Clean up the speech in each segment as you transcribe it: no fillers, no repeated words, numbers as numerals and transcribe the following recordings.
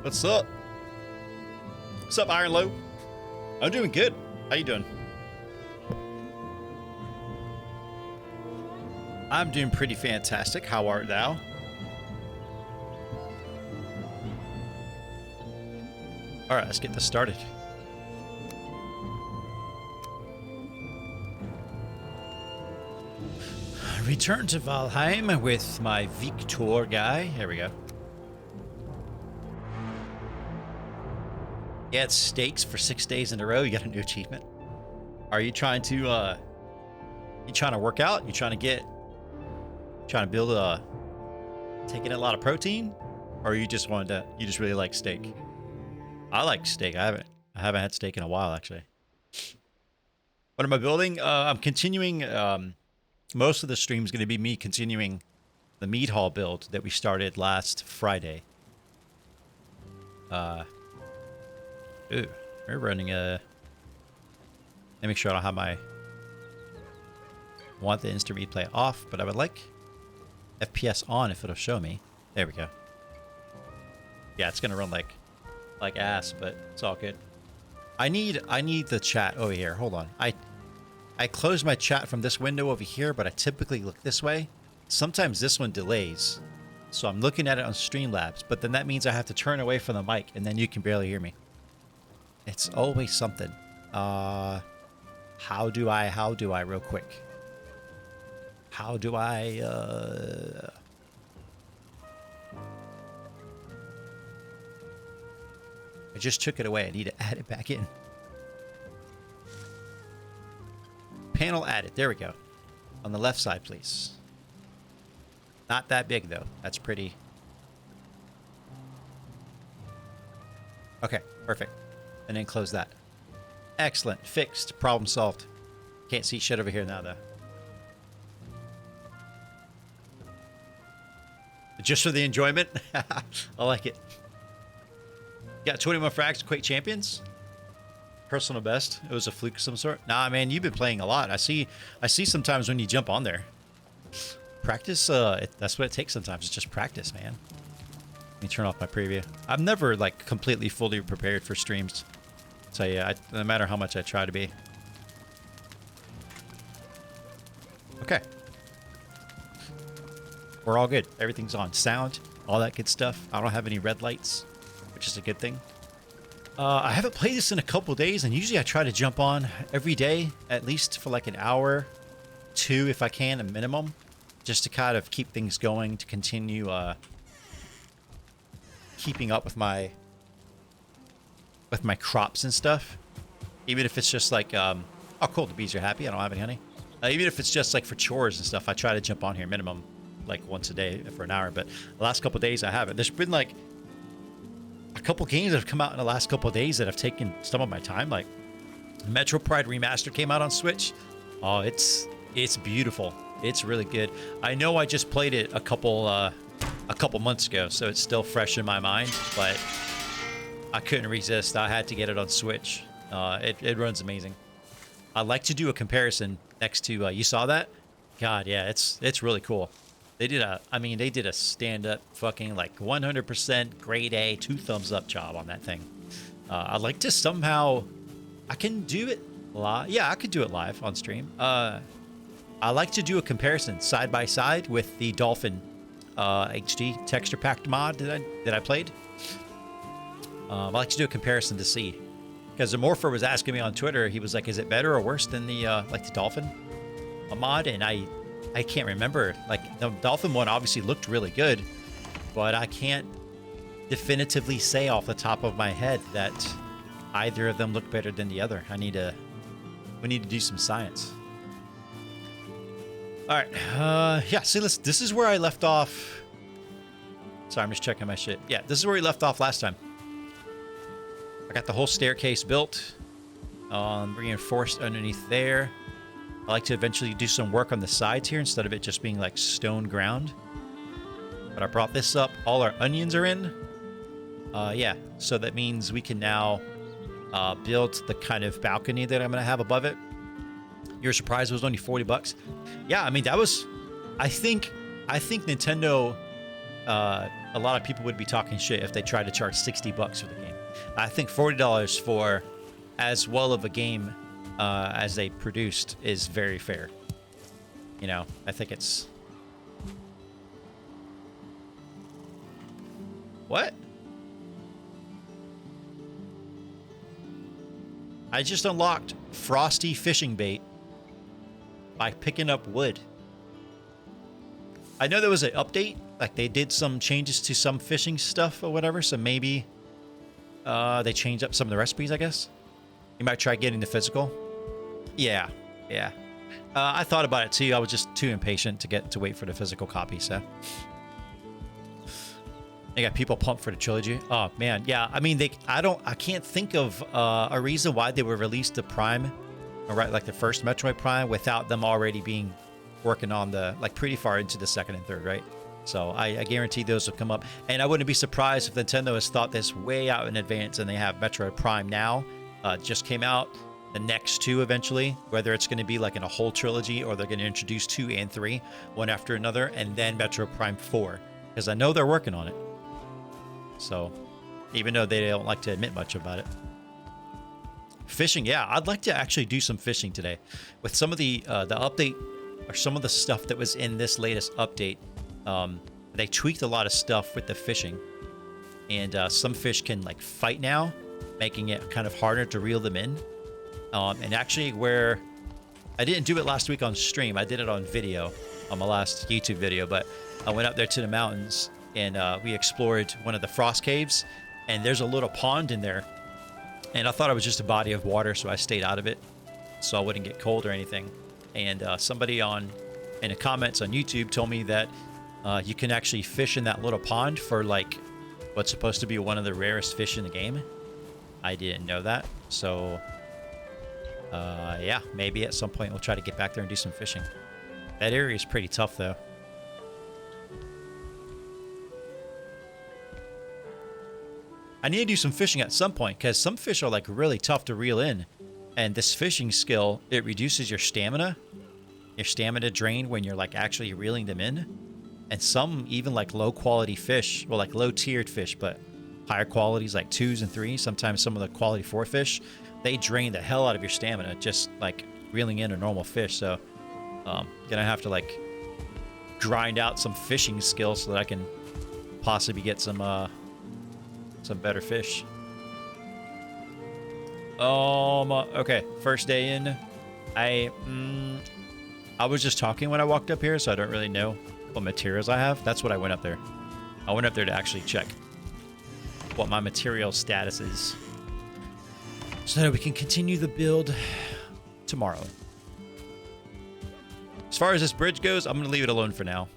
What's up? What's up, Iron Low? I'm doing good. How you doing? I'm doing pretty fantastic. How art thou? All right, let's get this started. Return to Valheim with my Victor guy. Here we go. Yeah, it's stakes for 6 days in a row. You got a new achievement. Are you trying to work out? You trying to build taking a lot of protein? Or you just really like steak? I like steak. I haven't had steak in a while, actually. What am I building? I'm continuing, most of the stream is going to be me continuing the Mead Hall build that we started last Friday. Ooh, we're running a... Let me make sure I don't have my... want the instant replay off, but I would like FPS on if it'll show me. There we go. Yeah, it's gonna run like ass, but it's all good. I need the chat over here. Hold on. I close my chat from this window over here, but I typically look this way. Sometimes this one delays, so I'm looking at it on Streamlabs, but then that means I have to turn away from the mic, and then you can barely hear me. It's always something. How do I real quick? How do I, I just took it away. I need to add it back in. Panel added. There we go. On the left side, please. Not that big, though. That's pretty. Okay, perfect. And then close that. Excellent. Fixed. Problem solved. Can't see shit over here now, though. Just for the enjoyment? I like it. Got 21 frags, Quake Champions. Personal best. It was a fluke of some sort. Nah, man, you've been playing a lot. I see sometimes when you jump on there. Practice, that's what it takes sometimes. It's just practice, man. Let me turn off my preview. I'm never, like, completely fully prepared for streams. So, yeah, no matter how much I try to be. Okay. We're all good. Everything's on. Sound, all that good stuff. I don't have any red lights, which is a good thing. I haven't played this in a couple days, and usually I try to jump on every day, at least for like an hour, 2 if I can, a minimum, just to kind of keep things going, to continue keeping up with my crops and stuff. Even if it's just like, oh cool, the bees are happy, I don't have any honey. Even if it's just like for chores and stuff, I try to jump on here minimum like once a day for an hour, but the last couple days I haven't. There's been like a couple games that have come out in the last couple of days that have taken some of my time. Like Metro Pride Remastered came out on Switch. Oh, it's beautiful. It's really good. I know I just played it a couple months ago, so it's still fresh in my mind, but I couldn't resist. I had to get it on Switch. It runs amazing. I'd like to do a comparison next to you saw that? God, yeah, it's really cool. They did a stand-up fucking like 100% grade A, 2 thumbs up job on that thing. I'd like to somehow, I can do it live. Yeah, I could do it live on stream. I like to do a comparison side by side with the Dolphin HD texture packed mod that I played. I like to do a comparison to see, because the Morpher was asking me on Twitter. He was like, "Is it better or worse than the like the Dolphin mod?" And I can't remember. Like, the Dolphin one obviously looked really good, but I can't definitively say off the top of my head that either of them look better than the other. We need to do some science. All right. Yeah, see, this is where I left off. Sorry, I'm just checking my shit. Yeah, this is where we left off last time. I got the whole staircase built, reinforced underneath there. I like to eventually do some work on the sides here instead of it just being like stone ground. But I brought this up. All our onions are in. Yeah, so that means we can now build the kind of balcony that I'm going to have above it. You're surprised it was only $40? Yeah, I mean, that was... I think Nintendo a lot of people would be talking shit if they tried to charge $60 for the game. I think $40 for as well of a game as they produced is very fair. You know, I think it's... What? I just unlocked frosty fishing bait by picking up wood. I know there was an update, like they did some changes to some fishing stuff or whatever, so maybe they changed up some of the recipes, I guess. You might try getting the physical. Yeah. I thought about it too. I was just too impatient to wait for the physical copy, so. They got people pumped for the trilogy. Oh man, yeah. I mean, I can't think of a reason why they would release the Prime, or right, like the first Metroid Prime, without them already being working on the pretty far into the second and third, right? So I guarantee those will come up, and I wouldn't be surprised if Nintendo has thought this way out in advance, and they have Metroid Prime now. Just came out. The next two eventually, whether it's going to be like in a whole trilogy or they're going to introduce 2 and 3, one after another, and then Metroid Prime 4, because I know they're working on it. So, even though they don't like to admit much about it. Fishing, yeah, I'd like to actually do some fishing today. With some of the update, or some of the stuff that was in this latest update, they tweaked a lot of stuff with the fishing. And some fish can like fight now, making it kind of harder to reel them in. And actually where, I didn't do it last week on stream, I did it on video, on my last YouTube video, but I went up there to the mountains and we explored one of the frost caves, and there's a little pond in there, and I thought it was just a body of water, so I stayed out of it so I wouldn't get cold or anything. And somebody in the comments on YouTube told me that you can actually fish in that little pond for like what's supposed to be one of the rarest fish in the game. I didn't know that, so yeah, maybe at some point we'll try to get back there and do some fishing. That area is pretty tough though. I need to do some fishing at some point, because some fish are like really tough to reel in. And this fishing skill, it reduces your stamina drain when you're like actually reeling them in. And some even like low quality fish, well, like low tiered fish, but higher qualities like 2s and 3s, sometimes some of the quality 4 fish, they drain the hell out of your stamina just like reeling in a normal fish. So gonna have to like grind out some fishing skills so that I can possibly get some better fish. Okay, first day in. I was just talking when I walked up here, so I don't really know what materials I have. That's what I went up there. I went up there to actually check what my material status is, so that we can continue the build tomorrow. As far as this bridge goes, I'm going to leave it alone for now.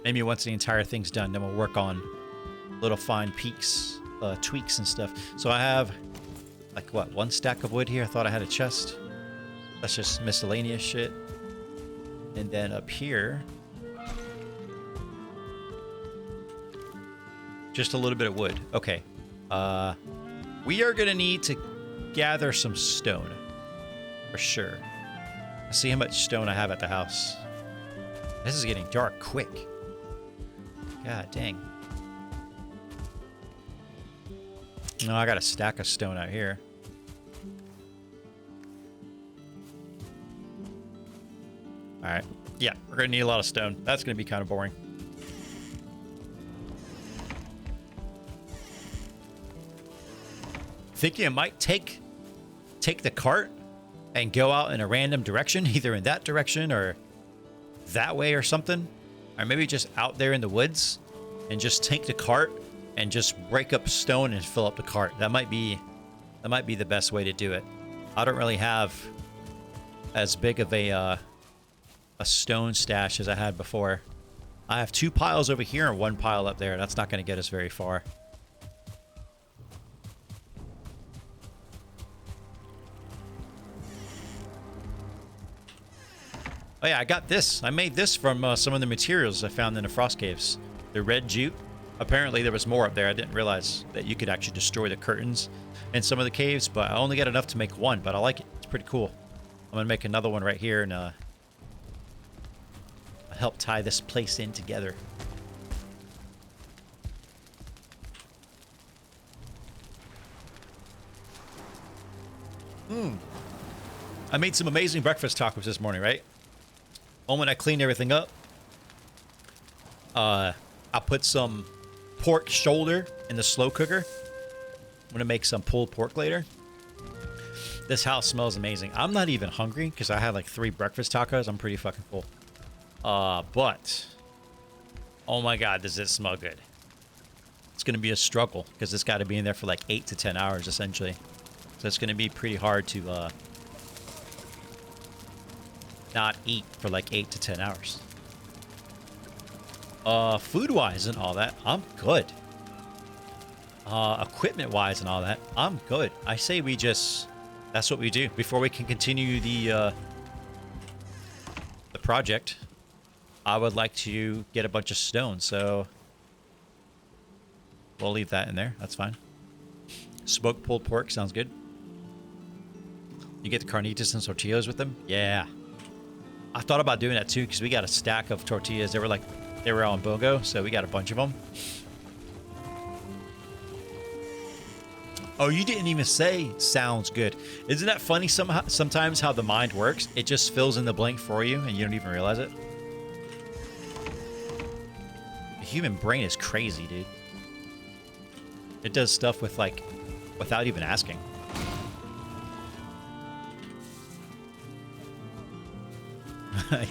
Maybe once the entire thing's done, then we'll work on little fine peaks, tweaks and stuff. So I have, like, what, 1 stack of wood here? I thought I had a chest. That's just miscellaneous shit. And then up here, just a little bit of wood. Okay. We are going to need to gather some stone. For sure. Let's see how much stone I have at the house. This is getting dark quick. God dang. No, I got a stack of stone out here. Alright. Yeah, we're going to need a lot of stone. That's going to be kind of boring. Thinking I might take the cart and go out in a random direction, either in that direction or that way or something. Or maybe just out there in the woods and just take the cart and just break up stone and fill up the cart. That might be the best way to do it. I don't really have as big of a stone stash as I had before. I have 2 piles over here and 1 pile up there. That's not going to get us very far. Oh yeah, I got this. I made this from some of the materials I found in the frost caves. The red jute. Apparently there was more up there. I didn't realize that you could actually destroy the curtains in some of the caves, but I only got enough to make 1, but I like it. It's pretty cool. I'm going to make another one right here in a help tie this place in together. I made some amazing breakfast tacos this morning, right? When I cleaned everything up, I put some pork shoulder in the slow cooker. I'm gonna make some pulled pork later. This house smells amazing. I'm not even hungry because I had like 3 breakfast tacos. I'm pretty fucking full. But oh my god, does it smell good? It's gonna be a struggle because it's got to be in there for like 8 to 10 hours essentially. So it's gonna be pretty hard to not eat for like 8 to 10 hours. Food-wise and all that, I'm good. Equipment-wise and all that, I'm good. I say we just... That's what we do. Before we can continue the project, I would like to get a bunch of stone, so... We'll leave that in there. That's fine. Smoked pulled pork sounds good. You get the carnitas and tortillas with them? Yeah. I thought about doing that too because we got a stack of tortillas. They were on BOGO, so we got a bunch of them. Oh, you didn't even say sounds good. Isn't that funny sometimes how the mind works? It just fills in the blank for you and you don't even realize it. The human brain is crazy, dude. It does stuff with like without even asking. Yeah.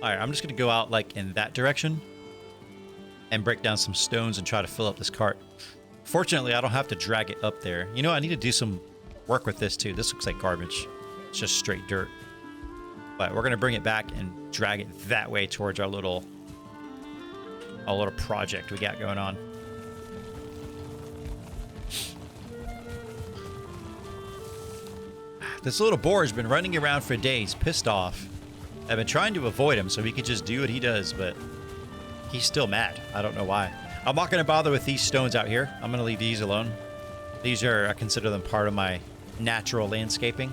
Alright, I'm just gonna go out like in that direction and break down some stones and try to fill up this cart. Fortunately, I don't have to drag it up there. You know, I need to do some work with this too. This looks like garbage. It's just straight dirt. But we're gonna bring it back and drag it that way towards our little project we got going on. This little boar has been running around for days, pissed off. I've been trying to avoid him so he could just do what he does, but he's still mad. I don't know why. I'm not going to bother with these stones out here. I'm going to leave these alone. These are, I consider them part of my natural landscaping.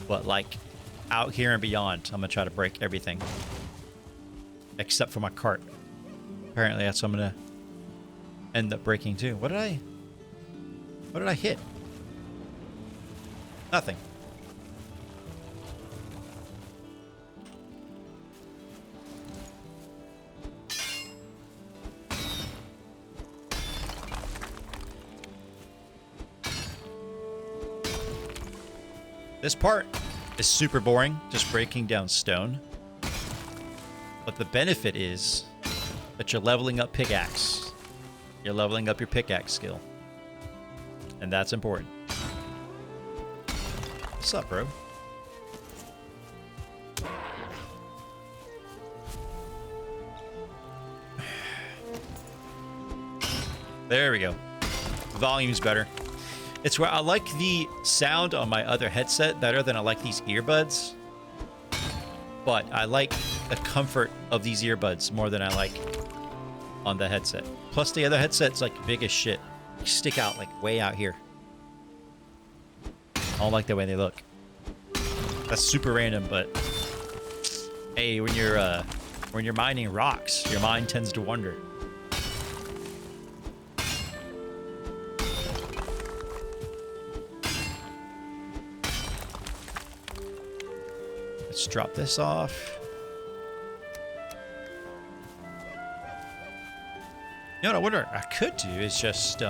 But like out here and beyond, I'm going to try to break everything. Except for my cart. Apparently that's what I'm going to end up breaking too. What did I hit? Nothing. This part is super boring, just breaking down stone. But the benefit is that you're leveling up pickaxe. You're leveling up your pickaxe skill. And that's important. What's up, bro? There we go. Volume's better. It's where I like the sound on my other headset better than I like these earbuds. But I like the comfort of these earbuds more than I like on the headset. Plus the other headset's like big as shit. They stick out like way out here. I don't like the way they look. That's super random, but hey, when you're mining rocks, your mind tends to wander. Let's drop this off. You know what I wonder I could do is just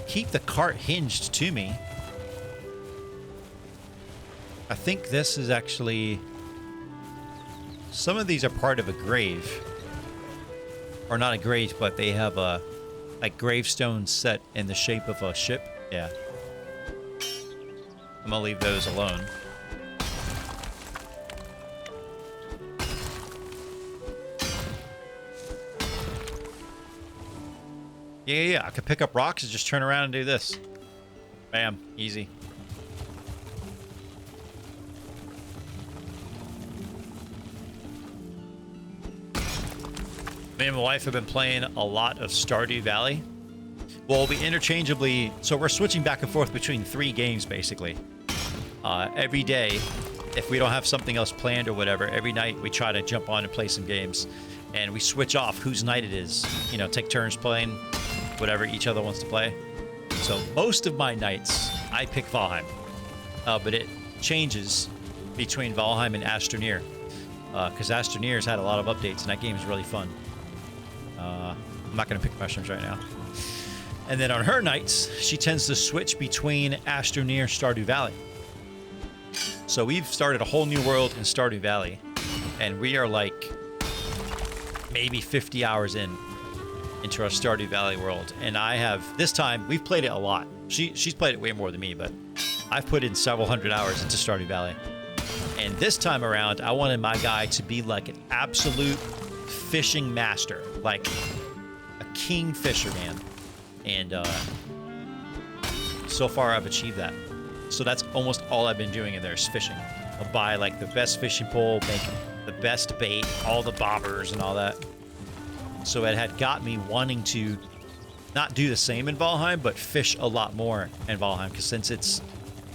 keep the cart hinged to me. I think this is actually... Some of these are part of a grave. Or not a grave, but they have a gravestone set in the shape of a ship. Yeah. I'm gonna leave those alone. Yeah, I could pick up rocks and just turn around and do this. Bam, easy. Me and my wife have been playing a lot of Stardew Valley. Well, we interchangeably... So we're switching back and forth between 3 games, basically. every day, if we don't have something else planned or whatever, every night we try to jump on and play some games. And we switch off whose night it is. You know, take turns playing whatever each other wants to play. So most of my nights, I pick Valheim. But it changes between Valheim and Astroneer. Because Astroneer's had a lot of updates, and that game is really fun. I'm not going to pick mushrooms right now. And then on her nights, she tends to switch between Astroneer and Stardew Valley. So we've started a whole new world in Stardew Valley. And we are like maybe 50 hours into our Stardew Valley world. And I have, this time, we've played it a lot. She's played it way more than me, but I've put in several hundred hours into Stardew Valley. And this time around, I wanted my guy to be like an absolute fishing master, like a king fisherman. And so far I've achieved that. So that's almost all I've been doing in there is fishing. I'll buy like the best fishing pole, make the best bait, all the bobbers and all that. So it had got me wanting to not do the same in Valheim, but fish a lot more in Valheim. Because since it's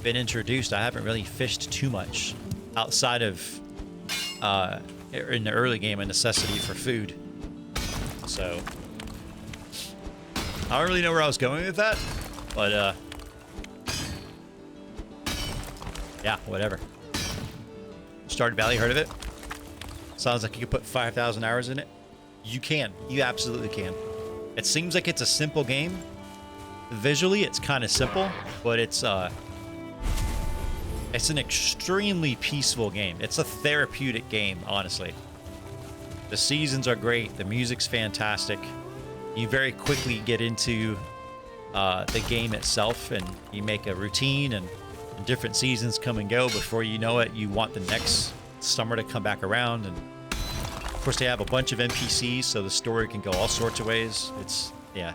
been introduced, I haven't really fished too much outside of in the early game a necessity for food. So I don't really know where I was going with that, but yeah, whatever. Stardew Valley, heard of it? Sounds like you could put 5,000 hours in it. You can. You absolutely can. It seems like it's a simple game. Visually, it's kind of simple, but it's an extremely peaceful game. It's a therapeutic game, honestly. The seasons are great. The music's fantastic. You very quickly get into the game itself, and you make a routine, and different seasons come and go. Before you know it, you want the next summer to come back around. And of course, they have a bunch of NPCs, so the story can go all sorts of ways. It's, yeah.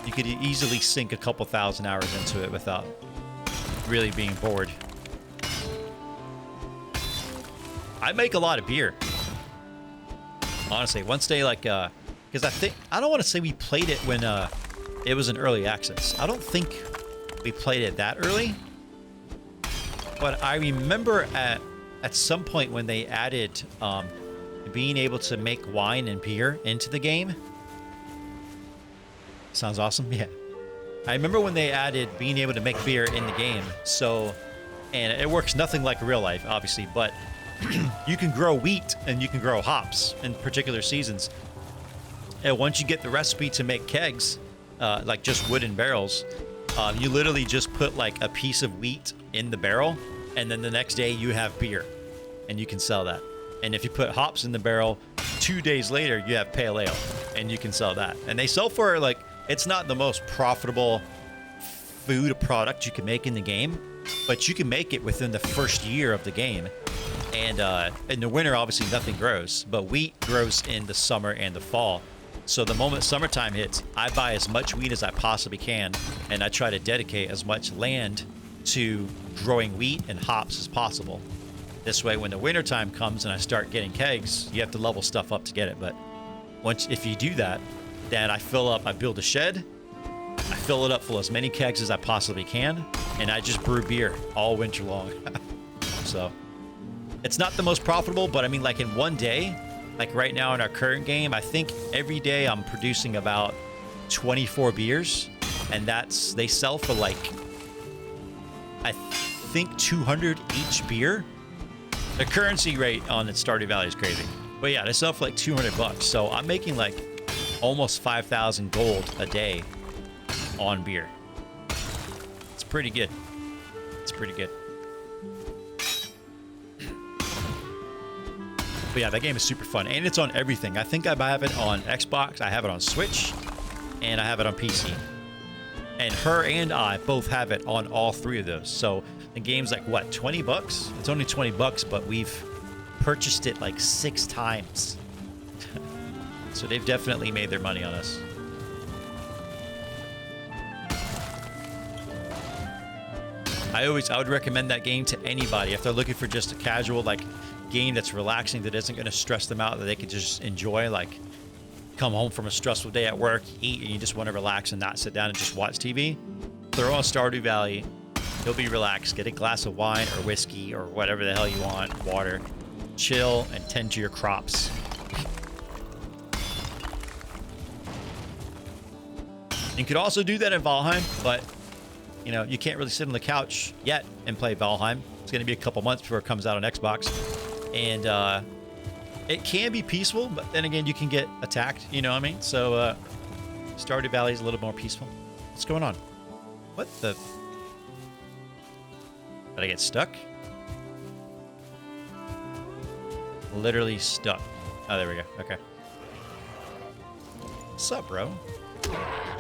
You could easily sink a couple thousand hours into it without really being bored. I make a lot of beer. Honestly, once they like, because I don't want to say we played it when it was in early access. I don't think we played it that early. But I remember at some point when they added being able to make wine and beer into the game. Sounds awesome. Yeah. I remember when they added being able to make beer in the game. So, and it works nothing like real life, obviously, but you can grow wheat and you can grow hops in particular seasons. And once you get the recipe to make kegs, like just wooden barrels, you literally just put like a piece of wheat in the barrel, and then the next day you have beer, and you can sell that. And if you put hops in the barrel, 2 days later you have pale ale, and you can sell that. And they sell for like, it's not the most profitable food product you can make in the game, but you can make it within the first year of the game. And in the winter, obviously nothing grows, but wheat grows in the summer and the fall. So the moment summertime hits, I buy as much wheat as I possibly can, and I try to dedicate as much land to growing wheat and hops as possible. This way, when the wintertime comes and I start getting kegs, you have to level stuff up to get it. But if you do that, then I build a shed, I fill it up full of as many kegs as I possibly can, and I just brew beer all winter long. So it's not the most profitable, but I mean, like in one day, like right now in our current game, I think every day I'm producing about 24 beers, and they sell for like, I think 200 each beer. The currency rate on the Stardew Valley is crazy. But yeah, they sell for like 200 bucks. So I'm making like almost 5,000 gold a day on beer. It's pretty good. It's pretty good. But yeah, that game is super fun, and it's on everything. I think I have it on Xbox, I have it on Switch, and I have it on PC. And her and I both have it on all three of those. So the game's like, what, 20 bucks? It's only 20 bucks, but we've purchased it like 6 times. So they've definitely made their money on us. I would recommend that game to anybody if they're looking for just a casual like game that's relaxing, that isn't going to stress them out, that they could just enjoy. Like, come home from a stressful day at work, eat, and you just want to relax and not sit down and just watch TV. Throw on Stardew Valley, You'll be relaxed. Get a glass of wine or whiskey or whatever the hell you want. Water. Chill and tend to your crops. You could also do that in Valheim, but, you know, you can't really sit on the couch yet and play Valheim. It's going to be a couple months before it comes out on Xbox. And it can be peaceful, but then again, you can get attacked, you know what I mean? So Stardew Valley is a little more peaceful. What's going on? What the... Did I get stuck? Literally stuck. Oh, there we go. Okay. What's up, bro?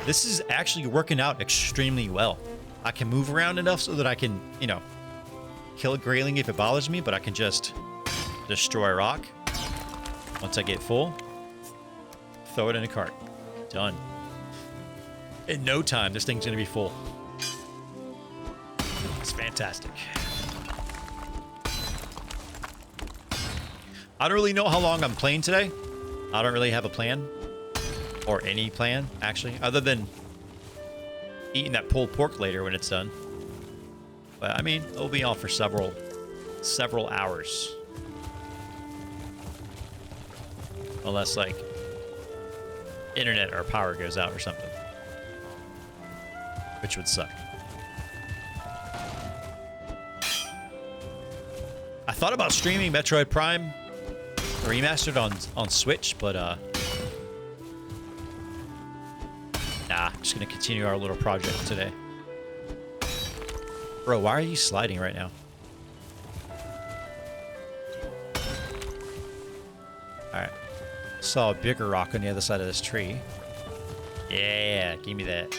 This is actually working out extremely well. I can move around enough so that I can, you know, kill a grayling if it bothers me, but I can just destroy rock. Once I get full, throw it in a cart. Done. In no time, this thing's going to be full. It's fantastic. I don't really know how long I'm playing today. I don't really have a plan. Or any plan, actually, other than eating that pulled pork later when it's done. But, I mean, it'll be on for several hours. Unless, like, internet or power goes out or something. Which would suck. I thought about streaming Metroid Prime Remastered on Switch, but, nah, I'm just going to continue our little project today. Bro, why are you sliding right now? Alright. Saw a bigger rock on the other side of this tree. Yeah, give me that.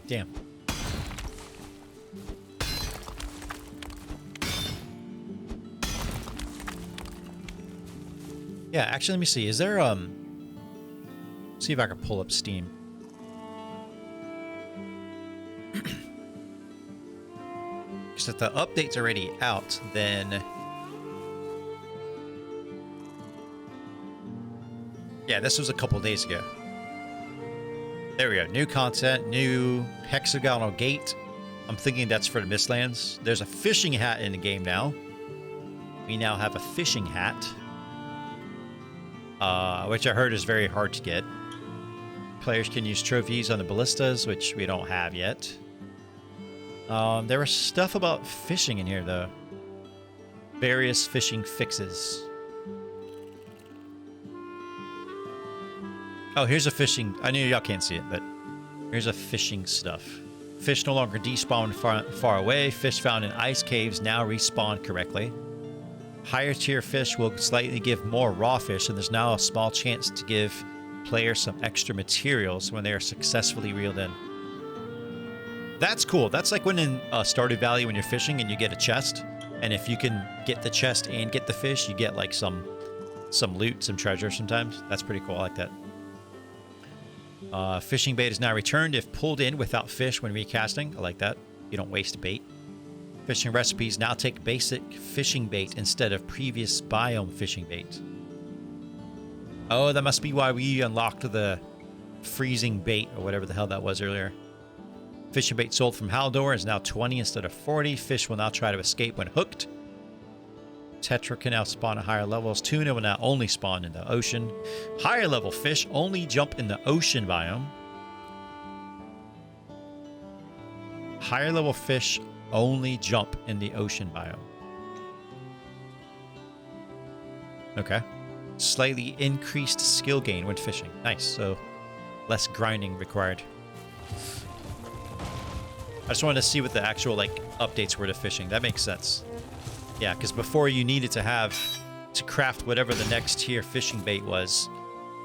Damn. Yeah, actually, let me see. Is there, see if I can pull up Steam. Because if the update's already out, then... Yeah, this was a couple days ago. There we go. New content, new hexagonal gate. I'm thinking that's for the Mistlands. There's a fishing hat in the game now. We now have a fishing hat. Which I heard is very hard to get. Players can use trophies on the ballistas, which we don't have yet. There was stuff about fishing in here, though. Various fishing fixes. Oh, here's a fishing... I know y'all can't see it, but here's a fishing stuff. Fish no longer despawn far away. Fish found in ice caves now respawn correctly. Higher tier fish will slightly give more raw fish, and there's now a small chance to give players some extra materials when they are successfully reeled in. That's cool. That's like when in Stardew Valley when you're fishing and you get a chest, and if you can get the chest and get the fish, you get like some loot, some treasure sometimes. That's pretty cool. I like that. Fishing bait is now returned if pulled in without fish when recasting. I like that. You don't waste bait. Fishing recipes now take basic fishing bait instead of previous biome fishing bait. Oh, that must be why we unlocked the freezing bait or whatever the hell that was earlier. Fishing bait sold from Haldor is now 20 instead of 40. Fish will now try to escape when hooked. Tetra can now spawn at higher levels. Tuna will now only spawn in the ocean. Higher level fish only jump in the ocean biome. Higher level fish only jump in the ocean biome. Okay. Slightly increased skill gain when fishing. Nice. So less grinding required. I just wanted to see what the actual like updates were to fishing. That makes sense. Yeah, because before you needed to craft whatever the next tier fishing bait was,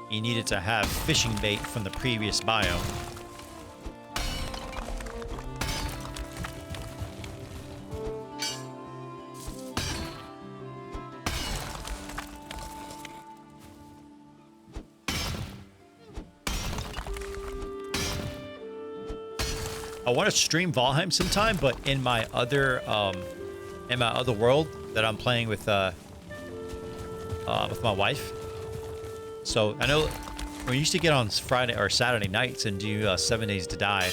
you needed to have fishing bait from the previous biome. I want to stream Valheim sometime, but in my other world that I'm playing with my wife. So I know We used to get on Friday or Saturday nights and do 7 Days to Die.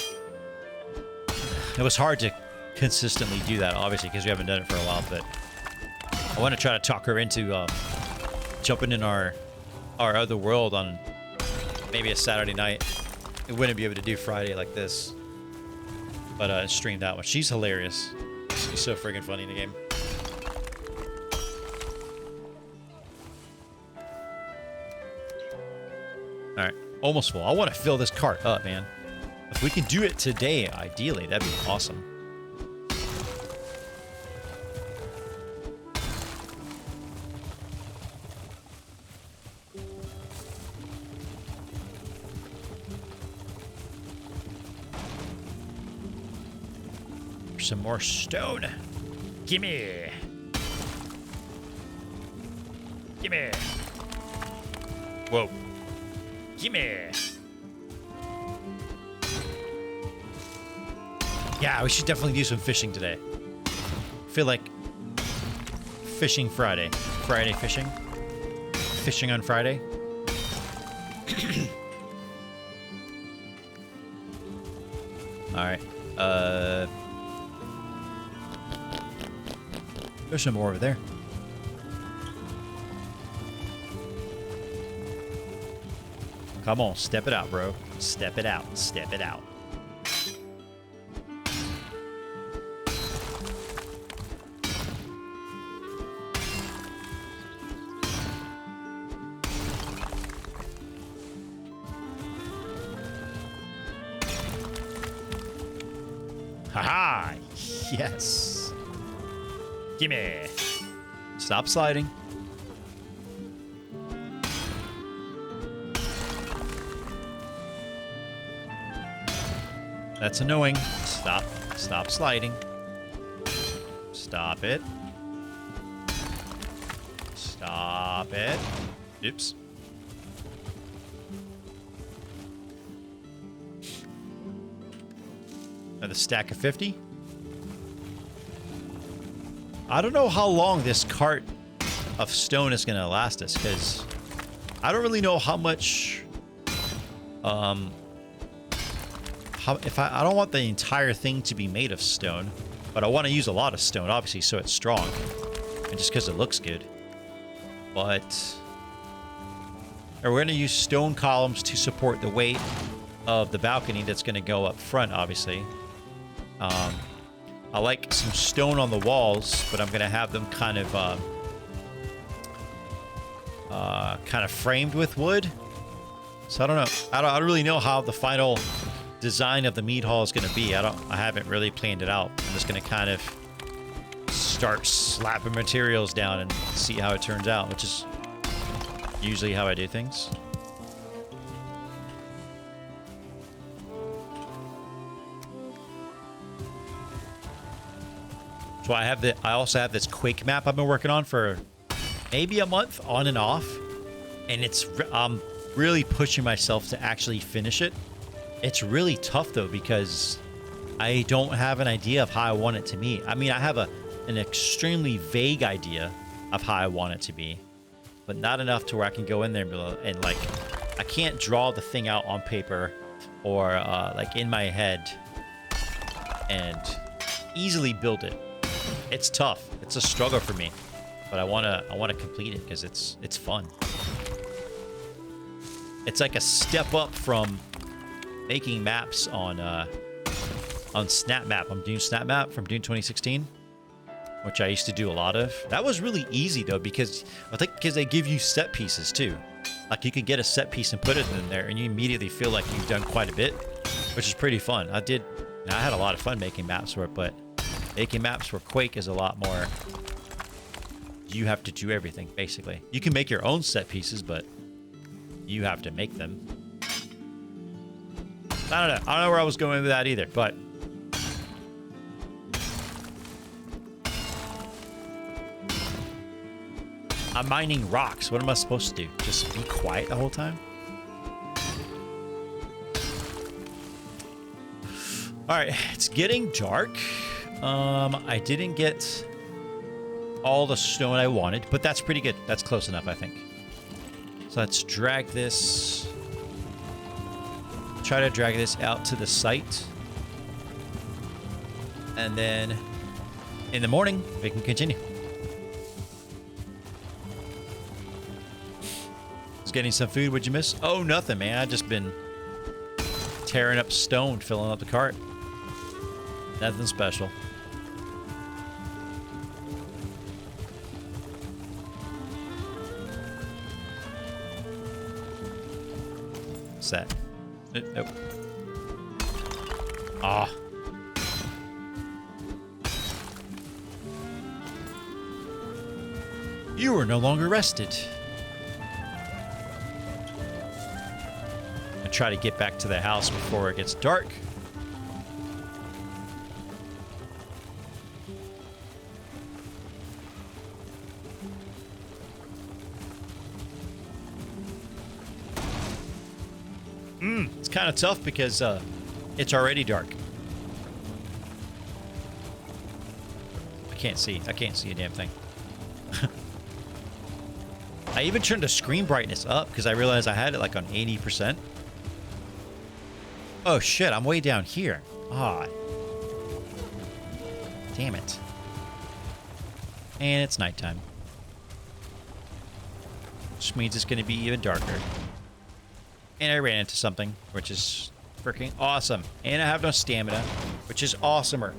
It was hard to consistently do that, obviously, because we haven't done it for a while. But I want to try to talk her into jumping in our other world on maybe a Saturday night. We wouldn't be able to do Friday like this, but stream that one. She's hilarious. She's so friggin' funny in the game. All right, almost full. I want to fill this cart up, man. If we can do it today, ideally, that'd be awesome. Some more stone. Gimme. Gimme. Whoa. Gimme. Yeah, we should definitely do some fishing today. I feel like fishing Friday. Friday fishing. Fishing on Friday. All right. There's some more over there. Come on, step it out, bro. Step it out. Step it out. Haha! Yes. Gimme. Stop sliding. That's annoying. Stop. Stop sliding. Stop it. Stop it. Oops. Another stack of 50. I don't know how long this cart of stone is going to last us, because I don't really know how much... I don't want the entire thing to be made of stone, but I want to use a lot of stone, obviously, so it's strong, and just because it looks good. But we're going to use stone columns to support the weight of the balcony that's going to go up front, obviously. I like some stone on the walls, but I'm going to have them kind of framed with wood. So I don't know. I don't really know how the final design of the Mead Hall is going to be. I haven't really planned it out. I'm just going to kind of start slapping materials down and see how it turns out, which is usually how I do things. So I also have this Quake map I've been working on for maybe a month on and off, and I'm really pushing myself to actually finish it. It's really tough though, because I don't have an idea of how I want it to be. I mean, I have an extremely vague idea of how I want it to be, but not enough to where I can go in there and like, I can't draw the thing out on paper or like in my head and easily build it. It's tough. It's a struggle for me, but I wanna complete it because it's fun. It's like a step up from making maps on Snap Map. I'm doing Snap Map from Dune 2016, which I used to do a lot of. That was really easy though, because I think they give you set pieces too. Like you can get a set piece and put it in there, and you immediately feel like you've done quite a bit, which is pretty fun. I had a lot of fun making maps for it, but making maps for Quake is a lot more. You have to do everything, basically. You can make your own set pieces, but you have to make them. I don't know where I was going with that either, but I'm mining rocks. What am I supposed to do? Just be quiet the whole time? All right, it's getting dark. I didn't get all the stone I wanted, but that's pretty good. That's close enough, I think. So let's drag this Try to drag this out to the site. And then in the morning, we can continue. Just getting some food. What'd you miss? Oh, nothing, man. I've just been tearing up stone, filling up the cart. Nothing special. What's that? Nope. Ah. You are no longer rested. I try to get back to the house before it gets dark. It's kind of tough because it's already dark. I can't see a damn thing. I even turned the screen brightness up because I realized I had it like on 80%. Oh shit, I'm way down here. Ah. Damn it. And it's nighttime. Which means it's going to be even darker. And I ran into something, which is freaking awesome. And I have no stamina, which is awesomer.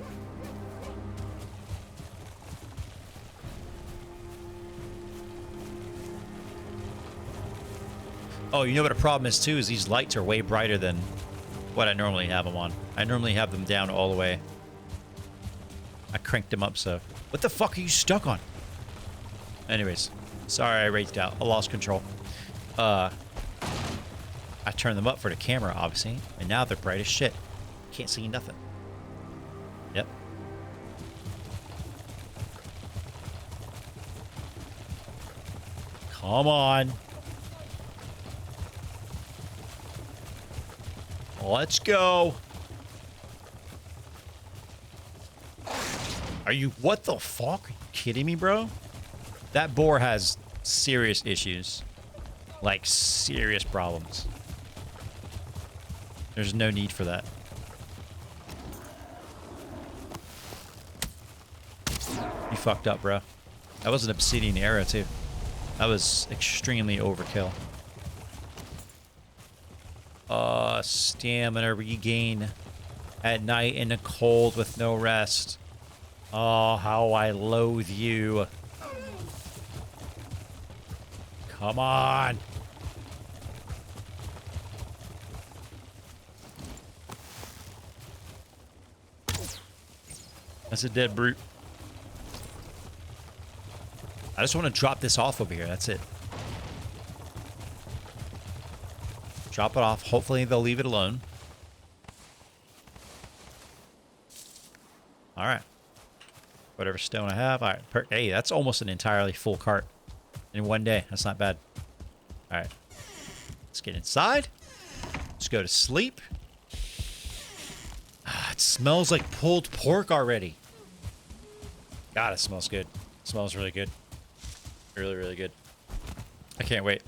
Oh, you know what a problem is too, is these lights are way brighter than what I normally have them on. I normally have them down all the way. I cranked them up, so... What the fuck are you stuck on? Anyways, sorry I raged out. I lost control. I turned them up for the camera, obviously, and now they're bright as shit. Can't see nothing. Yep. Come on. Let's go. Are you... What the fuck? Are you kidding me, bro? That boar has serious issues. Like, serious problems. There's no need for that. You fucked up, bro. That was an obsidian arrow, too. That was extremely overkill. Stamina regain at night in the cold with no rest. Oh, how I loathe you. Come on. That's a dead brute. I just want to drop this off over here. That's it. Drop it off. Hopefully they'll leave it alone. All right. Whatever stone I have. All right. Hey, that's almost an entirely full cart in one day. That's not bad. All right. Let's get inside. Let's go to sleep. Ah, it smells like pulled pork already. God, it smells good. It smells really good. Really, really good. I can't wait.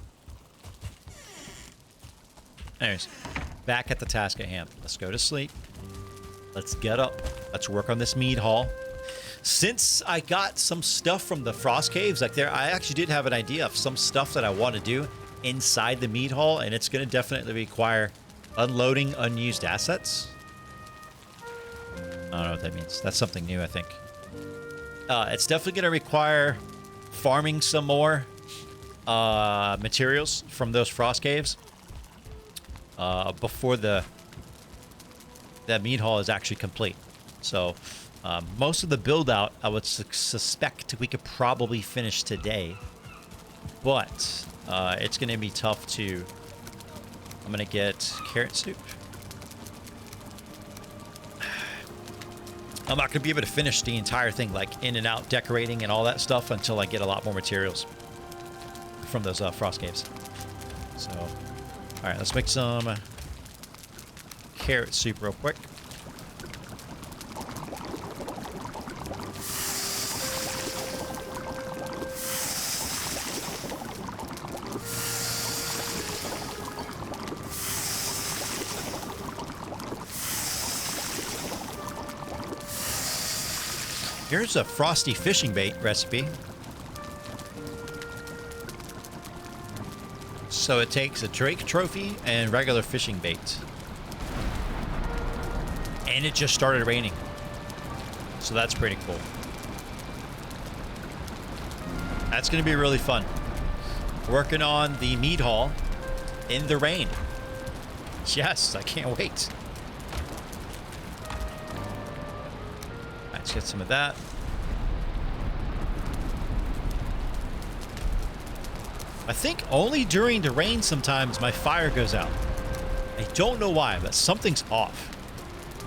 Anyways, back at the task at hand. Let's go to sleep. Let's get up. Let's work on this Mead Hall. Since I got some stuff from the Frost Caves, like there, I actually did have an idea of some stuff that I want to do inside the Mead Hall, and it's going to definitely require unloading unused assets. I don't know what that means. That's something new, I think. It's definitely going to require farming some more materials from those Frost Caves before that Mead Hall is actually complete. So most of the build out, I would suspect we could probably finish today, but it's going to be tough to... I'm going to get carrot soup. I'm not going to be able to finish the entire thing, like in and out decorating and all that stuff, until I get a lot more materials from those Frost Caves. So, all right, let's make some carrot soup real quick. Here's a frosty fishing bait recipe. So it takes a Drake trophy and regular fishing bait. And it just started raining. So that's pretty cool. That's going to be really fun. Working on the Mead Hall in the rain. Yes, I can't wait. Let's get some of that. I think only during the rain sometimes my fire goes out. I don't know why, but something's off.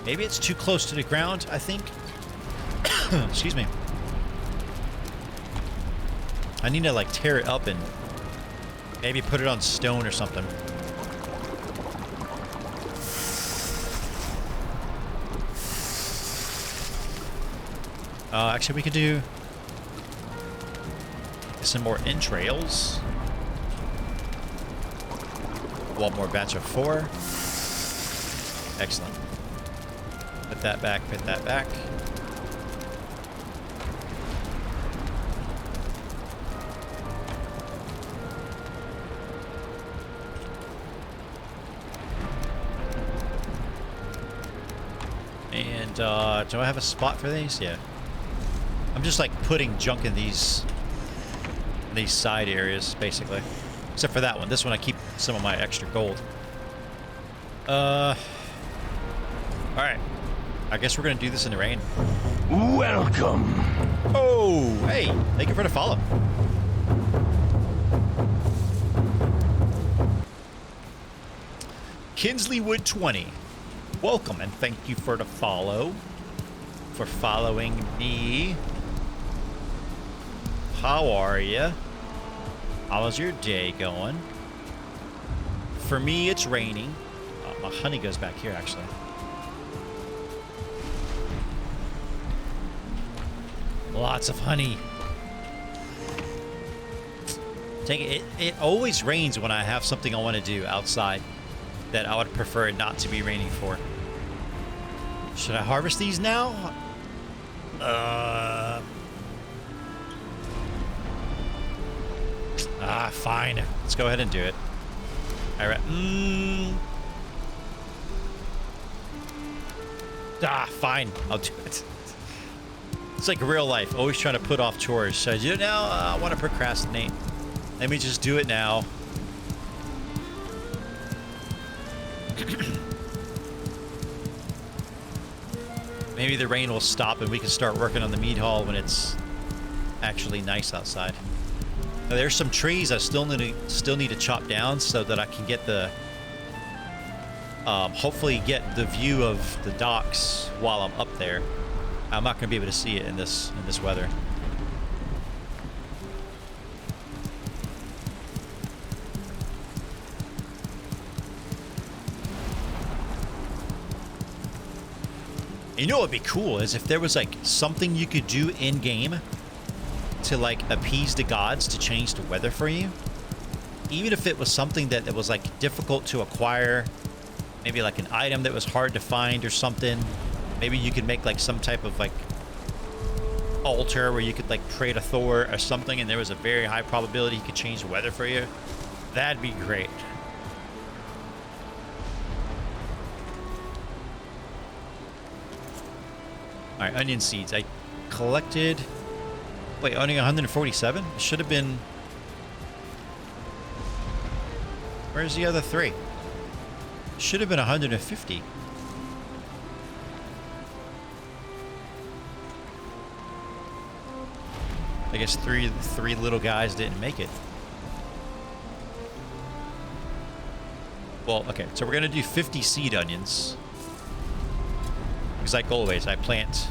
Maybe it's too close to the ground, I think. Excuse me. I need to like tear it up and maybe put it on stone or something. Actually, we could do some more entrails. One more batch of 4. Excellent. Put that back, put that back. And, do I have a spot for these? Yeah. I'm just like putting junk in these side areas, basically. Except for that one. This one I keep some of my extra gold. Alright. I guess we're gonna do this in the rain. Welcome. Oh, hey, thank you for the follow. Kinsleywood 20. Welcome and thank you for the follow. For following me. How are you? How's your day going? For me, it's raining. My honey goes back here, actually. Lots of honey. Take it. It always rains when I have something I want to do outside that I would prefer it not to be raining for. Should I harvest these now? Fine. Let's go ahead and do it. All right. Fine. I'll do it. It's like real life. Always trying to put off chores. Should I do it now? I want to procrastinate. Let me just do it now. Maybe the rain will stop and we can start working on the Mead Hall when it's actually nice outside. Now, there's some trees I still need to chop down so that I can get the hopefully get the view of the docks while I'm up there. I'm not going to be able to see it in this weather. You know what would be cool is if there was like something you could do in game to like appease the gods to change the weather for you. Even if it was something that was like difficult to acquire, maybe like an item that was hard to find or something. Maybe you could make like some type of like altar where you could like pray to Thor or something and there was a very high probability he could change the weather for you. That'd be great. All right, onion seeds. I collected... Wait, only 147? It should have been... Where's the other 3? Should have been 150. I guess three little guys didn't make it. Well, okay, so we're going to do 50 seed onions. Because like always, I plant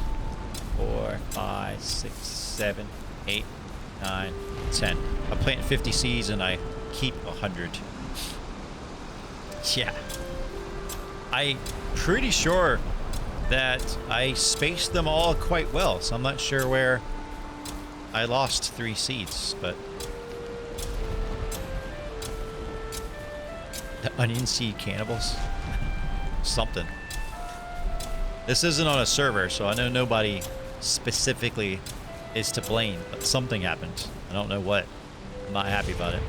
4, 5, 6, 7, 8, 9, 10. I plant 50 seeds and I keep 100. Yeah. I'm pretty sure that I spaced them all quite well, so I'm not sure where I lost 3 seeds, but... The onion seed cannibals? Something. This isn't on a server, so I know nobody specifically is to blame, but something happened. I don't know what. I'm not happy about it.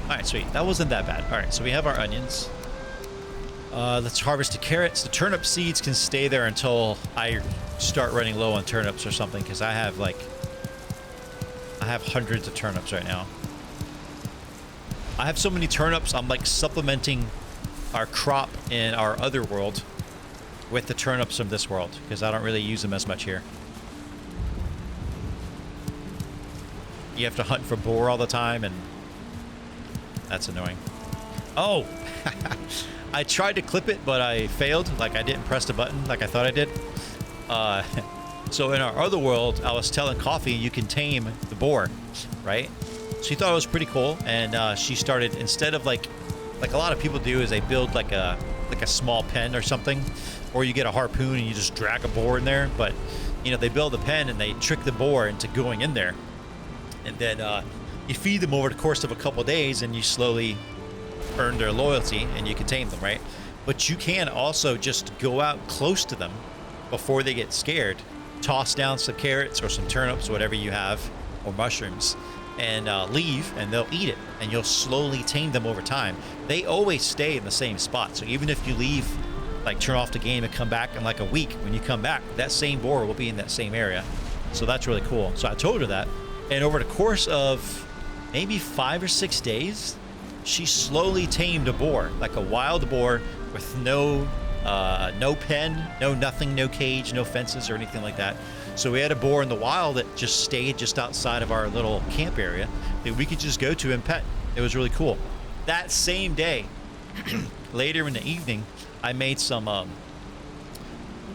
Alright, sweet. That wasn't that bad. Alright, so we have our onions. Let's harvest the carrots. The turnip seeds can stay there until I start running low on turnips or something, because I have hundreds of turnips right now. I have so many turnips, I'm like supplementing our crop in our other world with the turnips from this world, because I don't really use them as much here. You have to hunt for boar all the time, and that's annoying. Oh! I tried to clip it, but I failed. Like, I didn't press the button like I thought I did. So in our other world, I was telling Coffee you can tame the boar, right? She thought it was pretty cool, and she started, instead of like a lot of people do, is they build like a small pen or something, or you get a harpoon and you just drag a boar in there. But you know, they build a pen and they trick the boar into going in there, and then you feed them over the course of a couple days, and you slowly earn their loyalty, and you can tame them, right? But you can also just go out close to them before they get scared, toss down some carrots or some turnips, whatever you have, or mushrooms, and leave, and they'll eat it, and you'll slowly tame them over time. They always stay in the same spot, so even if you leave, like turn off the game and come back in like a week, when you come back, that same boar will be in that same area. So that's really cool. So I told her that, and over the course of maybe 5 or 6 days, she slowly tamed a boar, like a wild boar with no pen, no nothing, no cage, no fences or anything like that. So we had a boar in the wild that just stayed just outside of our little camp area that we could just go to and pet. It was really cool. That same day, later in the evening, I made some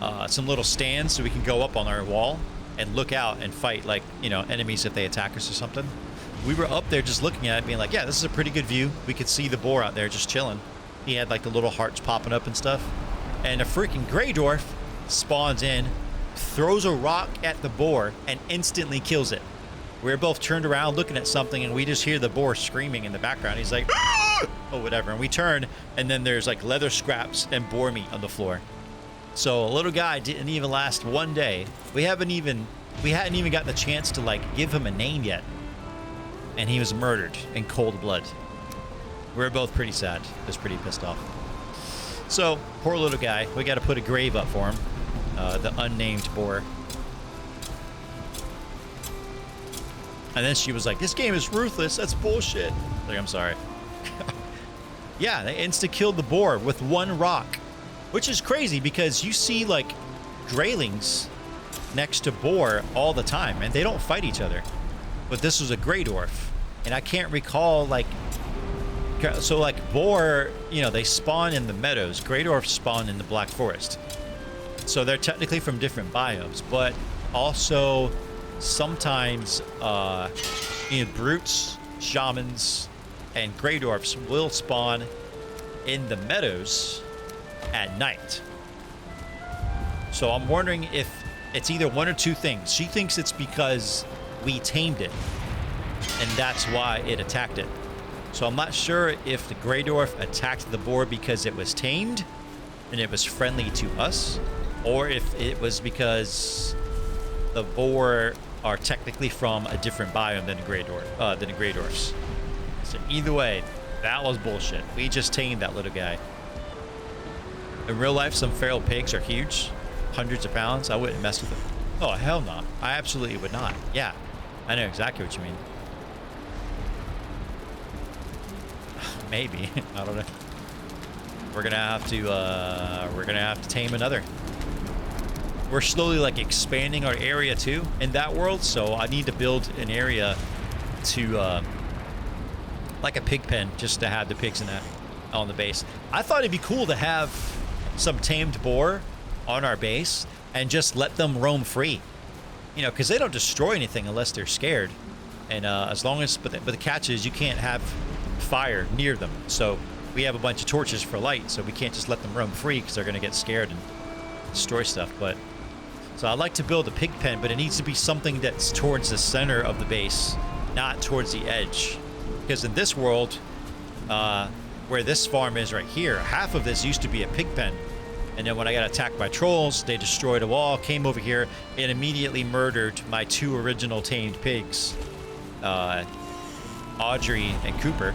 little stands so we can go up on our wall and look out and fight, like, you know, enemies if they attack us or something. We were up there just looking at it, being like, yeah, this is a pretty good view. We could see the boar out there just chilling. He had like the little hearts popping up and stuff. And a freaking gray dwarf spawns in, throws a rock at the boar, and instantly kills it. We're both turned around looking at something, and we just hear the boar screaming in the background. He's like, "Ah!" Oh, whatever. And we turn, and then there's like leather scraps and boar meat on the floor. So a little guy didn't even last one day. We hadn't even gotten the chance to like give him a name yet. And he was murdered in cold blood. We were both pretty sad. I was pretty pissed off. So, poor little guy. We got to put a grave up for him. The unnamed boar. And then she was like, this game is ruthless. That's bullshit. Like, I'm sorry. Yeah, they insta-killed the boar with one rock. Which is crazy because you see, like, greylings next to boar all the time. And they don't fight each other. But this was a gray dwarf, and I can't recall, like, so like boar, you know, they spawn in the meadows. Gray dwarfs spawn in the black forest, so they're technically from different biomes. But also sometimes, you know, brutes, shamans, and gray dwarfs will spawn in the meadows at night. So I'm wondering if it's either one or two things. She thinks it's because we tamed it, and that's why it attacked it. So I'm not sure if the gray dwarf attacked the boar because it was tamed and it was friendly to us, or if it was because the boar are technically from a different biome than the gray dwarfs. So either way, that was bullshit. We just tamed that little guy. In real life, some feral pigs are huge, hundreds of pounds. I wouldn't mess with them. Oh, hell no. I absolutely would not. Yeah. I know exactly what you mean. Maybe. I don't know. We're gonna have to tame another. We're slowly like expanding our area too in that world, so I need to build an area to like a pig pen, just to have the pigs in that on the base. I thought it'd be cool to have some tamed boar on our base and just let them roam free. You know, because they don't destroy anything unless they're scared. And as long as, but the catch is you can't have fire near them. So we have a bunch of torches for light, so we can't just let them roam free because they're going to get scared and destroy stuff. But so I'd like to build a pig pen, but it needs to be something that's towards the center of the base, not towards the edge. Because in this world, where this farm is right here, half of this used to be a pig pen. And then when I got attacked by trolls, they destroyed a wall, came over here, and immediately murdered my 2 original tamed pigs, Audrey and Cooper.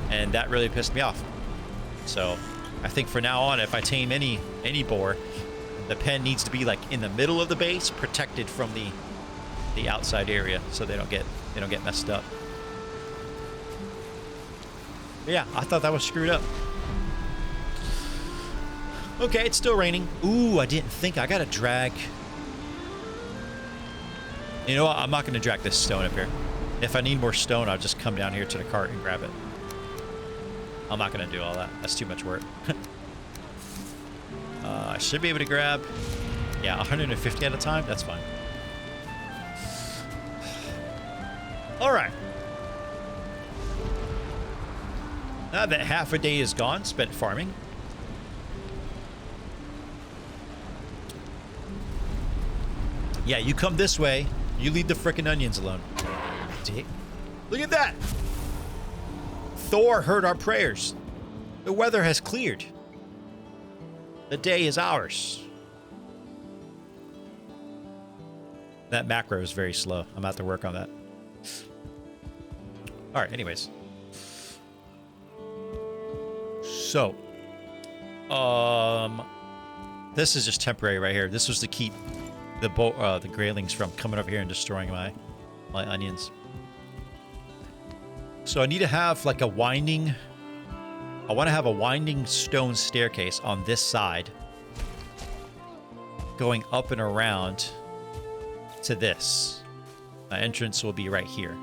And that really pissed me off. So I think for now on, if I tame any boar, the pen needs to be like in the middle of the base, protected from the outside area, so they don't get messed up. But yeah, I thought that was screwed up. Okay, it's still raining. Ooh, I didn't think. I gotta drag. You know what? I'm not gonna drag this stone up here. If I need more stone, I'll just come down here to the cart and grab it. I'm not gonna do all that. That's too much work. I should be able to grab, yeah, 150 at a time. That's fine. All right. Now that half a day is gone, spent farming. Yeah, you come this way. You leave the frickin' onions alone. Dick. Look at that. Thor heard our prayers. The weather has cleared. The day is ours. That macro is very slow. I'm about to work on that. All right, anyways. So, this is just temporary right here. This was to keep the graylings from coming over here and destroying my onions. So I need to have like a winding. I want to have a winding stone staircase on this side, going up and around to this. My entrance will be right here.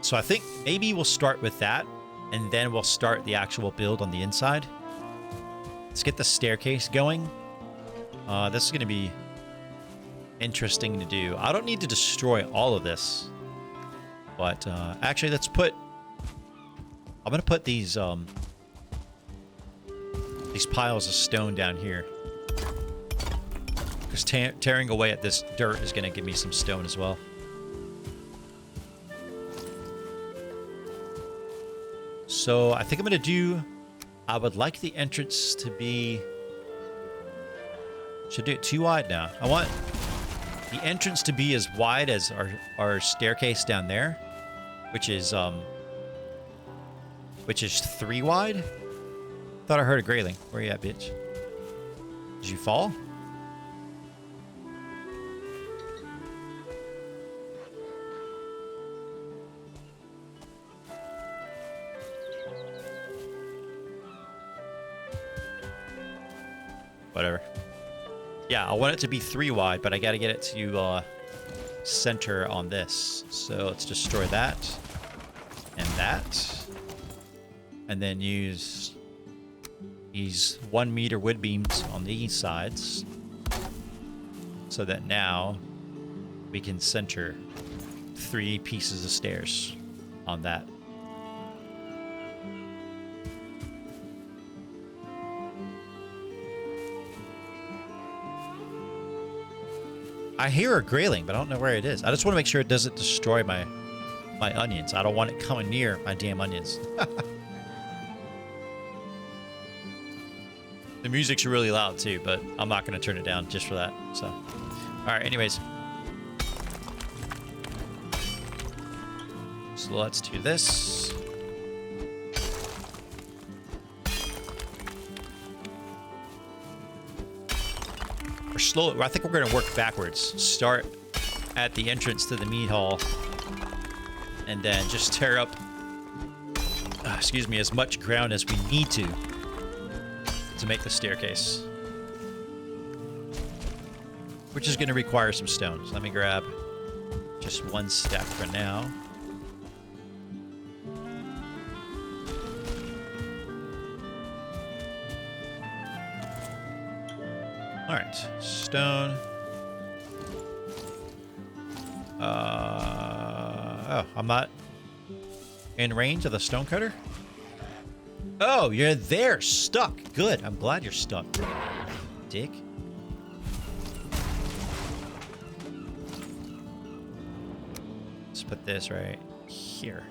So I think maybe we'll start with that, and then we'll start the actual build on the inside. Let's get the staircase going. This is going to be interesting to do. I don't need to destroy all of this, but actually, let's put. I'm going to put these piles of stone down here, because tearing away at this dirt is going to give me some stone as well. So I think I'm going to do. I would like the entrance to be. Should do it too wide now. I want the entrance to be as wide as our staircase down there, which is 3 wide. Thought I heard a grayling. Where you at, bitch? Did you fall? Whatever. Yeah, I want it to be 3 wide, but I got to get it to center on this. So let's destroy that and that. And then use these 1 meter wood beams on these sides, so that now we can center 3 pieces of stairs on that. I hear a grayling, but I don't know where it is. I just want to make sure it doesn't destroy my onions. I don't want it coming near my damn onions. The music's really loud too, but I'm not going to turn it down just for that. So, all right, anyways. So let's do this. We're slow. I think we're going to work backwards. Start at the entrance to the Mead Hall, and then just tear up, excuse me, as much ground as we need to make the staircase, which is going to require some stones. Let me grab just 1 stack for now. All right, stone. Oh, I'm not in range of the stone cutter. Oh, you're there, stuck. Good. I'm glad you're stuck, dick. Let's put this right here.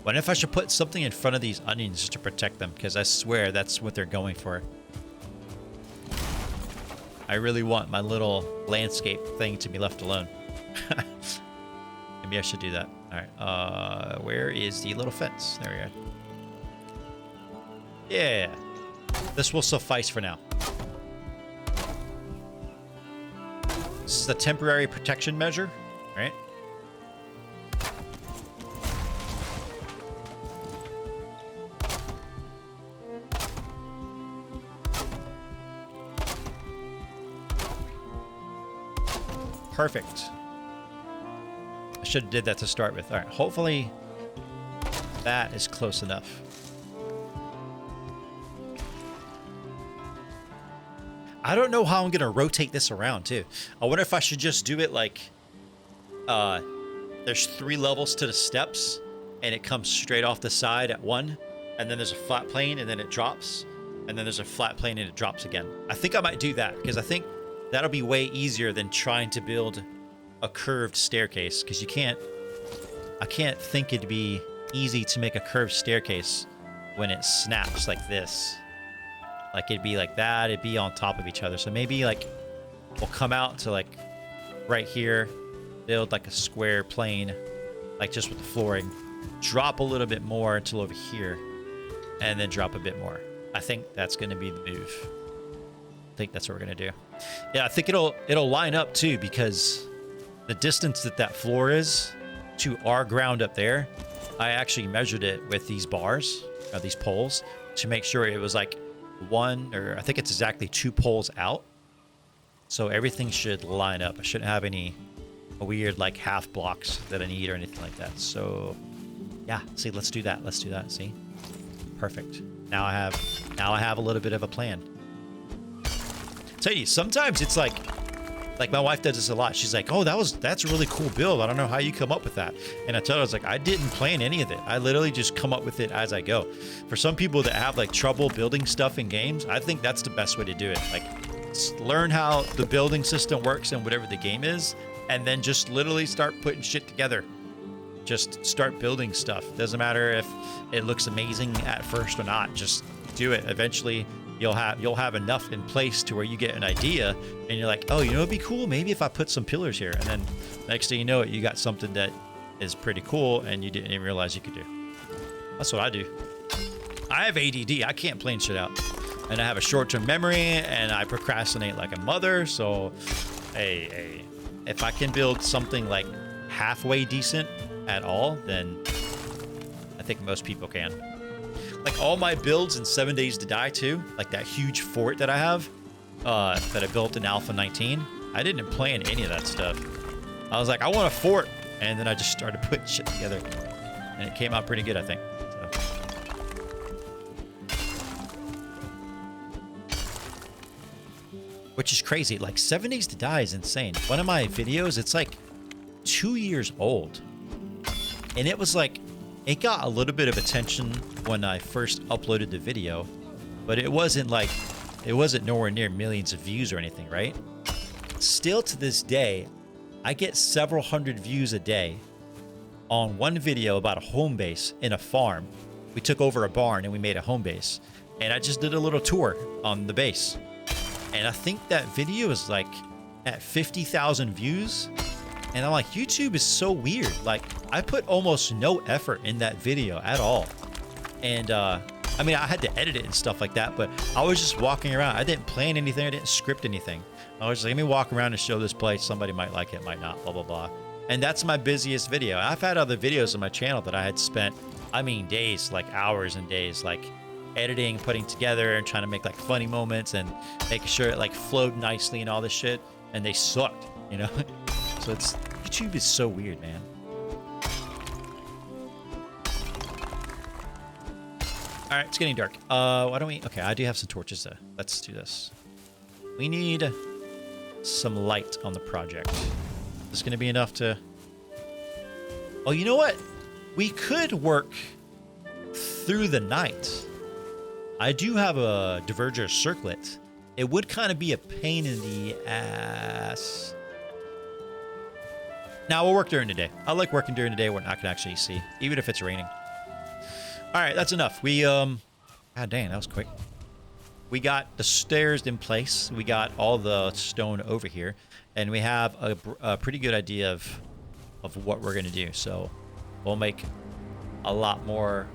What if I should put something in front of these onions just to protect them? Because I swear that's what they're going for. I really want my little landscape thing to be left alone. Maybe I should do that. All right. Where is the little fence? There we go. Yeah. This will suffice for now. This is a temporary protection measure, right? Perfect. I should have did that to start with. All right, hopefully that is close enough. I don't know how I'm gonna rotate this around too. I wonder if I should just do it like there's 3 levels to the steps and it comes straight off the side at 1, and then there's a flat plane and then it drops, and then there's a flat plane and it drops again. I think I might do that because I think that'll be way easier than trying to build a curved staircase, because I can't think it'd be easy to make a curved staircase when it snaps like this. Like it'd be like that, it'd be on top of each other. So maybe like we'll come out to like right here, build like a square plane, like just with the flooring, drop a little bit more until over here, and then drop a bit more. I think that's gonna be the move. I think that's what we're gonna do. Yeah, I think it'll line up too, because the distance that floor is to our ground up there, I actually measured it with these bars, these poles, to make sure it was like 1, or I think it's exactly 2 poles out. So everything should line up. I shouldn't have any weird like half blocks that I need or anything like that. So yeah, see, let's do that. Let's do that. See, perfect. Now I have a little bit of a plan. Tell you, sometimes it's like my wife does this a lot. She's like, "Oh, that's a really cool build. I don't know how you come up with that." And I tell her, I was like, I didn't plan any of it. I literally just come up with it as I go. For some people that have like trouble building stuff in games, I think that's the best way to do it. Like, learn how the building system works in whatever the game is, and then just literally start putting shit together. Just start building stuff. Doesn't matter if it looks amazing at first or not. Just do it. Eventually, you'll have enough in place to where you get an idea and you're like, oh, you know, it'd be cool maybe if I put some pillars here, and then next thing you know it, you got something that is pretty cool and you didn't even realize you could do. That's what I do. I have ADD. I can't plan shit out, and I have a short-term memory, and I procrastinate like a mother. So hey, if I can build something like halfway decent at all, then I think most people can. Like all my builds in 7 Days to Die too, like that huge fort that I have, that I built in Alpha 19, I didn't plan any of that stuff. I was like, I want a fort, and then I just started putting shit together, and it came out pretty good, I think. So. Which is crazy. Like 7 Days to Die is insane. One of my videos, it's like 2 years old, and it was like, it got a little bit of attention when I first uploaded the video, but it wasn't nowhere near millions of views or anything, right? Still to this day, I get several hundred views a day on one video about a home base in a farm. We took over a barn and we made a home base, and I just did a little tour on the base. And I think that video is like at 50,000 views. And I'm like, YouTube is so weird. Like, I put almost no effort in that video at all. And, I mean, I had to edit it and stuff like that, but I was just walking around. I didn't plan anything. I didn't script anything. I was just like, let me walk around and show this place. Somebody might like it, might not, blah, blah, blah. And that's my busiest video. I've had other videos on my channel that I had spent, I mean, days, like hours and days, like editing, putting together, and trying to make like funny moments and making sure it like flowed nicely and all this shit. And they sucked, you know? So YouTube is so weird, man. All right, it's getting dark. Why don't we? Okay, I do have some torches though. Let's do this. We need some light on the project. Is this gonna be enough to? Oh, you know what? We could work through the night. I do have a diverger circlet. It would kind of be a pain in the ass. Now we'll work during the day. I like working during the day when I can actually see, even if it's raining. All right, that's enough. We God dang, that was quick. We got the stairs in place. We got all the stone over here, and we have a pretty good idea of what we're gonna do. So we'll make a lot more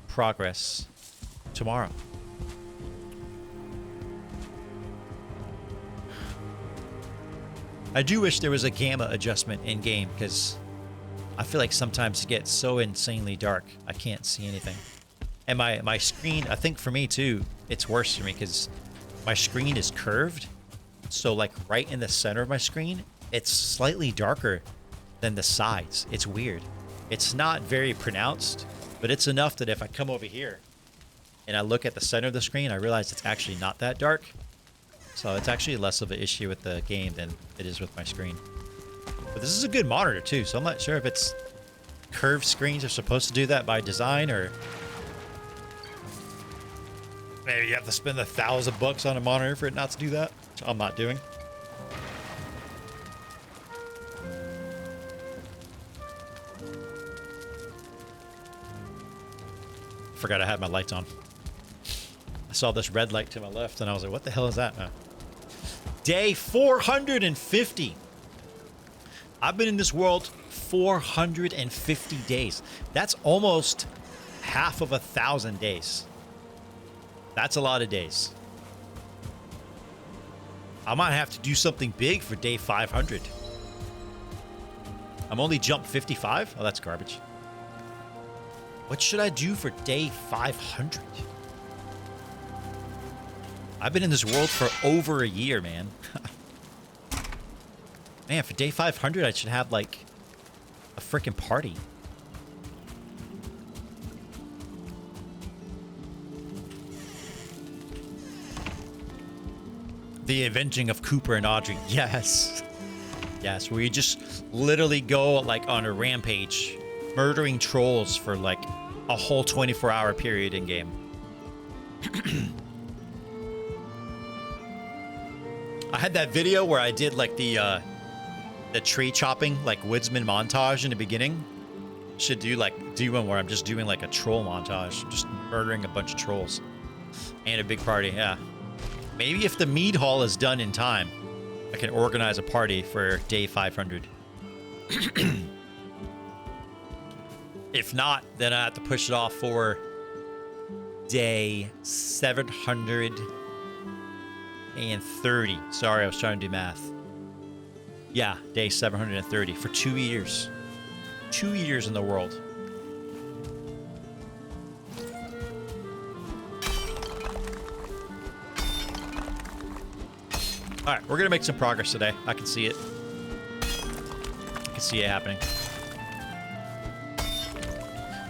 progress tomorrow. I do wish there was a gamma adjustment in game, because I feel like sometimes it gets so insanely dark I can't see anything. And my screen, I think for me too, it's worse for me because my screen is curved. So like right in the center of my screen, it's slightly darker than the sides. It's weird. It's not very pronounced, but it's enough that if I come over here and I look at the center of the screen, I realize it's actually not that dark. So it's actually less of an issue with the game than it is with my screen. But this is a good monitor too, so I'm not sure if it's curved screens are supposed to do that by design, or maybe you have to spend $1,000 on a monitor for it not to do that, which I'm not doing. Forgot I had my lights on. I saw this red light to my left and I was like, what the hell is that? Day 450. I've been in this world 450 days. That's almost half of 1,000 days. That's a lot of days. I might have to do something big for day 500. I'm only jumped 55? Oh, that's garbage. What should I do for day 500? I've been in this world for over a year, man. Man, for day 500, I should have, like, a freaking party. The avenging of Cooper and Audrey. Yes. Yes, where you just literally go, like, on a rampage, murdering trolls for, like, a whole 24-hour period in-game. I had that video where I did, like, the tree chopping, like, woodsman montage in the beginning. Should do one where I'm just doing, like, a troll montage, just murdering a bunch of trolls. And a big party, yeah. Maybe if the Mead Hall is done in time, I can organize a party for day 500. If not, then I have to push it off for day 730. Sorry, I was trying to do math. Yeah, day 730 for 2 years. 2 years in the world. All right, we're gonna make some progress today. I can see it. I can see it happening.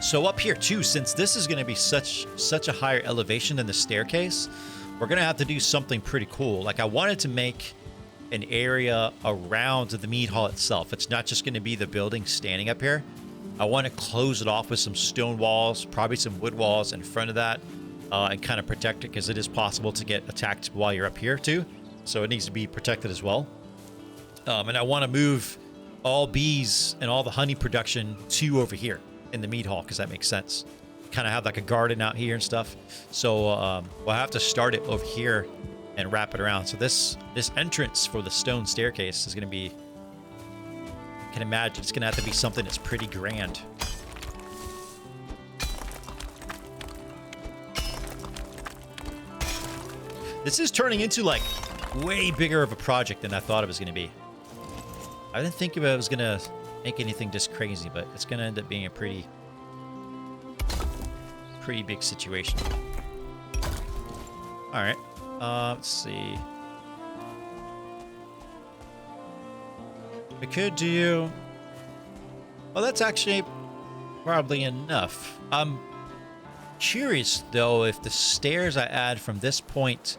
So up here too, since this is gonna be such a higher elevation than the staircase, we're gonna have to do something pretty cool. Like, I wanted to make an area around the Mead Hall itself. It's not just gonna be the building standing up here. I want to close it off with some stone walls, probably some wood walls in front of that, and kind of protect it, because it is possible to get attacked while you're up here too. So it needs to be protected as well. And I want to move all bees and all the honey production to over here in the Mead Hall, because that makes sense. Kind of have like a garden out here and stuff. So we'll have to start it over here and wrap it around. So this entrance for the stone staircase is going to be, I can imagine it's going to have to be something that's pretty grand. This is turning into like way bigger of a project than I thought it was going to be. I didn't think it was going to make anything just crazy, but it's going to end up being a pretty big situation. All right. Let's see. We could do... Well, that's actually probably enough. I'm curious, though, if the stairs I add from this point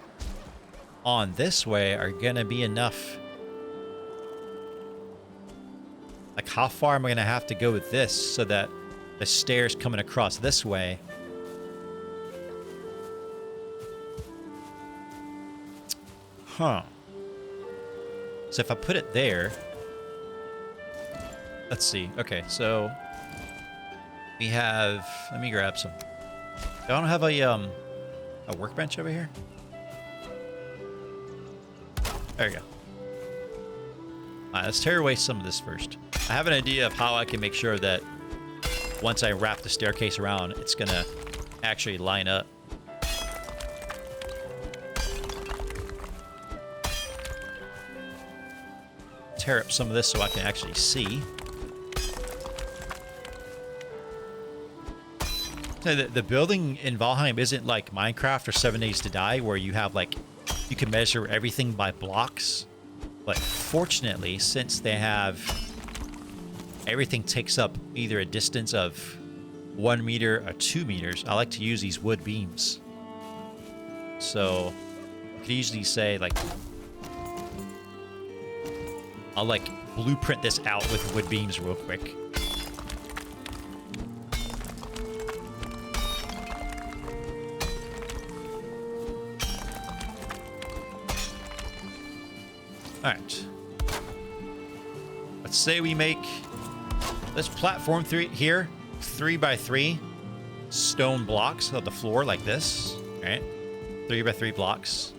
on this way are gonna be enough. Like, how far am I gonna have to go with this so that the stairs coming across this way so if I put it there, let's see. Okay, so we have, let me grab some don't have a workbench over here? There you go. Alright, let's tear away some of this first. I have an idea of how I can make sure that once I wrap the staircase around, it's gonna actually line up. Tear up some of this so I can actually see. So the building in Valheim isn't like Minecraft or 7 Days to Die, where you have like, you can measure everything by blocks. But fortunately, since they have, everything takes up either a distance of 1 meter or 2 meters, I like to use these wood beams. So I could easily say like, I'll like blueprint this out with wood beams real quick. Alright. Let's say we make this platform 3 by 3 stone blocks of the floor like this. Alright. 3 by 3 blocks.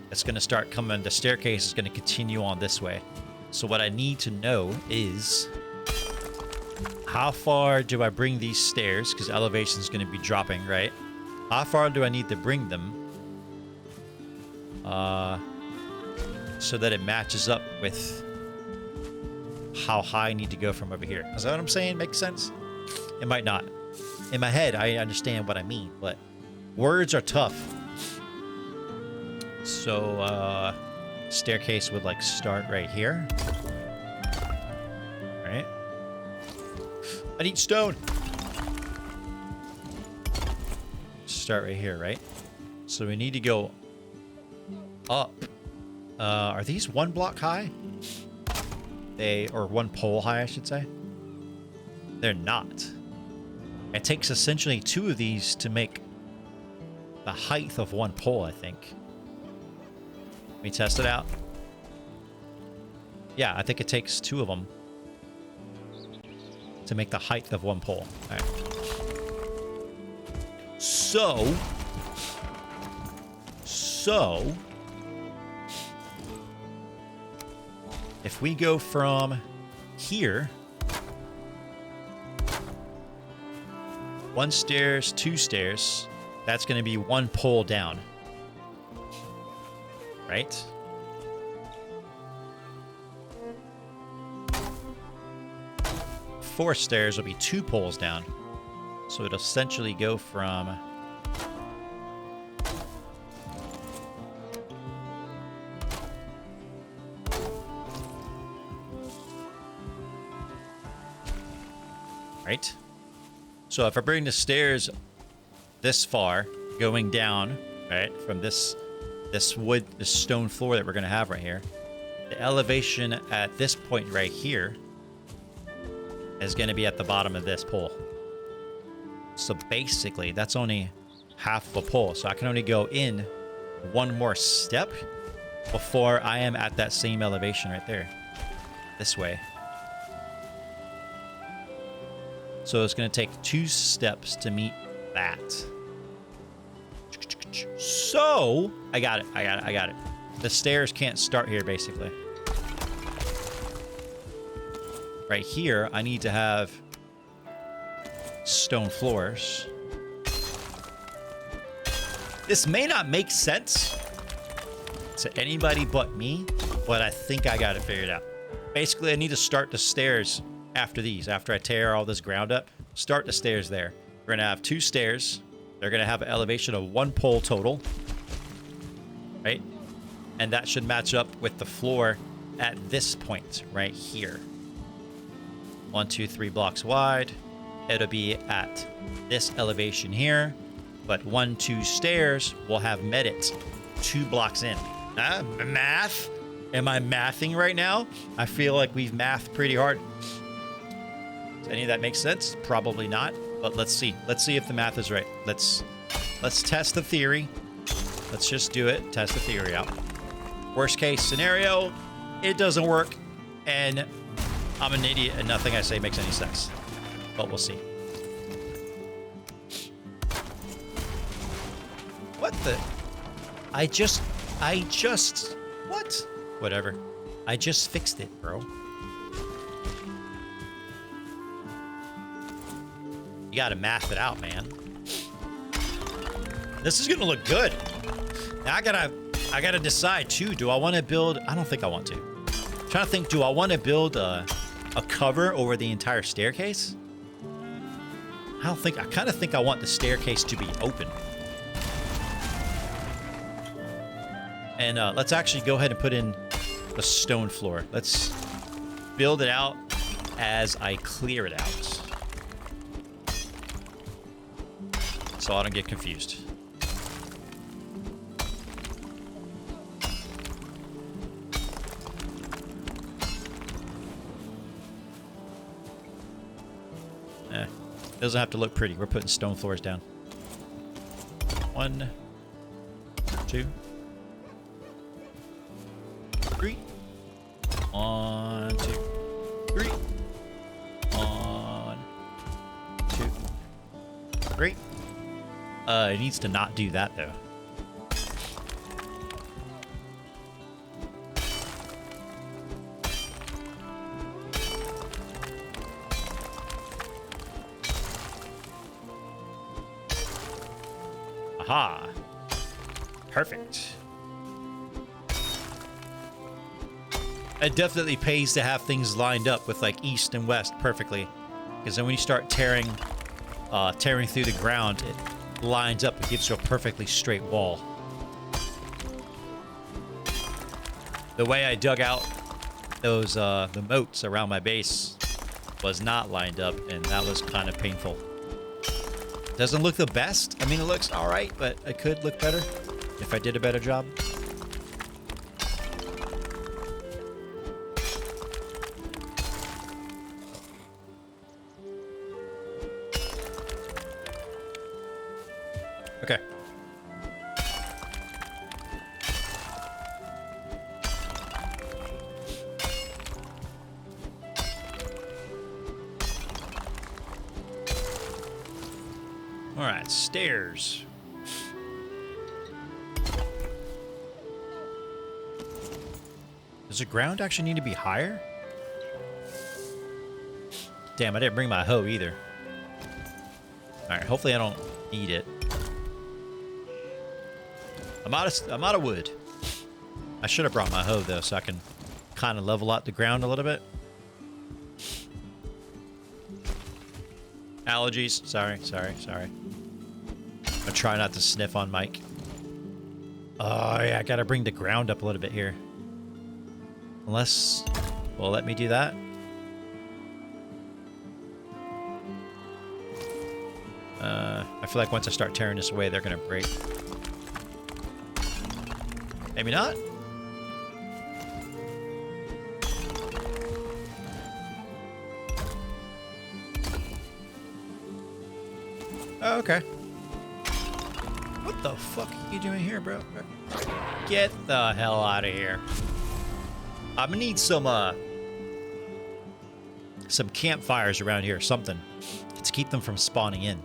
It's going to start coming, the staircase is going to continue on this way. So what I need to know is how far do I bring these stairs? Because elevation is going to be dropping, right? How far do I need to bring them? So that it matches up with how high I need to go from over here. Is that what I'm saying? Makes sense? It might not. In my head, I understand what I mean, but words are tough. So, staircase would like start right here. Right? I need stone. Start right here, right? So we need to go up. Are these 1 block high? Or 1 pole high, I should say. They're not. It takes essentially 2 of these to make the height of 1 pole, I think. Let me test it out. Yeah, I think it takes 2 of them to make the height of 1 pole. All right. So, if we go from here, 1 stairs, 2 stairs, that's going to be 1 pole down. Right? Four stairs will be 2 poles down. So it'll essentially go from right? So if I bring the stairs this far, going down, right, from this stone floor that we're going to have right here, the elevation at this point right here is going to be at the bottom of this pole. So basically, that's only half of a pole. So I can only go in 1 more step before I am at that same elevation right there. This way. So it's going to take 2 steps to meet that. So, I got it. The stairs can't start here, basically. Right here, I need to have stone floors. This may not make sense to anybody but me, but I think I got it figured out. Basically, I need to start the stairs after these. After I tear all this ground up, start the stairs there. We're going to have 2 stairs. They're going to have an elevation of 1 pole total. Right? And that should match up with the floor at this point right here. 1, 2, 3 blocks wide. It'll be at this elevation here. But 1, 2 stairs will have met it 2 blocks in. Math? Am I mathing right now? I feel like we've mathed pretty hard. Does any of that make sense? Probably not. But let's see. Let's see if the math is right. Let's test the theory. Let's just do it. Test the theory out. Worst case scenario, it doesn't work. And I'm an idiot and nothing I say makes any sense. But we'll see. the... I just... What? Whatever. I just fixed it, bro. You gotta math it out, man. This is gonna look good. Now I gotta decide too. Do I want to build? I don't think I want to. I'm trying to think. Do I want to build a cover over the entire staircase? I don't think. I kind of think I want the staircase to be open. And let's actually go ahead and put in the stone floor. Let's build it out as I clear it out, so I don't get confused. Doesn't have to look pretty. We're putting stone floors down. 1, 2, 3. 1, 2, 3. 1, 2, 3. It needs to not do that though. Aha. Perfect. It definitely pays to have things lined up with like east and west perfectly, because then when you start tearing through the ground, it lines up. It gives you a perfectly straight wall. The way I dug out those the moats around my base was not lined up, and that was kind of painful. Doesn't look the best. I mean, it looks all right, but it could look better if I did a better job. Okay. All right, stairs. Does the ground actually need to be higher? Damn, I didn't bring my hoe either. All right, hopefully I don't need it. I'm out of wood. I should have brought my hoe though, so I can kind of level out the ground a little bit. Allergies. Sorry. I try not to sniff on mic. Oh yeah, I gotta bring the ground up a little bit here. Unless, well, let me do that. I feel like once I start tearing this away, they're gonna break. Maybe not. Oh, okay. What the fuck are you doing here, bro? Get the hell out of here. I'm gonna need some campfires around here, something, to keep them from spawning in.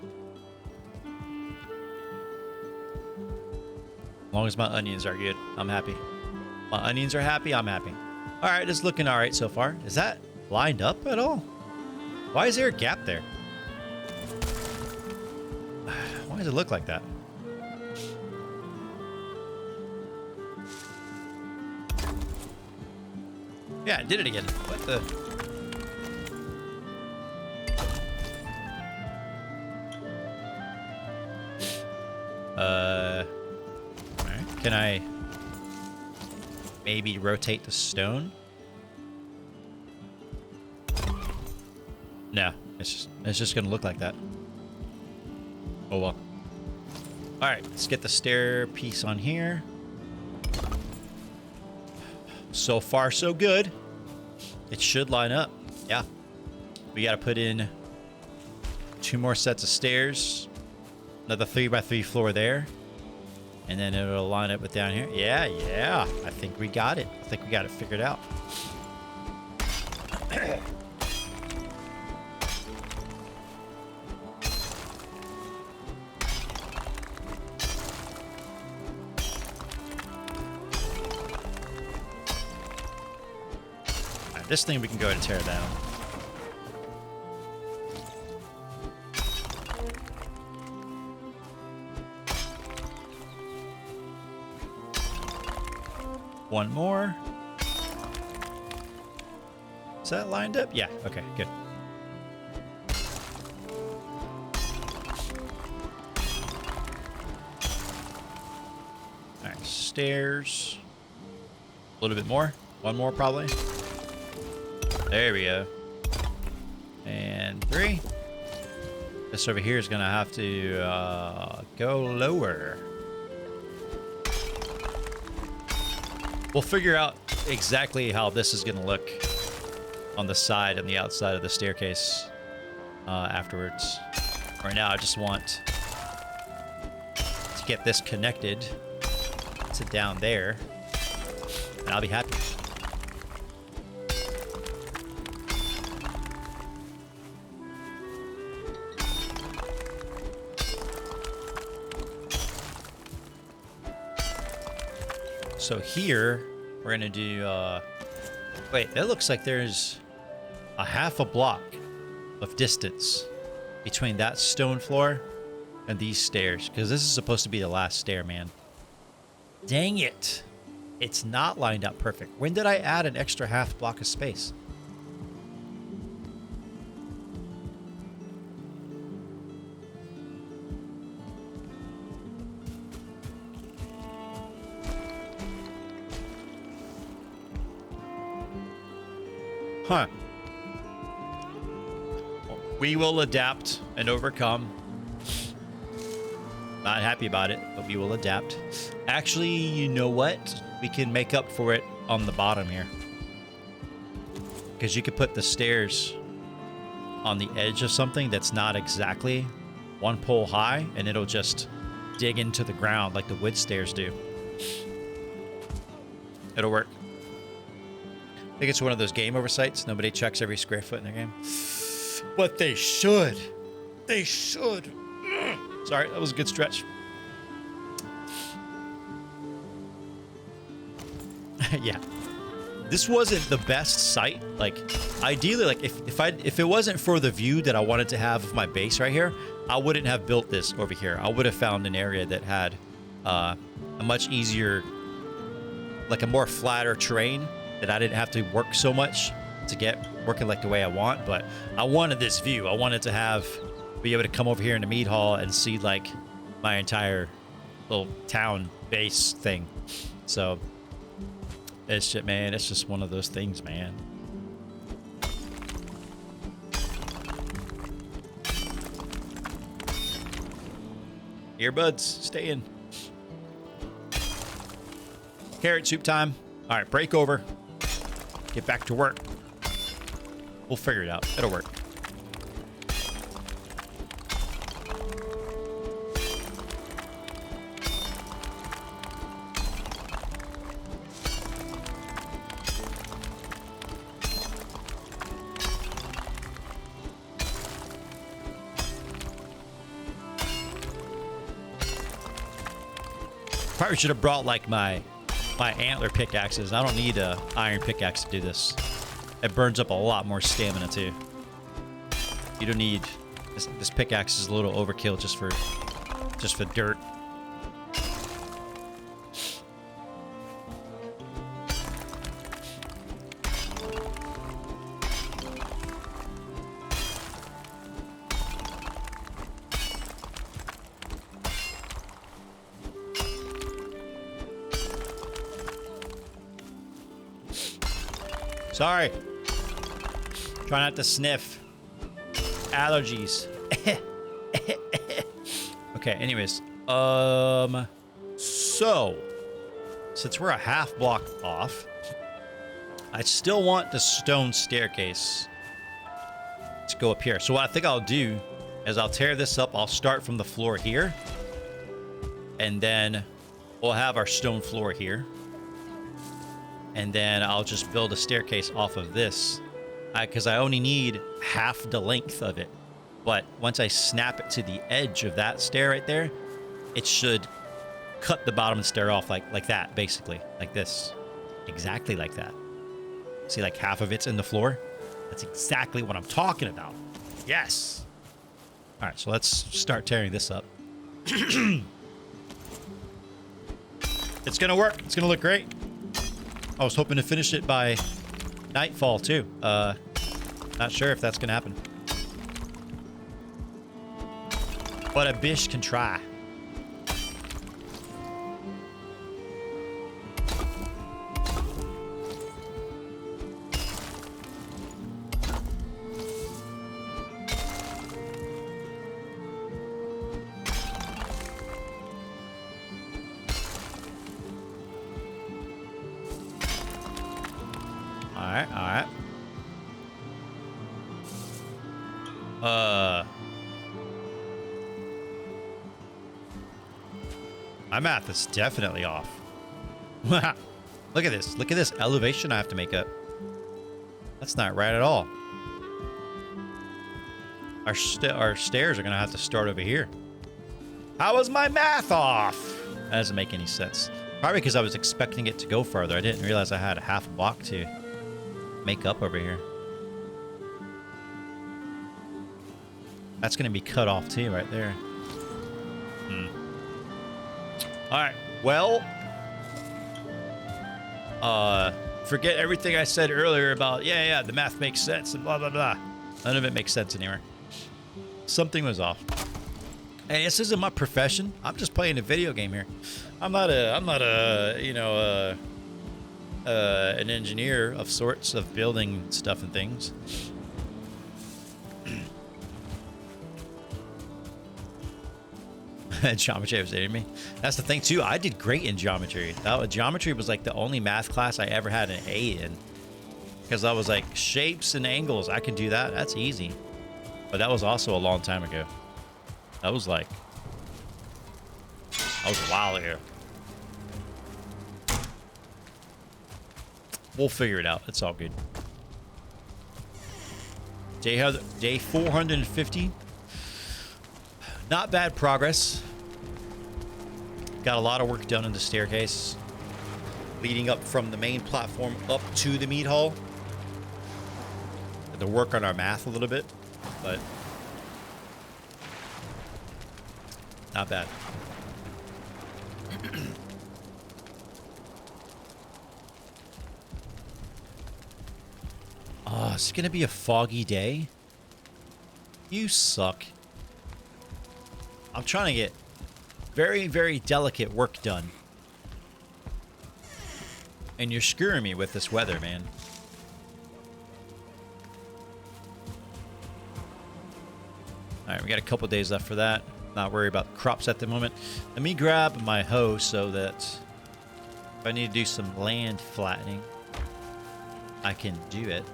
As long as my onions are good, I'm happy. My onions are happy, I'm happy. All right, it's looking all right so far. Is that lined up at all? Why is there a gap there? Why does it look like that? Yeah, I did it again. What the? Alright. Can I maybe rotate the stone? No, it's just gonna look like that. Oh well. Alright, let's get the stair piece on here. So far, so good. It should line up. Yeah. We got to put in 2 more sets of stairs. Another 3x3 floor there. And then it'll line up with down here. Yeah. I think we got it. I think we got it figured out. This thing we can go ahead and tear down. One more. Is that lined up? Yeah. Okay, good. All right, stairs. A little bit more. One more, probably. There we go. And 3. This over here is going to have to go lower. We'll figure out exactly how this is going to look on the side and the outside of the staircase afterwards. Right now, I just want to get this connected to down there, and I'll be happy. So here, we're going to do... wait, that looks like there's a half a block of distance between that stone floor and these stairs. Because this is supposed to be the last stair, man. Dang it. It's not lined up perfect. When did I add an extra half block of space? Huh. We will adapt and overcome. Not happy about it, but we will adapt. Actually, you know what? We can make up for it on the bottom here. Because you could put the stairs on the edge of something that's not exactly one pole high, and it'll just dig into the ground like the wood stairs do. It'll work. I think it's one of those game oversights. Nobody checks every square foot in their game. But they should. They should. Sorry, that was a good stretch. Yeah. This wasn't the best site. Like, ideally, like if it wasn't for the view that I wanted to have of my base right here, I wouldn't have built this over here. I would have found an area that had a much easier, like a more flatter terrain that I didn't have to work so much to get working like the way I want. But I wanted this view. I wanted to be able to come over here into Mead Hall and see like my entire little town base thing. So it's just, man, it's just one of those things, man. Earbuds, stay in. Carrot soup time. All right, break over. Get back to work. We'll figure it out. It'll work. Probably should have brought like my antler pickaxes. I don't need a iron pickaxe to do this. It burns up a lot more stamina too. You don't need this pickaxe is a little overkill just for dirt. Sorry. Try not to sniff. Allergies. Okay, anyways. So, since we're a half block off, I still want the stone staircase to go up here. So what I think I'll do is I'll tear this up. I'll start from the floor here. And then we'll have our stone floor here. And then I'll just build a staircase off of this because I only need half the length of it. But once I snap it to the edge of that stair right there, it should cut the bottom stair off like that, basically. Like this. Exactly like that. See, like half of it's in the floor. That's exactly what I'm talking about. Yes. All right, so let's start tearing this up. It's gonna work. It's gonna look great. I was hoping to finish it by nightfall too. Not sure if that's gonna happen. But a bish can try. All right. My math is definitely off. Look at this. Look at this elevation I have to make up. That's not right at all. Our stairs are going to have to start over here. How is my math off? That doesn't make any sense. Probably because I was expecting it to go further. I didn't realize I had a half block to make up over here. That's going to be cut off too right there. All right. Well, forget everything I said earlier about, yeah, the math makes sense and blah, blah, blah. None of it makes sense anymore. Something was off. Hey, this isn't my profession. I'm just playing a video game here. I'm not a, you know, an engineer of sorts of building stuff and things. Geometry was hitting me. That's the thing too. I did great in geometry. Geometry was like the only math class I ever had an A in, because I was like shapes and angles. I can do that. That's easy. But that was also a long time ago. That was a while ago. We'll figure it out. It's all good. Day 450. Not bad progress. Got a lot of work done in the staircase leading up from the main platform up to the Mead Hall. Had to work on our math a little bit, but not bad. Oh, it's gonna be a foggy day. You suck. I'm trying to get very, very delicate work done. And you're screwing me with this weather, man. Alright, we got a couple days left for that. Not worried about crops at the moment. Let me grab my hoe so that if I need to do some land flattening, I can do it.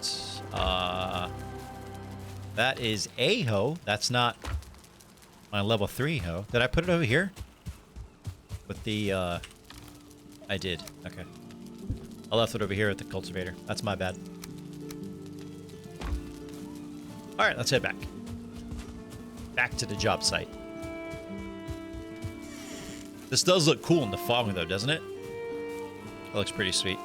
That is a hoe. That's not my level 3 hoe. Did I put it over here? With the, I did. Okay. I left it over here with the cultivator. That's my bad. Alright, let's head back. Back to the job site. This does look cool in the fog, though, doesn't it? It looks pretty sweet.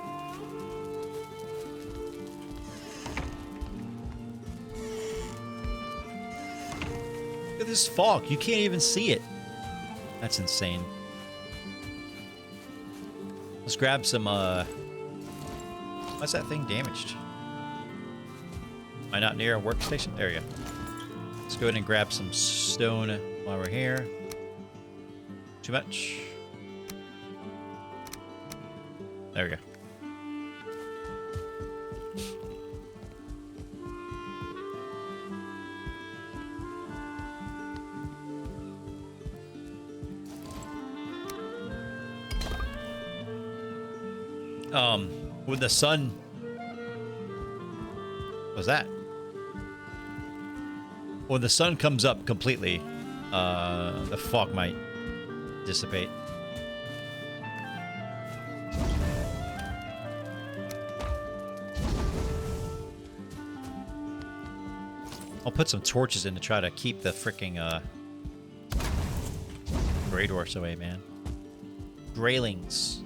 Look at this fog. You can't even see it. That's insane. Let's grab some, why's that thing damaged? Am I not near a workstation? There you go. Let's go ahead and grab some stone while we're here. Too much. There we go. When the sun... What was that? When the sun comes up completely, the fog might dissipate. I'll put some torches in to try to keep the freaking Grey Dwarfs away, man. Graylings.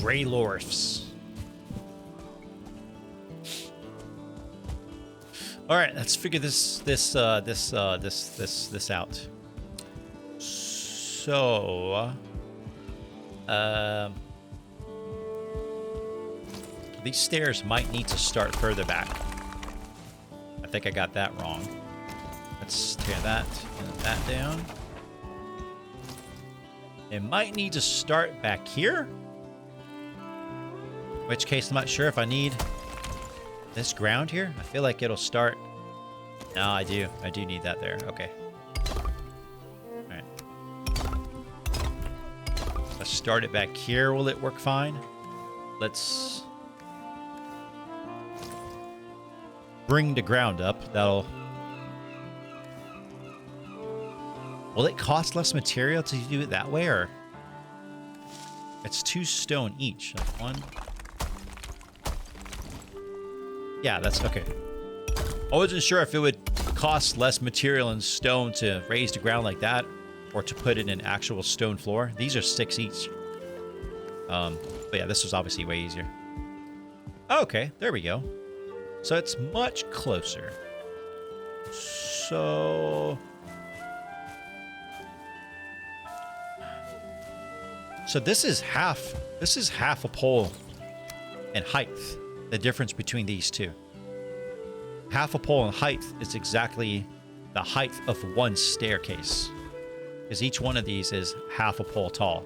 Gray Lorfs. All right, let's figure this out. So, these stairs might need to start further back. I think I got that wrong. Let's tear that and that down. It might need to start back here. In which case, I'm not sure if I need this ground here. I feel like it'll start. No, I do. I do need that there. Okay. All right. Let's start it back here. Will it work fine? Let's bring the ground up. That'll... Will it cost less material to do it that way, or... It's 2 stone each. Like 1... Yeah, that's okay. I wasn't sure if it would cost less material and stone to raise the ground like that, or to put in an actual stone floor. These are 6 each. But yeah, this was obviously way easier. Okay, there we go. So it's much closer. So this is half a pole in height. The difference between these two. Half a pole in height is exactly the height of 1 staircase. Because each one of these is half a pole tall.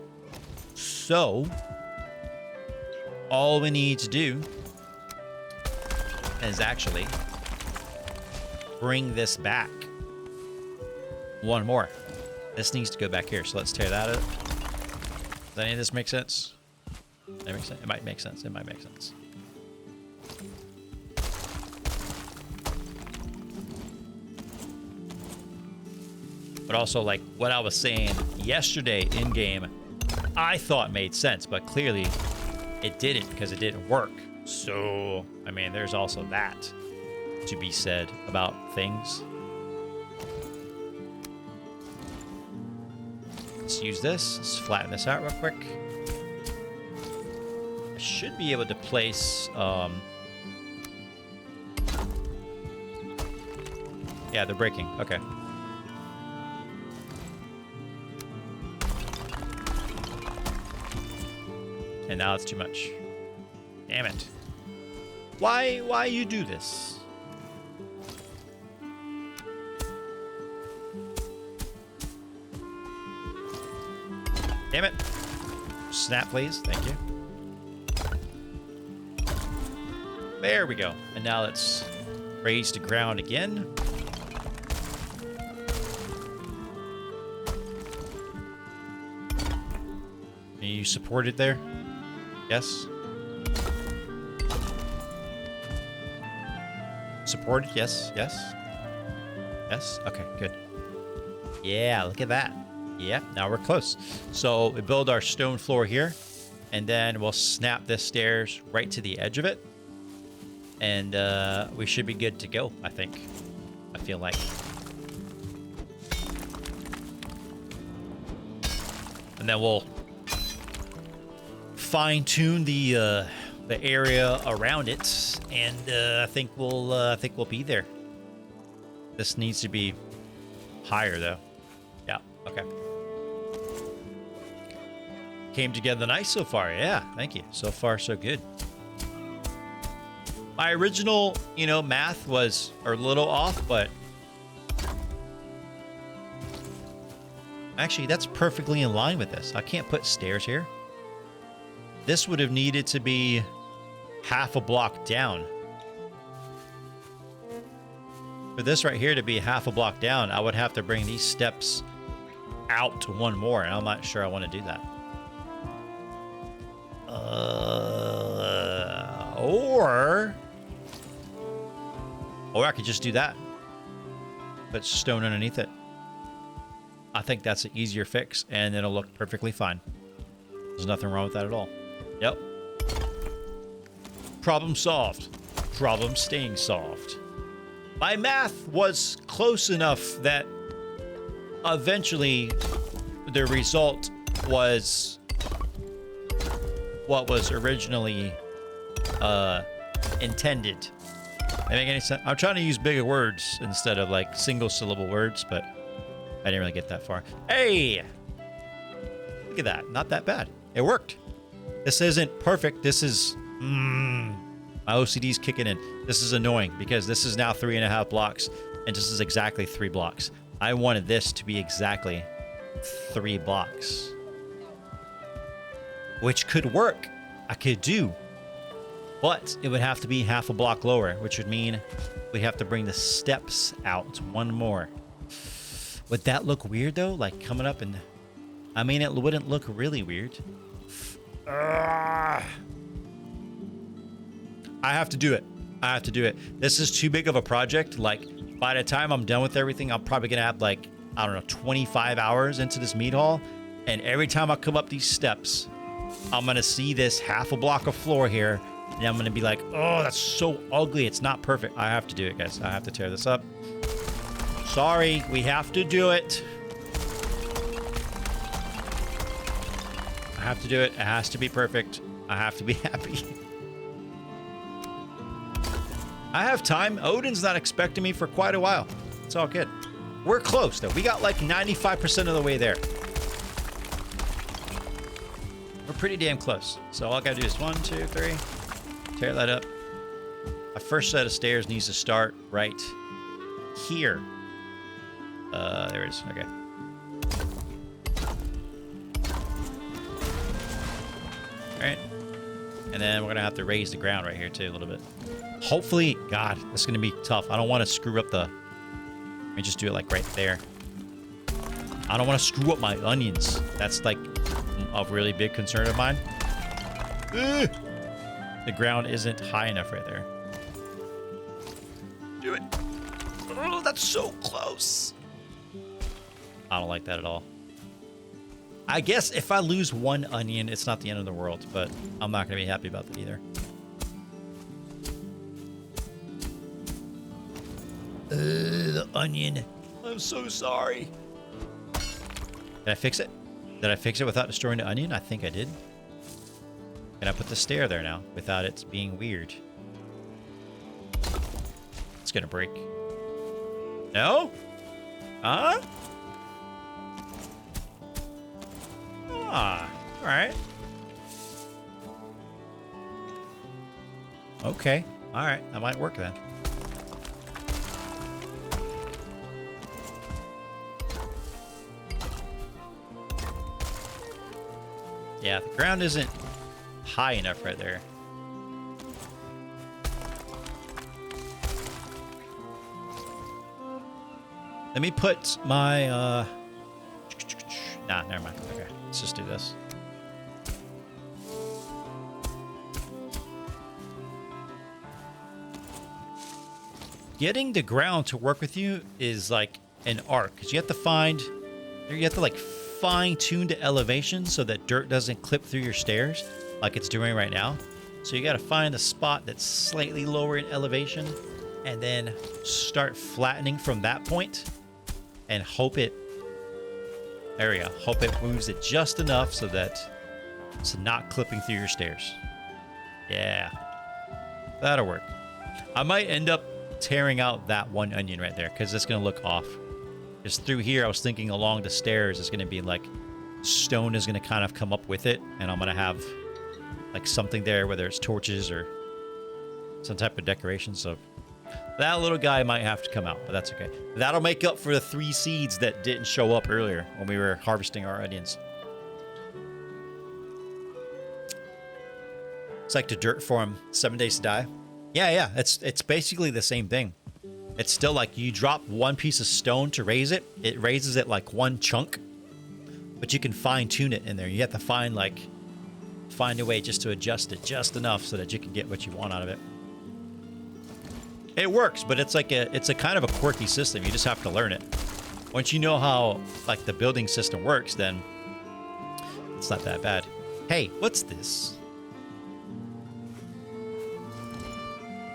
So, all we need to do is actually bring this back. 1 more. This needs to go back here, so let's tear that up. Does any of this make sense? That makes sense. It might make sense. It might make sense. But also, like, what I was saying yesterday in-game, I thought made sense, but clearly it didn't because it didn't work. So, I mean, there's also that to be said about things. Let's use this. Let's flatten this out real quick. I should be able to place... Yeah, they're breaking. Okay. And now it's too much. Damn it. Why you do this? Damn it. Snap, please. Thank you. There we go. And now let's raise the ground again. Can you support it there? Yes. Supported? Yes. Yes. Yes. Okay, good. Yeah, look at that. Yeah, now we're close. So we build our stone floor here, and then we'll snap this stairs right to the edge of it. And we should be good to go, I think. I feel like. And then we'll fine-tune the area around it, and I think we'll be there. This needs to be higher, though. Yeah. Okay. Came together nice so far. Yeah. Thank you. So far, so good. My original, math was a little off, but actually, that's perfectly in line with this. I can't put stairs here. This would have needed to be half a block down. For this right here to be half a block down, I would have to bring these steps out to 1 more, and I'm not sure I want to do that. Or I could just do that. Put stone underneath it. I think that's an easier fix, and it'll look perfectly fine. There's nothing wrong with that at all. Yep. Problem solved. Problem staying solved. My math was close enough that eventually the result was what was originally intended. That make any sense? I'm trying to use bigger words instead of like single syllable words, but I didn't really get that far. Hey, look at that. Not that bad. It worked. This isn't perfect. This is my OCD's kicking in. This is annoying because this is now 3.5 blocks, and this is exactly 3 blocks. I wanted this to be exactly 3 blocks, which could work. I could do, but it would have to be half a block lower, which would mean we have to bring the steps out 1 more. Would that look weird though? Like coming up and, I mean, it wouldn't look really weird. I have to do it. I have to do it. This is too big of a project. Like by the time I'm done with everything, I'm probably gonna have like, I don't know, 25 hours into this Mead Hall. And every time I come up these steps, I'm gonna see this half a block of floor here. And I'm gonna be like, oh, that's so ugly. It's not perfect. I have to do it, guys. I have to tear this up. Sorry, we have to do it. I have to do it. It has to be perfect. I have to be happy. I have time. Odin's not expecting me for quite a while. It's all good. We're close, though. We got like 95% of the way there. We're pretty damn close. So all I gotta do is 1, 2, 3. Tear that up. My first set of stairs needs to start right here. There it is. Okay. All right. And then we're gonna have to raise the ground right here too a little bit. Hopefully, God, this is gonna be tough. I don't want to screw up the. Let me just do it like right there. I don't want to screw up my onions. That's like a really big concern of mine. Ugh. The ground isn't high enough right there. Do it. Oh, that's so close. I don't like that at all. I guess if I lose 1 onion, it's not the end of the world, but I'm not going to be happy about that either. The onion. I'm so sorry. Did I fix it? Did I fix it without destroying the onion? I think I did. Can I put the stair there now without it being weird? It's going to break. No? Huh? Ah, all right. Okay, all right. That might work then. Yeah, the ground isn't high enough right there. Let me put my, nah, never mind. Okay, let's just do this. Getting the ground to work with you is like an art, because you have to like fine tune the elevation so that dirt doesn't clip through your stairs like it's doing right now. So you got to find a spot that's slightly lower in elevation and then start flattening from that point and hope it, there we go, hope it moves it just enough so that it's not clipping through your stairs. Yeah, that'll work. I might end up tearing out that 1 onion right there because it's going to look off. Because through here, I was thinking along the stairs is going to be like stone is going to kind of come up with it. And I'm going to have like something there, whether it's torches or some type of decoration. So that little guy might have to come out, but that's okay. That'll make up for the 3 seeds that didn't show up earlier when we were harvesting our onions. It's like the dirt form 7 days to die. Yeah, it's basically the same thing. It's still like you drop 1 piece of stone to raise it. It raises it like 1 chunk, but you can fine tune it in there. You have to find a way just to adjust it just enough so that you can get what you want out of it. It works, but it's a kind of a quirky system. You just have to learn it. Once you know how like the building system works, then it's not that bad. Hey, what's this?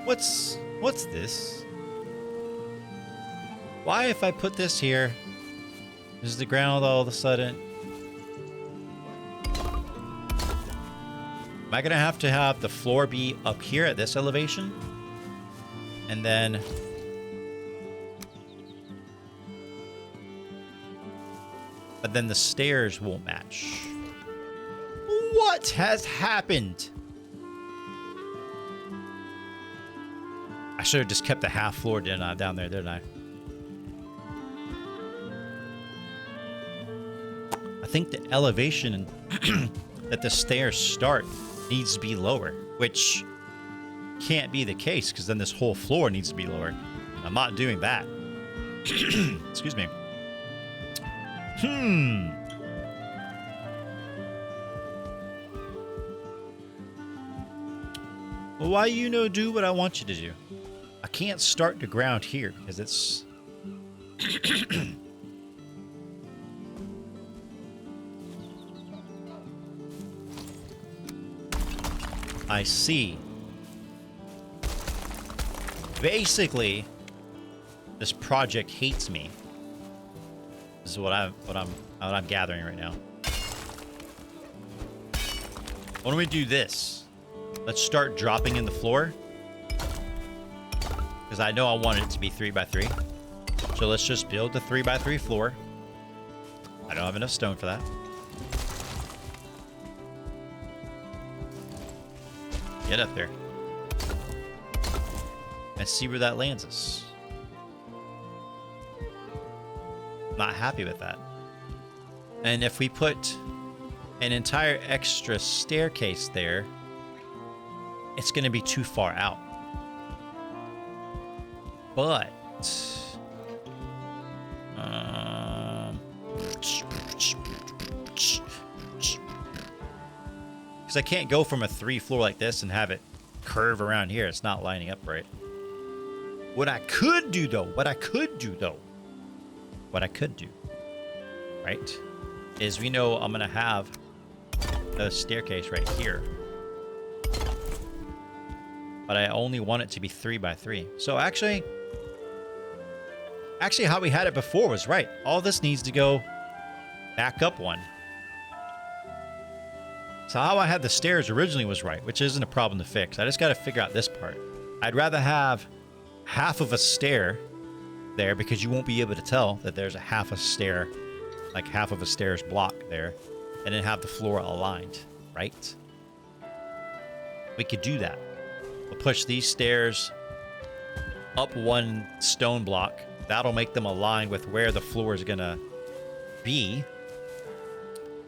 What's this? Why, if I put this here, is the ground all of a sudden... Am Am I going to have the floor be up here at this elevation? And then... But then the stairs won't match. What has happened? I should have just kept the half floor down there, didn't I? I think the elevation that the stairs start needs to be lower, which can't be the case because then this whole floor needs to be lower. I'm not doing that. Excuse me. Well, why you no do what I want you to do? I can't start the ground here because it's... I see. Basically, this project hates me. This is what I'm gathering right now. Why don't we do this? Let's start dropping in the floor. Because I know I want it to be 3x3. So let's just build the 3x3 floor. I don't have enough stone for that. Get up there. And see where that lands us. Not happy with that. And if we put an entire extra staircase there, it's going to be too far out. But because I can't go from a 3 floor like this and have it curve around here. It's not lining up right. What I could do, right, is we know I'm going to have a staircase right here. But I only want it to be 3x3. So actually how we had it before was right. All this needs to go back up one. So how I had the stairs originally was right, which isn't a problem to fix. I just got to figure out this part. I'd rather have half of a stair there because you won't be able to tell that there's a half a stair, like half of a stairs block there, and then have the floor aligned, right? We could do that. We'll push these stairs up one stone block. That'll make them align with where the floor is gonna be.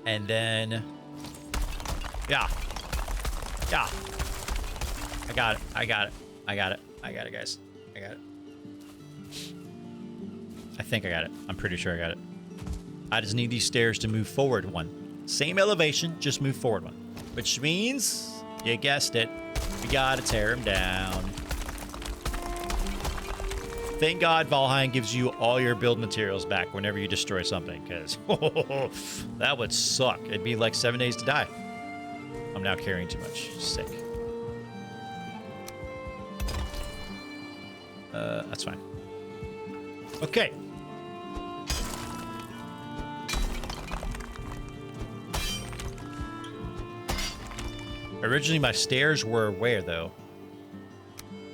And then, yeah. I got it, guys. I got it. I think I got it. I'm pretty sure I got it. I just need these stairs to move forward one. Same elevation, just move forward one. Which means, you guessed it, we gotta tear them down. Thank God Valheim gives you all your build materials back whenever you destroy something, because that would suck. It'd be like 7 days to die. I'm now carrying too much. Sick. That's fine. Okay. Originally, my stairs were where, though?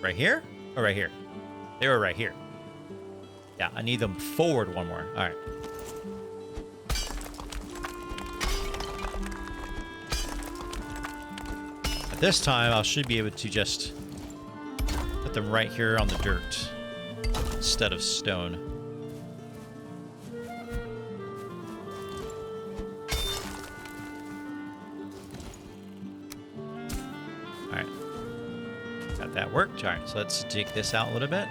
Right here? Or right here? They were right here. Yeah, I need them forward one more. All right. At this time, I should be able to just put them right here on the dirt instead of stone. All right. Got that worked. All right, so let's dig this out a little bit.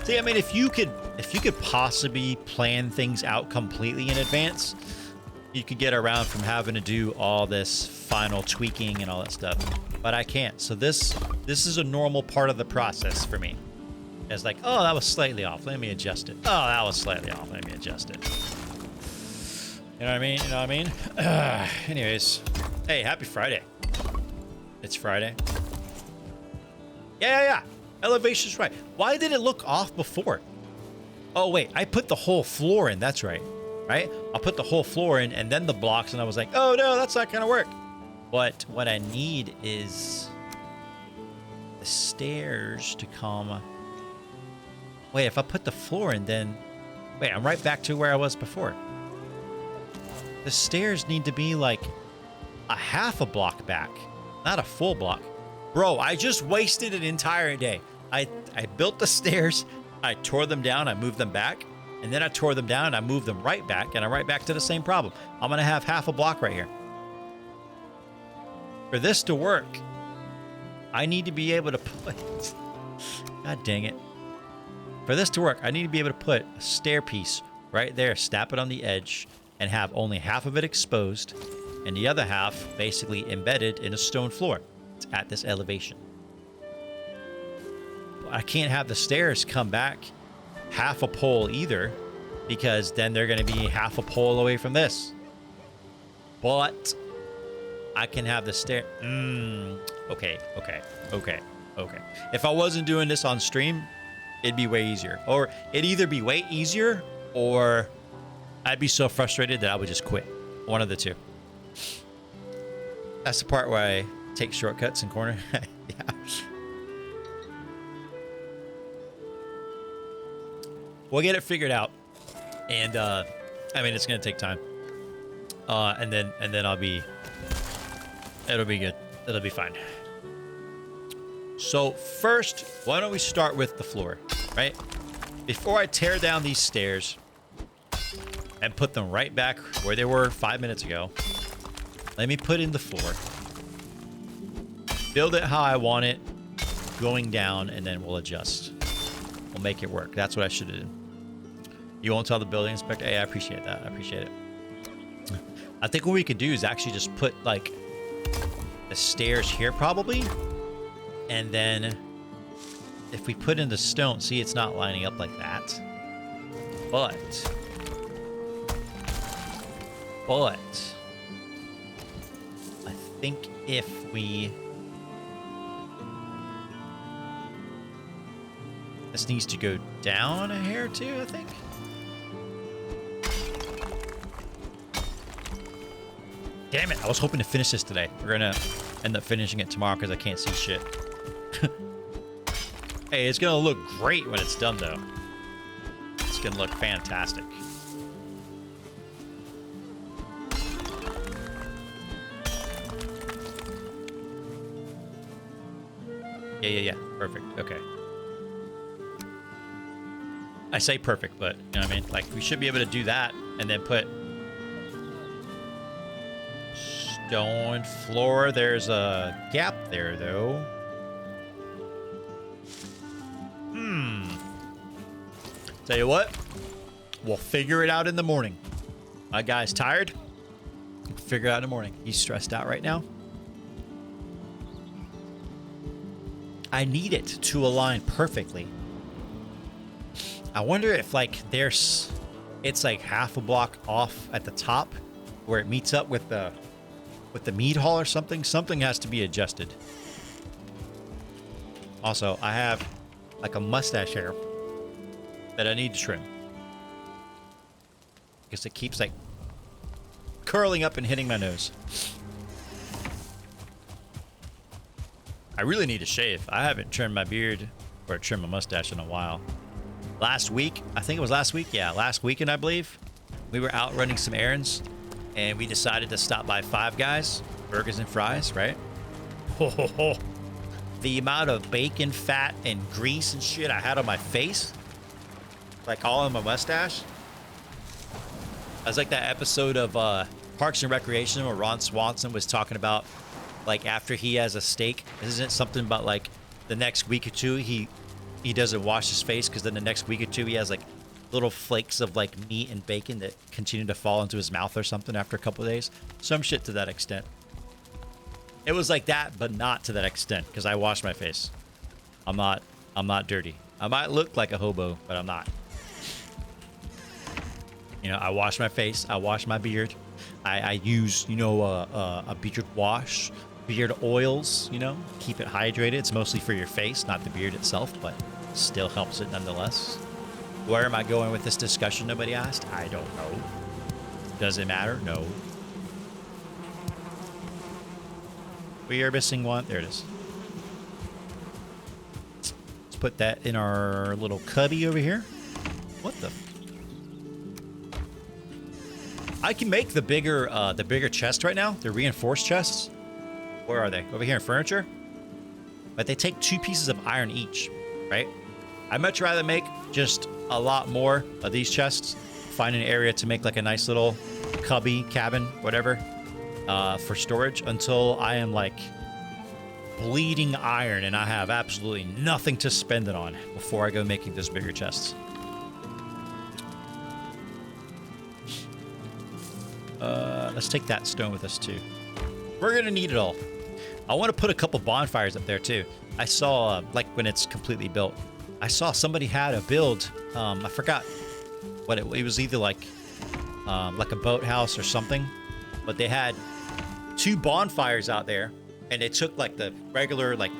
See, I mean, if you could possibly plan things out completely in advance, you could get around from having to do all this final tweaking and all that stuff. But I can't. So this is a normal part of the process for me. It's like, oh, that was slightly off. Let me adjust it. Oh, that was slightly off. Let me adjust it. You know what I mean? You know what I mean? Anyways, hey, happy Friday. It's Friday. Yeah. Elevation's right. Why did it look off before? Oh, wait. I put the whole floor in. That's right. right? I'll put the whole floor in and then the blocks, and I was like, oh no, that's not gonna work. But what I need is the stairs to come. Wait, if I put the floor in, then wait, I'm right back to where I was before. The stairs need to be like a half a block back, not a full block. Bro, I just wasted an entire day. I built the stairs, I tore them down, I moved them back, and then I tore them down and I moved them right back, and I'm right back to the same problem. I'm gonna have half a block right here. For this to work, I need to be able to put, God dang it. For this to work, I need to be able to put a stair piece right there, snap it on the edge, and have only half of it exposed, and the other half basically embedded in a stone floor. It's at this elevation. I can't have the stairs come back half a pole either, because then they're going to be half a pole away from this. But I can have the stair. Okay. If I wasn't doing this on stream, it'd be way easier. Or it'd either be way easier, or I'd be so frustrated that I would just quit. One of the two. That's the part where I take shortcuts in corner. Yeah. We'll get it figured out. And I mean, it's gonna take time. And then it'll be good. It'll be fine. So first, why don't we start with the floor, right? Before I tear down these stairs and put them right back where they were 5 minutes ago, let me put in the floor, build it how I want it, going down, and then we'll adjust. We'll make it work. That's what I should have done. You won't tell the building inspector? Hey, I appreciate that. I appreciate it. I think what we could do is actually just put like the stairs here probably. And then if we put in the stone, see, it's not lining up like that. But I think if we, this needs to go down a hair too, I think. Damn it, I was hoping to finish this today. We're gonna end up finishing it tomorrow because I can't see shit. Hey, it's gonna look great when it's done though. It's gonna look fantastic. Yeah. Perfect. Okay. I say perfect, but you know what I mean? Like, we should be able to do that and then put stone floor. There's a gap there, though. Tell you what, we'll figure it out in the morning. My guy's tired. We'll figure it out in the morning. He's stressed out right now. I need it to align perfectly. I wonder if like it's like half a block off at the top where it meets up with the Mead Hall or something. Something has to be adjusted. Also, I have like a mustache hair that I need to trim because it keeps like curling up and hitting my nose. I really need to shave. I haven't trimmed my beard or trimmed my mustache in a while. Last week, I think it was last week. Yeah, last weekend, I believe. We were out running some errands and we decided to stop by Five Guys, burgers and fries, right? The amount of bacon, fat, and grease and shit I had on my face, like all on my mustache. I was like that episode of Parks and Recreation where Ron Swanson was talking about like after he has a steak, isn't it something about like the next week or two he doesn't wash his face because then the next week or two he has like little flakes of like meat and bacon that continue to fall into his mouth or something after a couple of days. Some shit to that extent. It was like that, but not to that extent because I wash my face. I'm not dirty. I might look like a hobo, but I'm not. You know, I wash my face. I wash my beard. I use, you know, a beard wash, beard oils, you know, keep it hydrated. It's mostly for your face, not the beard itself, but still helps it nonetheless. Where am I going with this discussion? Nobody asked. I don't know. Does it matter? No. We are missing one. There it is. Let's put that in our little cubby over here. What the? I can make the bigger chest right now. The reinforced chests. Where are they? Over here in furniture. But they take 2 pieces of iron each, right? I'd much rather make just a lot more of these chests. Find an area to make like a nice little cubby, cabin, whatever, for storage until I am like bleeding iron and I have absolutely nothing to spend it on before I go making those bigger chests. Let's take that stone with us too. We're gonna need it all. I want to put a couple bonfires up there too. I saw like when it's completely built, I saw somebody had a build. I forgot what it was, either like a boathouse or something, but they had 2 bonfires out there, and they took like the regular like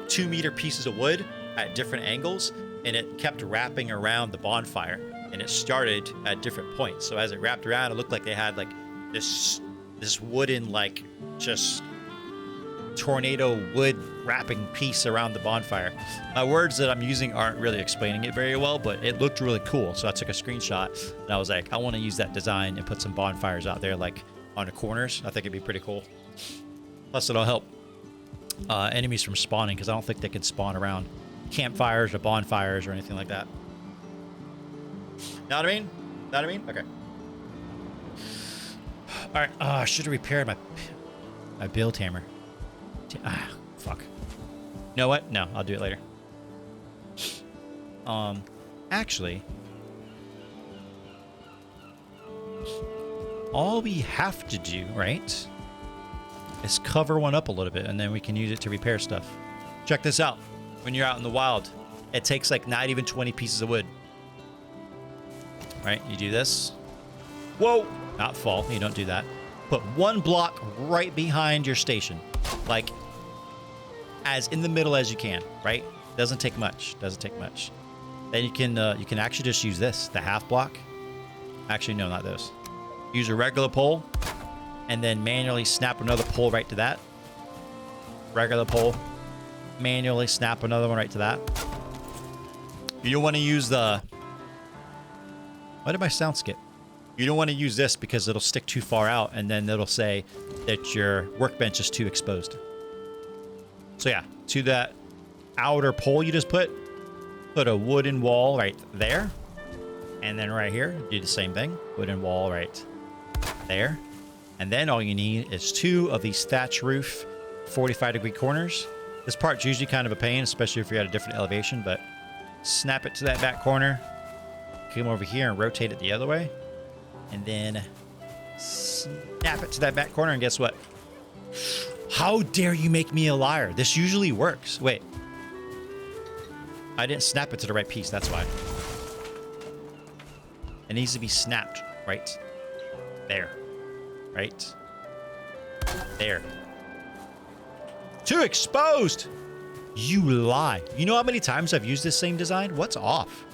2-meter pieces of wood at different angles, and it kept wrapping around the bonfire, and it started at different points. So as it wrapped around, it looked like they had like this wooden like just tornado wood wrapping piece around the bonfire. My words that I'm using aren't really explaining it very well, but it looked really cool. So I took a screenshot and I was like, I want to use that design and put some bonfires out there like on the corners. I think it'd be pretty cool. Plus it'll help enemies from spawning, because I don't think they can spawn around campfires or bonfires or anything like that. Know what I mean? Know what I mean? Okay. All right. I should have repaired my build hammer. Fuck. You know what? No, I'll do it later. Actually, all we have to do, right, is cover one up a little bit, and then we can use it to repair stuff. Check this out. When you're out in the wild, it takes like not even 20 pieces of wood. Right? You do this. Whoa! Not fall. You don't do that. Put 1 block right behind your station. Like, as in the middle as you can, right? Doesn't take much. Doesn't take much. Then you can actually just use this, the half block. Actually, no, not those. Use a regular pole, and then manually snap another pole right to that. Regular pole. Manually snap another one right to that. You don't want to use the... Why did my sound skip? You don't want to use this because it'll stick too far out, and then it'll say that your workbench is too exposed. So yeah, to that outer pole you just put a wooden wall right there. And then right here, do the same thing. Wooden wall right there. And then all you need is 2 of these thatch roof 45-degree corners. This part's usually kind of a pain, especially if you're at a different elevation, but snap it to that back corner. Come over here and rotate it the other way. And then snap it to that back corner, and guess what? How dare you make me a liar? This usually works. Wait. I didn't snap it to the right piece, that's why. It needs to be snapped right there. Right there. Too exposed! You lie. You know how many times I've used this same design? What's off?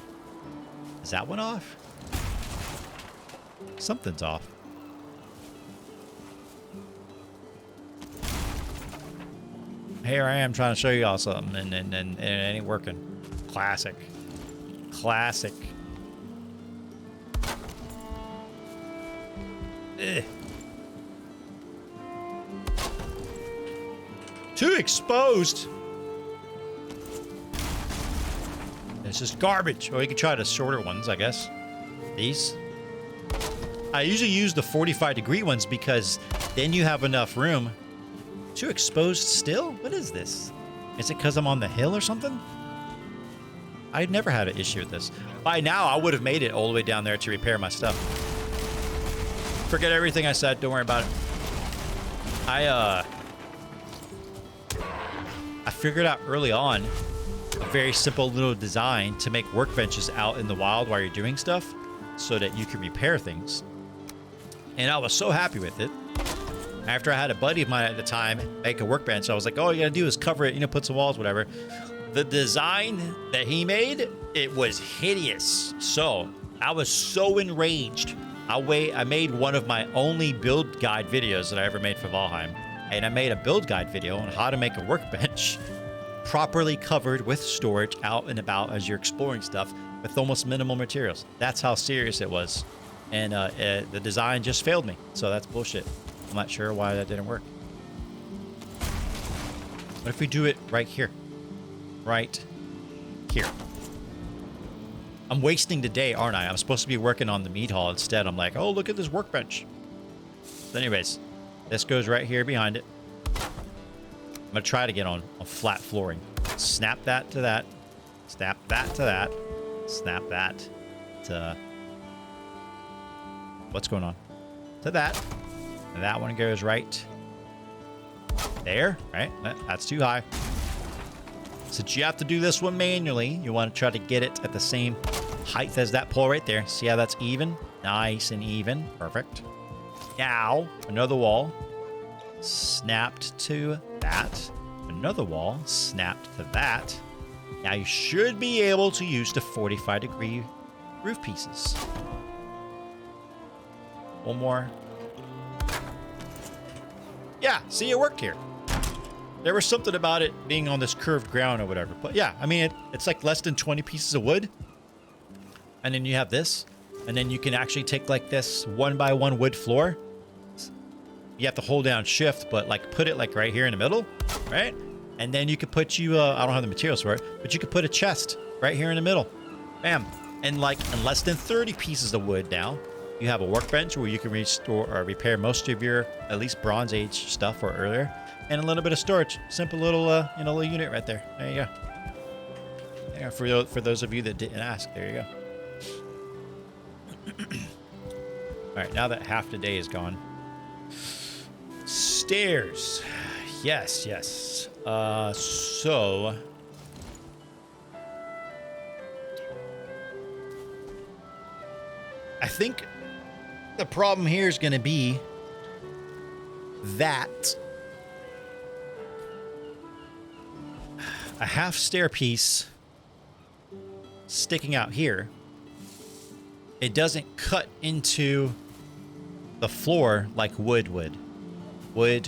Is that one off? Something's off. Here I am trying to show y'all something, and it ain't working. Classic. Classic. Ugh. Too exposed. It's just garbage. Or you can try the shorter ones, I guess. These. I usually use the 45-degree ones because then you have enough room. Too exposed still? What is this? Is it because I'm on the hill or something? I'd never had an issue with this. By now, I would have made it all the way down there to repair my stuff. Forget everything I said. Don't worry about it. I figured out early on a very simple little design to make workbenches out in the wild while you're doing stuff so that you can repair things. And I was so happy with it. After I had a buddy of mine at the time make a workbench, I was like, all you gotta do is cover it, you know, put some walls, whatever. The design that he made, it was hideous. So I was so enraged I made one of my only build guide videos that I ever made for Valheim. And I made a build guide video on how to make a workbench properly covered with storage out and about as you're exploring stuff with almost minimal materials. That's how serious it was. And the design just failed me. So that's bullshit. I'm not sure why that didn't work. What if we do it right here? Right here. I'm wasting the day, aren't I? I'm supposed to be working on the Mead Hall. Instead, I'm like, oh, look at this workbench. So anyways, this goes right here behind it. I'm going to try to get on flat flooring. Snap that to that. Snap that to that. Snap that to... What's going on? To that. And that one goes right there, right? That's too high. Since you have to do this one manually, you want to try to get it at the same height as that pole right there. See how that's even? Nice and even. Perfect. Now, another wall snapped to that. Another wall snapped to that. Now you should be able to use the 45-degree roof pieces. One more. Yeah, see, it worked here. There was something about it being on this curved ground or whatever. But yeah, I mean, it's like less than 20 pieces of wood. And then you have this. And then you can actually take like this 1x1 wood floor. You have to hold down shift, but like put it like right here in the middle, right? And then you could put I don't have the materials for it, but you could put a chest right here in the middle. Bam. And like in less than 30 pieces of wood now, you have a workbench where you can restore or repair most of your at least Bronze Age stuff or earlier. And a little bit of storage. Simple little, little unit right there. There you go. There you go. For those of you that didn't ask, there you go. All right, now that half the day is gone. Stairs. Yes, yes. So... I think the problem here is going to be that a half stair piece sticking out here, it doesn't cut into the floor like wood would. Wood.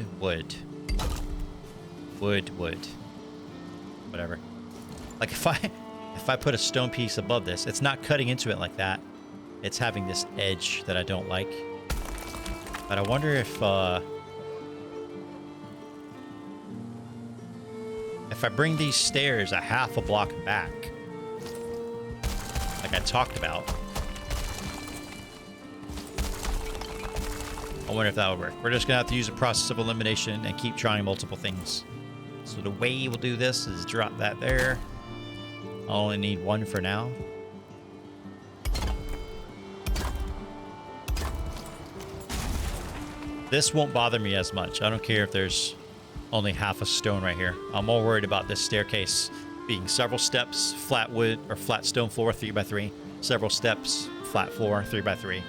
Whatever. Like if I put a stone piece above this, it's not cutting into it like that. It's having this edge that I don't like. But I wonder if I bring these stairs a half a block back, like I talked about, I wonder if that would work. We're just gonna have to use a process of elimination and keep trying multiple things. So the way we'll do this is drop that there. I only need one for now. This won't bother me as much. I don't care if there's only half a stone right here. I'm more worried about this staircase being several steps, flat wood or flat stone floor 3x3, several steps, flat floor 3x3.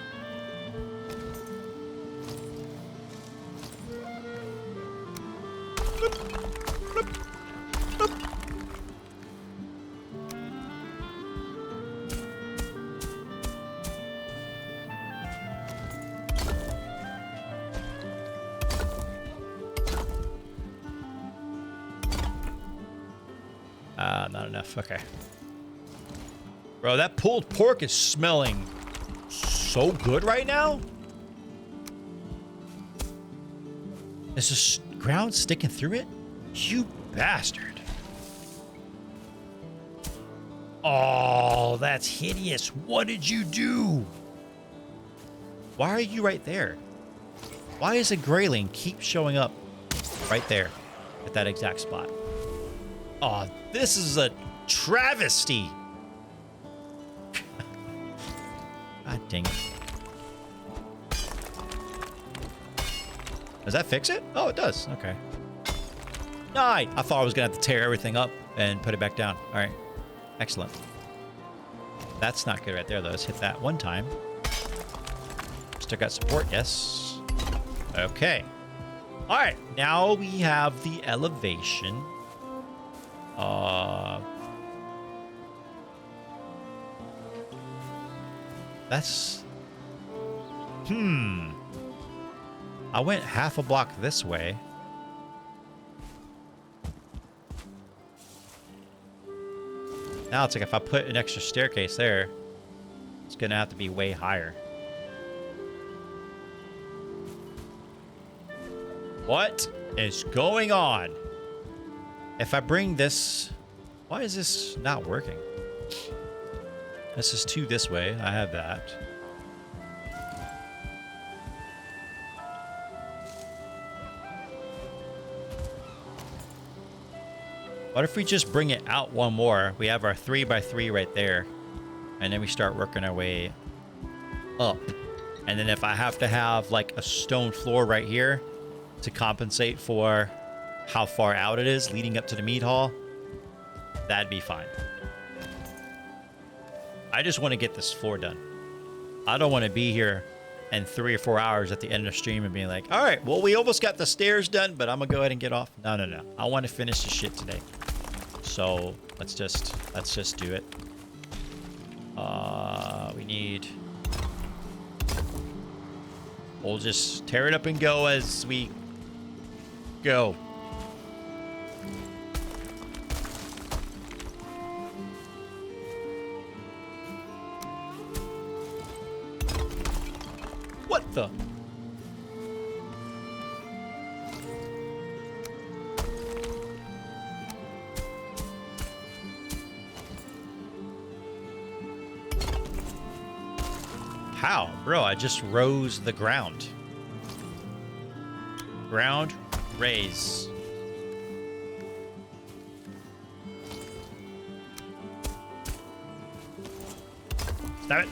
Not enough. Okay. Bro, that pulled pork is smelling so good right now. Is this ground sticking through it? You bastard. Oh, that's hideous. What did you do? Why are you right there? Why is a grayling keep showing up right there at that exact spot? Oh, this is a travesty. God dang it. Does that fix it? Oh, it does. Okay. I thought I was going to have to tear everything up and put it back down. All right. Excellent. That's not good right there, though. Let's hit that one time. Still got support. Yes. Okay. All right. Now we have the elevation. That's I went half a block this way. Now it's like if I put an extra staircase there, it's gonna have to be way higher. What is going on? If I bring this... Why is this not working? This is 2 this way. I have that. What if we just bring it out 1 more? We have our 3x3 right there. And then we start working our way up. And then if I have to have like a stone floor right here to compensate for how far out it is leading up to the Mead Hall, that'd be fine. I just want to get this floor done. I don't want to be here in 3 or 4 hours at the end of the stream and being like, all right, well, we almost got the stairs done, but I'm going to go ahead and get off. No, no, no. I want to finish the shit today. So let's just do it. We need... We'll just tear it up and go as we go. What the? How? Bro, I just rose the ground. Ground, raise. Stop it.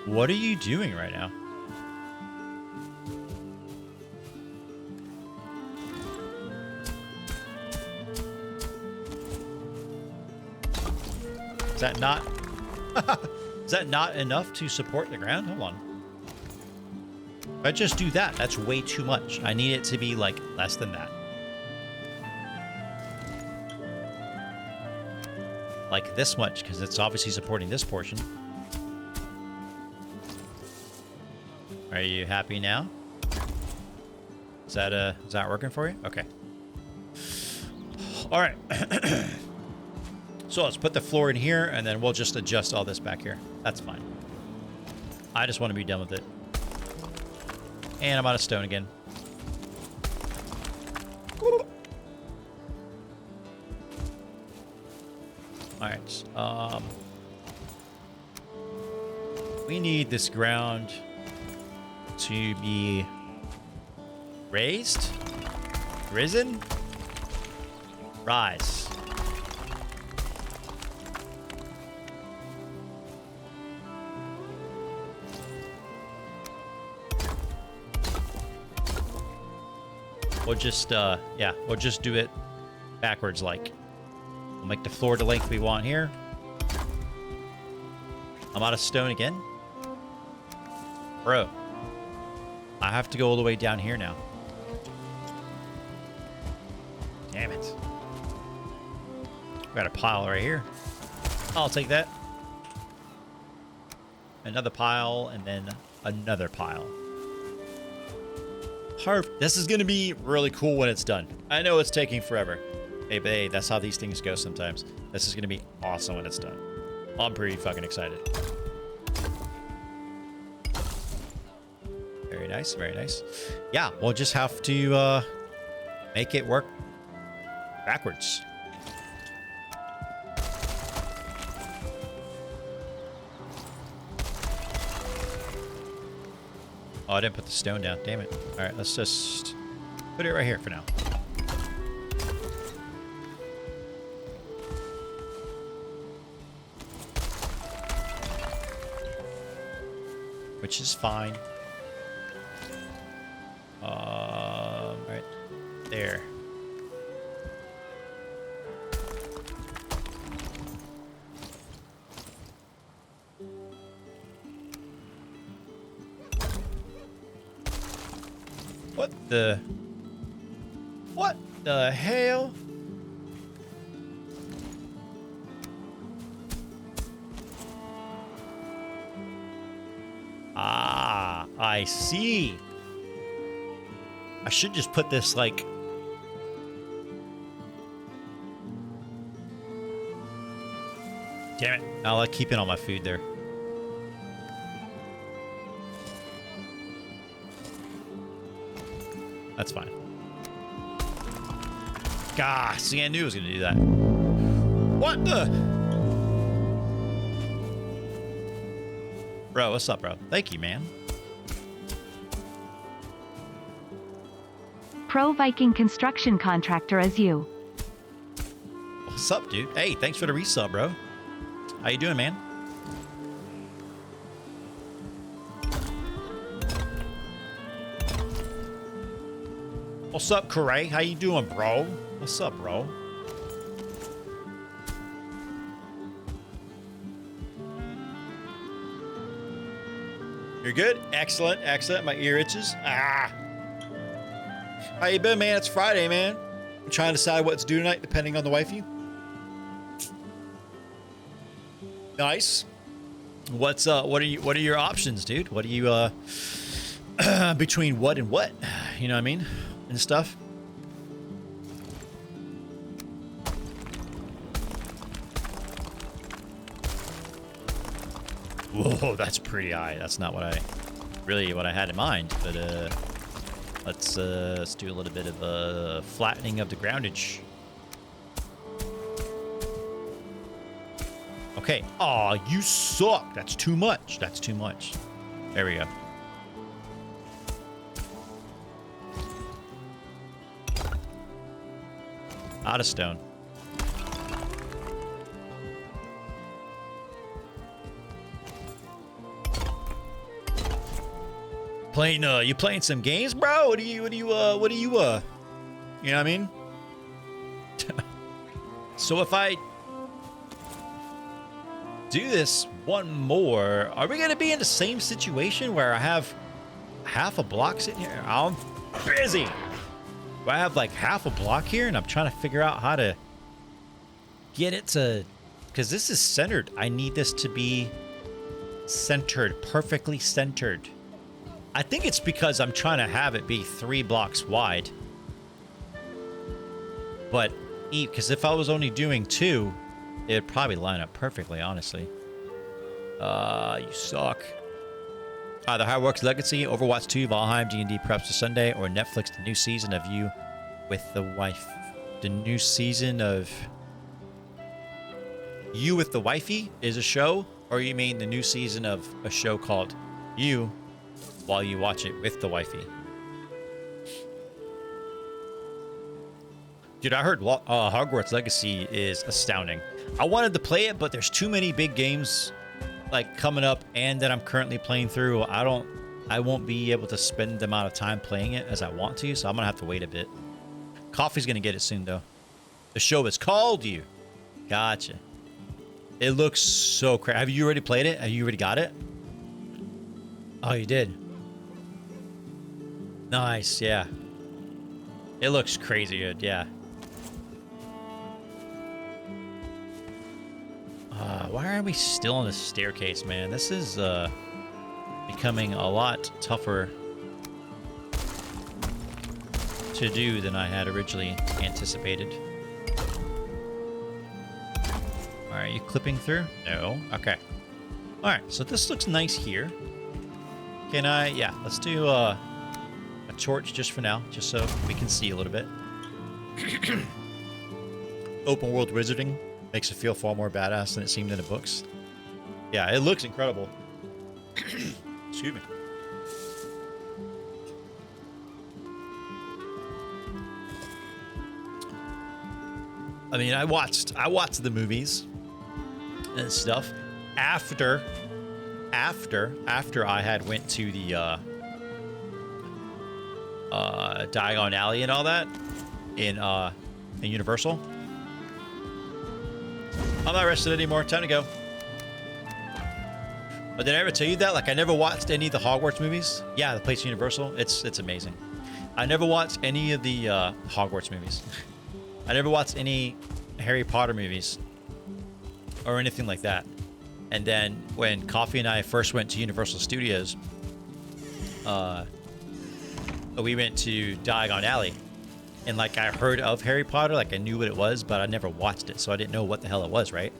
What are you doing right now? Is that not... Is that not enough to support the ground? Hold on. If I just do that, that's way too much. I need it to be, like, less than that. Like this much, because it's obviously supporting this portion. Are you happy now? Is that working for you? Okay. All right. So let's put the floor in here, and then we'll just adjust all this back here. That's fine. I just want to be done with it. And I'm out of stone again. All right. We need this ground to be raised, risen, rise. We'll just, yeah, we'll just do it backwards like. We'll make the floor the length we want here. I'm out of stone again. Bro. I have to go all the way down here now. Damn it. Got a pile right here. I'll take that. Another pile, and then another pile. This is going to be really cool when it's done. I know it's taking forever. Hey, but hey, that's how these things go sometimes. This is going to be awesome when it's done. I'm pretty fucking excited. Very nice, very nice. Yeah, we'll just have to make it work backwards. Oh, I didn't put the stone down. Damn it. All right, let's just put it right here for now. Which is fine. Right there. What the hell? Ah, I see. I should just put this like... Damn it. I'll like keep it on my food there. That's fine. Gosh, see, I knew I was going to do that. What the? Bro, what's up, bro? Thank you, man. Pro Viking construction contractor as you. What's up, dude? Hey, thanks for the resub, bro. How you doing, man? What's up, Corey? How you doing, bro? What's up, bro? You're good? Excellent, excellent. My ear itches. Ah. How you been, man? It's Friday, man. I'm trying to decide what to do tonight, depending on the wifey. Nice. What are your options, dude? What are you between what and what? You know what I mean? And stuff. Whoa, that's pretty high. That's not what I had in mind. But let's do a little bit of flattening of the groundage. Okay. Aw, you suck. That's too much. That's too much. There we go. Out of stone. Playing, you playing some games, bro? What do you, you know what I mean? So if I do this one more, are we gonna be in the same situation where I have half a block sitting here? I'm busy. Do I have like half a block here and I'm trying to figure out how to get it to, because this is centered. I need this to be centered, perfectly centered. I think it's because I'm trying to have it be 3 blocks wide. But, because if I was only doing 2, it'd probably line up perfectly, honestly. You suck. Either Hogwarts Legacy, Overwatch 2, Valheim, D&D Preps to Sunday, or Netflix, the new season of You with the Wife. The new season of You with the Wifey is a show? Or you mean the new season of a show called You while you watch it with the wifey? Dude, I heard Hogwarts Legacy is astounding. I wanted to play it, but there's too many big games like coming up and that I'm currently playing through. I won't be able to spend the amount of time playing it as I want to, so I'm gonna have to wait a bit. Coffee's gonna get it soon though. The show is called You. Gotcha. It looks so crazy. Have you already played it? Have you already got it? Oh, you did? Nice, yeah. It looks crazy good, yeah. Why are we still on the staircase, man? This is becoming a lot tougher to do than I had originally anticipated. Alright, you clipping through? No. Okay. Alright, so this looks nice here. Can I... Yeah, let's do a torch just for now, just so we can see a little bit. Open world wizarding makes it feel far more badass than it seemed in the books. Yeah, it looks incredible. Excuse me. I mean, I watched the movies and stuff after I had went to the Diagon Alley and all that in Universal. I'm not rested anymore. Time to go. But did I ever tell you that? Like, I never watched any of the Hogwarts movies. Yeah, the place Universal. It's amazing. I never watched any of the Hogwarts movies. I never watched any Harry Potter movies or anything like that. And then when Coffee and I first went to Universal Studios, we went to Diagon Alley. And like I heard of Harry Potter, like I knew what it was, but I never watched it, so I didn't know what the hell it was, right?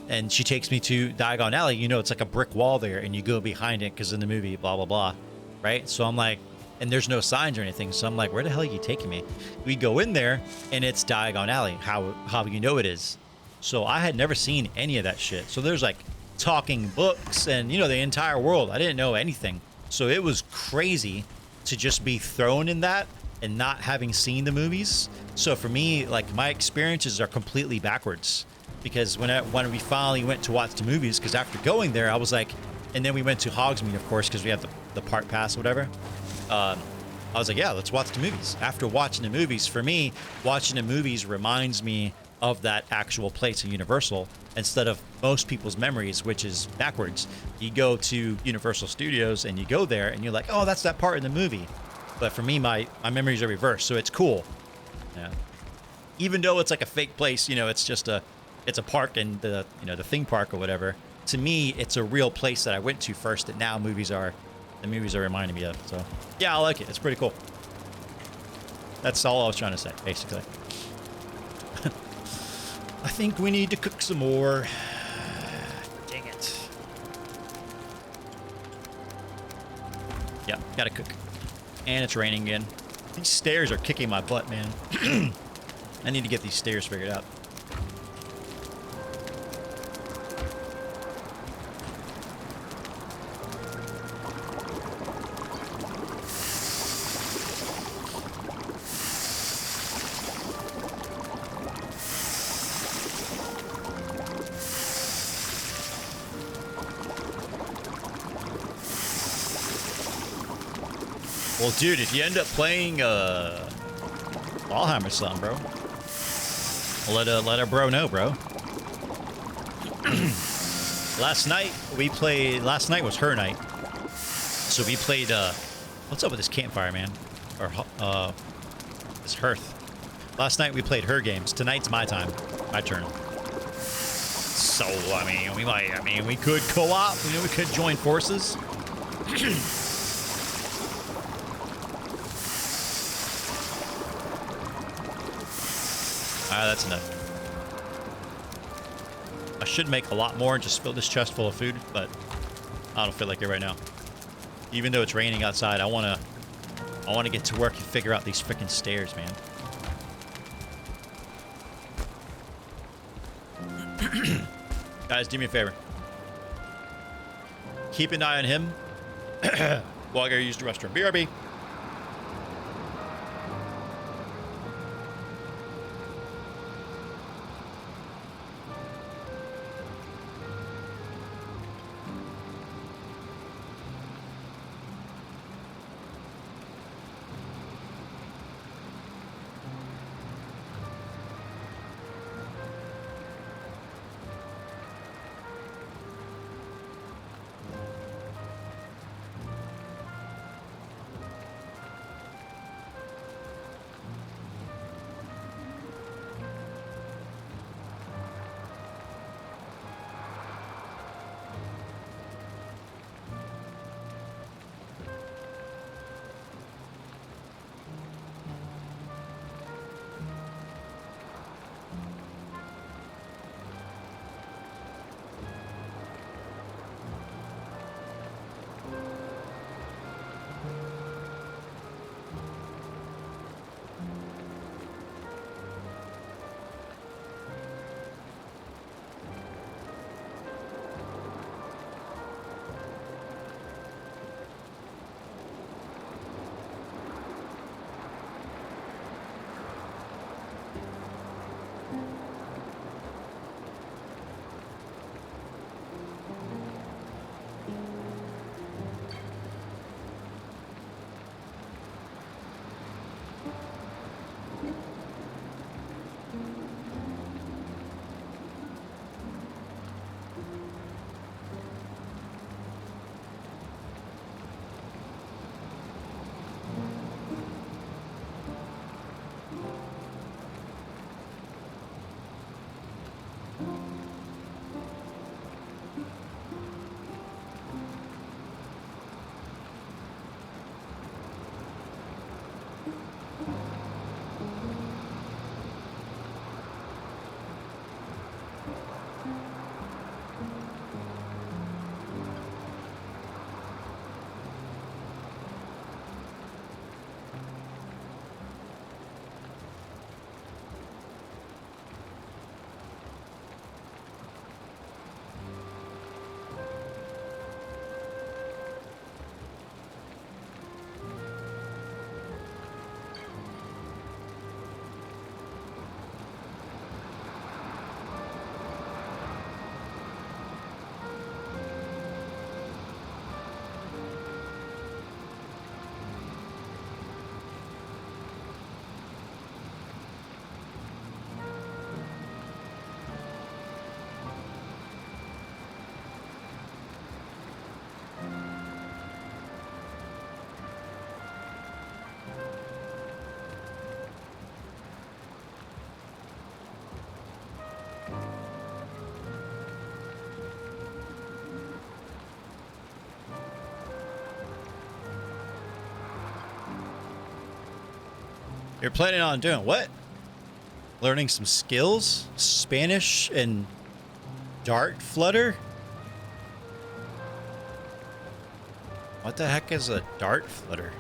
And she takes me to Diagon Alley. You know, it's like a brick wall there, and you go behind it because in the movie, blah blah blah, right? So I'm like, and there's no signs or anything, so I'm like, where the hell are you taking me? We go in there, and it's Diagon Alley. How you know it is? So I had never seen any of that shit. So there's like talking books and, you know, the entire world. I didn't know anything, so it was crazy to just be thrown in that and not having seen the movies. So for me, like my experiences are completely backwards, because when we finally went to watch the movies, because after going there, I was like, and then we went to Hogsmeade, of course, because we have the park pass or whatever. I was like, yeah, let's watch the movies. After watching the movies, for me, watching the movies reminds me of that actual place in Universal instead of most people's memories, which is backwards. You go to Universal Studios and you go there and you're like, oh, that's that part in the movie. But for me, my memories are reversed, so it's cool. Yeah. Even though it's like a fake place, you know, it's a park and the theme park or whatever. To me, it's a real place that I went to first that now the movies are reminding me of. So yeah, I like it. It's pretty cool. That's all I was trying to say, basically. I think we need to cook some more. Dang it. Yeah, gotta cook. And it's raining again. These stairs are kicking my butt, man. I need to get these stairs figured out. Well, dude, if you end up playing Valheim or something, bro, let a bro know, bro. Last night was her night, so we played. What's up with this campfire, man? Or this hearth. Last night we played her games. Tonight's my time, my turn. So I mean, we could co-op. You know, we could join forces. Alright, that's enough. I should make a lot more and just fill this chest full of food, but I don't feel like it right now. Even though it's raining outside, I wanna get to work and figure out these freaking stairs, man. Guys, do me a favor. Keep an eye on him while I go use the restroom. BRB. You're planning on doing what? Learning some skills? Spanish and Dart Flutter? What the heck is a Dart Flutter?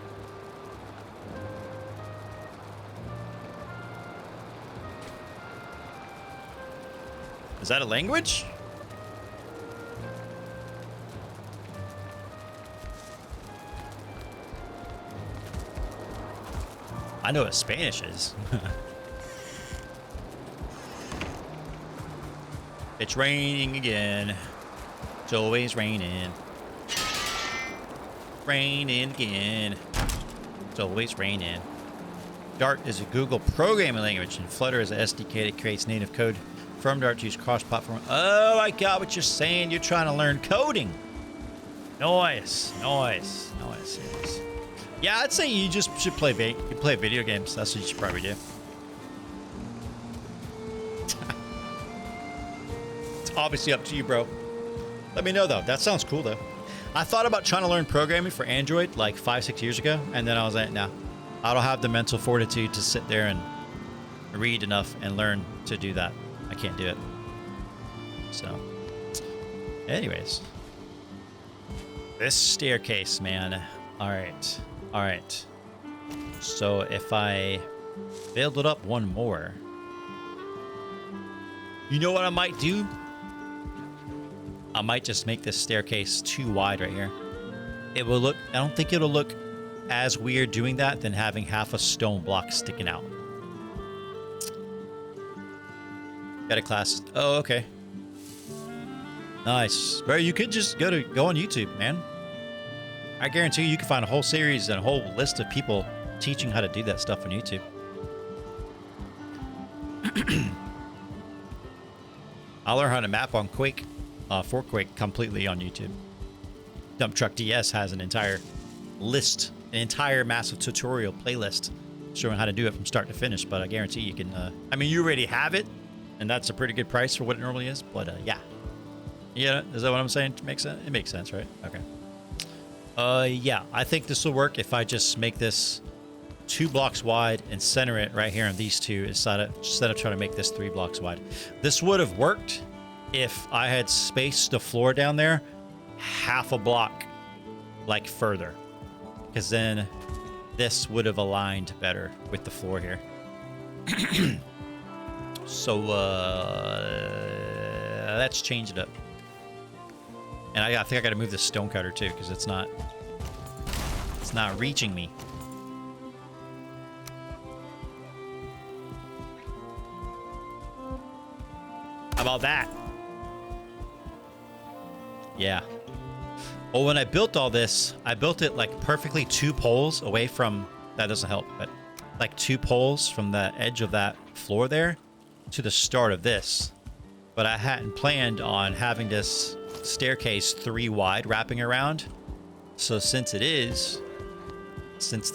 Is that a language? I know what Spanish is. It's raining again. It's always raining. Raining again. It's always raining. Dart is a Google programming language, and Flutter is an SDK that creates native code from Dart to use cross-platform. Oh, I got what you're saying. You're trying to learn coding. Nice. Yes. Yeah, I'd say you just should play video games. That's what you should probably do. It's obviously up to you, bro. Let me know, though. That sounds cool, though. I thought about trying to learn programming for Android like 5-6 years ago, and then I was like, nah, I don't have the mental fortitude to sit there and read enough and learn to do that. I can't do it. So, anyways. This staircase, man. All right. So if I build it up one more, you know what I might do? I might just make this staircase too wide right here. It will look, I don't think it'll look as weird doing that than having half a stone block sticking out. Got a class. Oh, okay. Nice. Bro, you could just go on YouTube, man. I guarantee you can find a whole series and a whole list of people teaching how to do that stuff on YouTube. I'll learn how to map on Quake, for Quake completely on YouTube. Dump Truck DS has an entire list, an entire massive tutorial playlist showing how to do it from start to finish. But I guarantee you can, I mean, you already have it, and that's a pretty good price for what it normally is. But yeah. Yeah, is that what I'm saying? Makes sense? It makes sense, right? Okay. Yeah, I think this will work if I just make this 2 blocks wide and center it right here on these two instead of trying to make this 3 blocks wide. This would have worked if I had spaced the floor down there half a block like further, because then this would have aligned better with the floor here. So let's change it up. And I think I got to move this stone cutter too, because it's not reaching me. How about that? Yeah. Well, when I built all this, I built it like perfectly 2 poles away from, that doesn't help, but like 2 poles from the edge of that floor there to the start of this. But I hadn't planned on having this staircase 3 wide wrapping around. So since the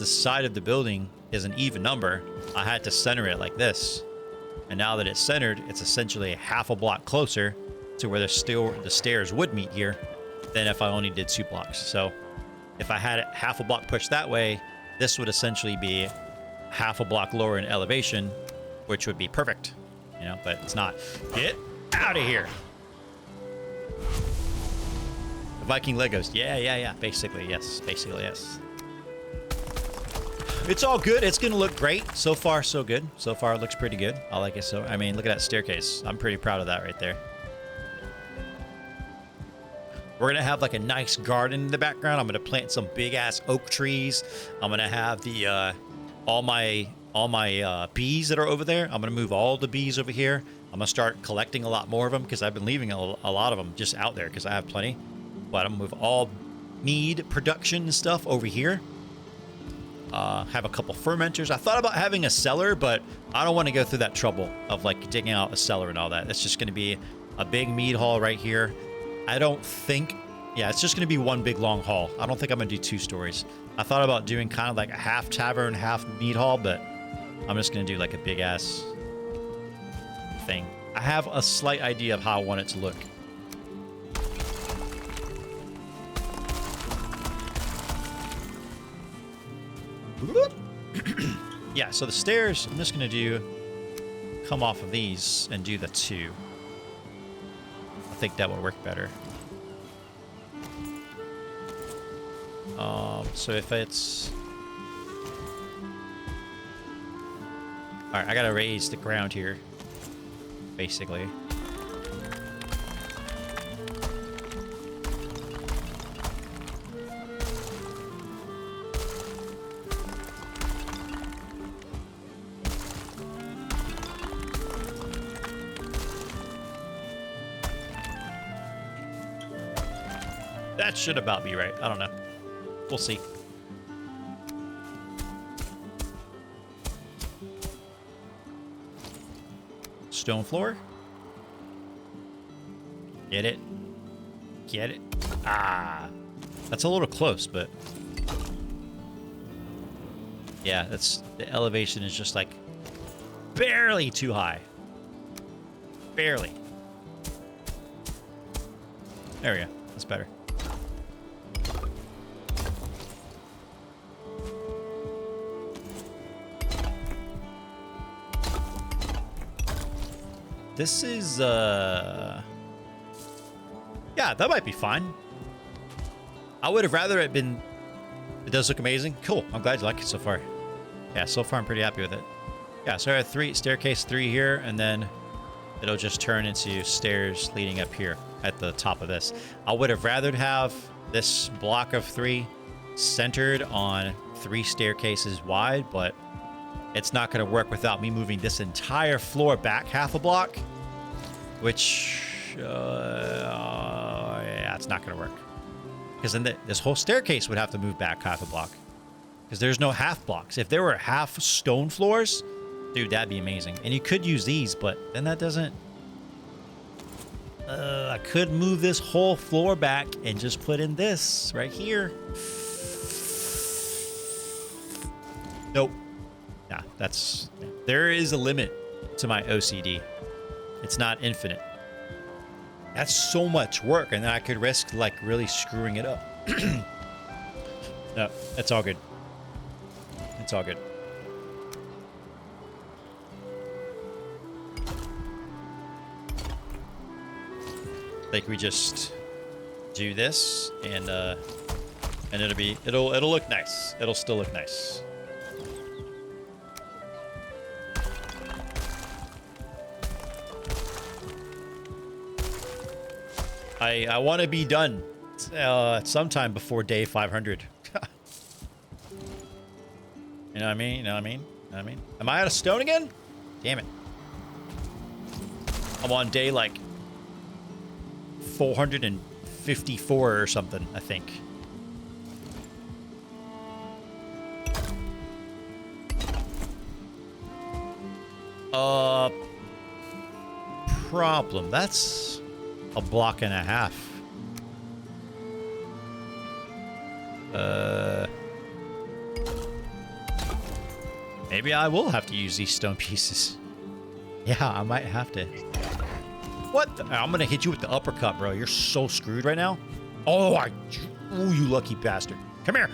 side of the building is an even number, I had to center it like this. And now that it's centered, it's essentially half a block closer to where the stairs would meet here than if I only did 2 blocks. So if I had it half a block pushed that way, this would essentially be half a block lower in elevation, which would be perfect, you know, but it's not. Get out of here. Viking Legos. Yeah. Basically, yes. It's all good. It's going to look great. So far, so good. So far, it looks pretty good. I like it. So, I mean, look at that staircase. I'm pretty proud of that right there. We're going to have like a nice garden in the background. I'm going to plant some big ass oak trees. I'm going to have the, all my bees that are over there. I'm going to move all the bees over here. I'm going to start collecting a lot more of them because I've been leaving a lot of them just out there because I have plenty. But I'm going to move all mead production and stuff over here. Have a couple fermenters. I thought about having a cellar, but I don't want to go through that trouble of like digging out a cellar and all that. It's just going to be a big mead hall right here. I don't think, yeah, it's just going to be one big long hall. I don't think I'm going to do 2 stories. I thought about doing kind of like a half tavern, half mead hall, but I'm just going to do like a big ass thing. I have a slight idea of how I want it to look. Yeah, so the stairs, I'm just going to do, come off of these and do the 2. I think that would work better. So if it's... Alright, I gotta raise the ground here, basically. That should about be right. I don't know. We'll see. Stone floor. Get it. Get it. Ah. That's a little close, but... Yeah, that's... The elevation is just like... barely too high. Barely. There we go. That's better. This is, yeah, that might be fine. I would have rather it been, it does look amazing. Cool, I'm glad you like it so far. Yeah, so far I'm pretty happy with it. Yeah, so I have 3, staircase 3 here, and then it'll just turn into stairs leading up here at the top of this. I would have rather have this block of 3 centered on 3 staircases wide, but it's not going to work without me moving this entire floor back half a block, which, yeah, it's not going to work. Because then this whole staircase would have to move back half a block. Because there's no half blocks. If there were half stone floors, dude, that'd be amazing. And you could use these, but then that doesn't... I could move this whole floor back and just put in this right here. Nope. Nah, that's... There is a limit to my OCD. It's not infinite. That's so much work, and then I could risk, like, really screwing it up. No, it's all good. It's all good. Like, we just do this, and it'll look nice. It'll still look nice. I want to be done sometime before day 500. You know what I mean? You know what I mean? You know what I mean? Am I out of stone again? Damn it. I'm on day, like, 454 or something, I think. Problem. That's a block and a half. Maybe I will have to use these stone pieces. Yeah, I might have to. What? I'm gonna hit you with the uppercut, bro. You're so screwed right now. Oh, you lucky bastard. Come here.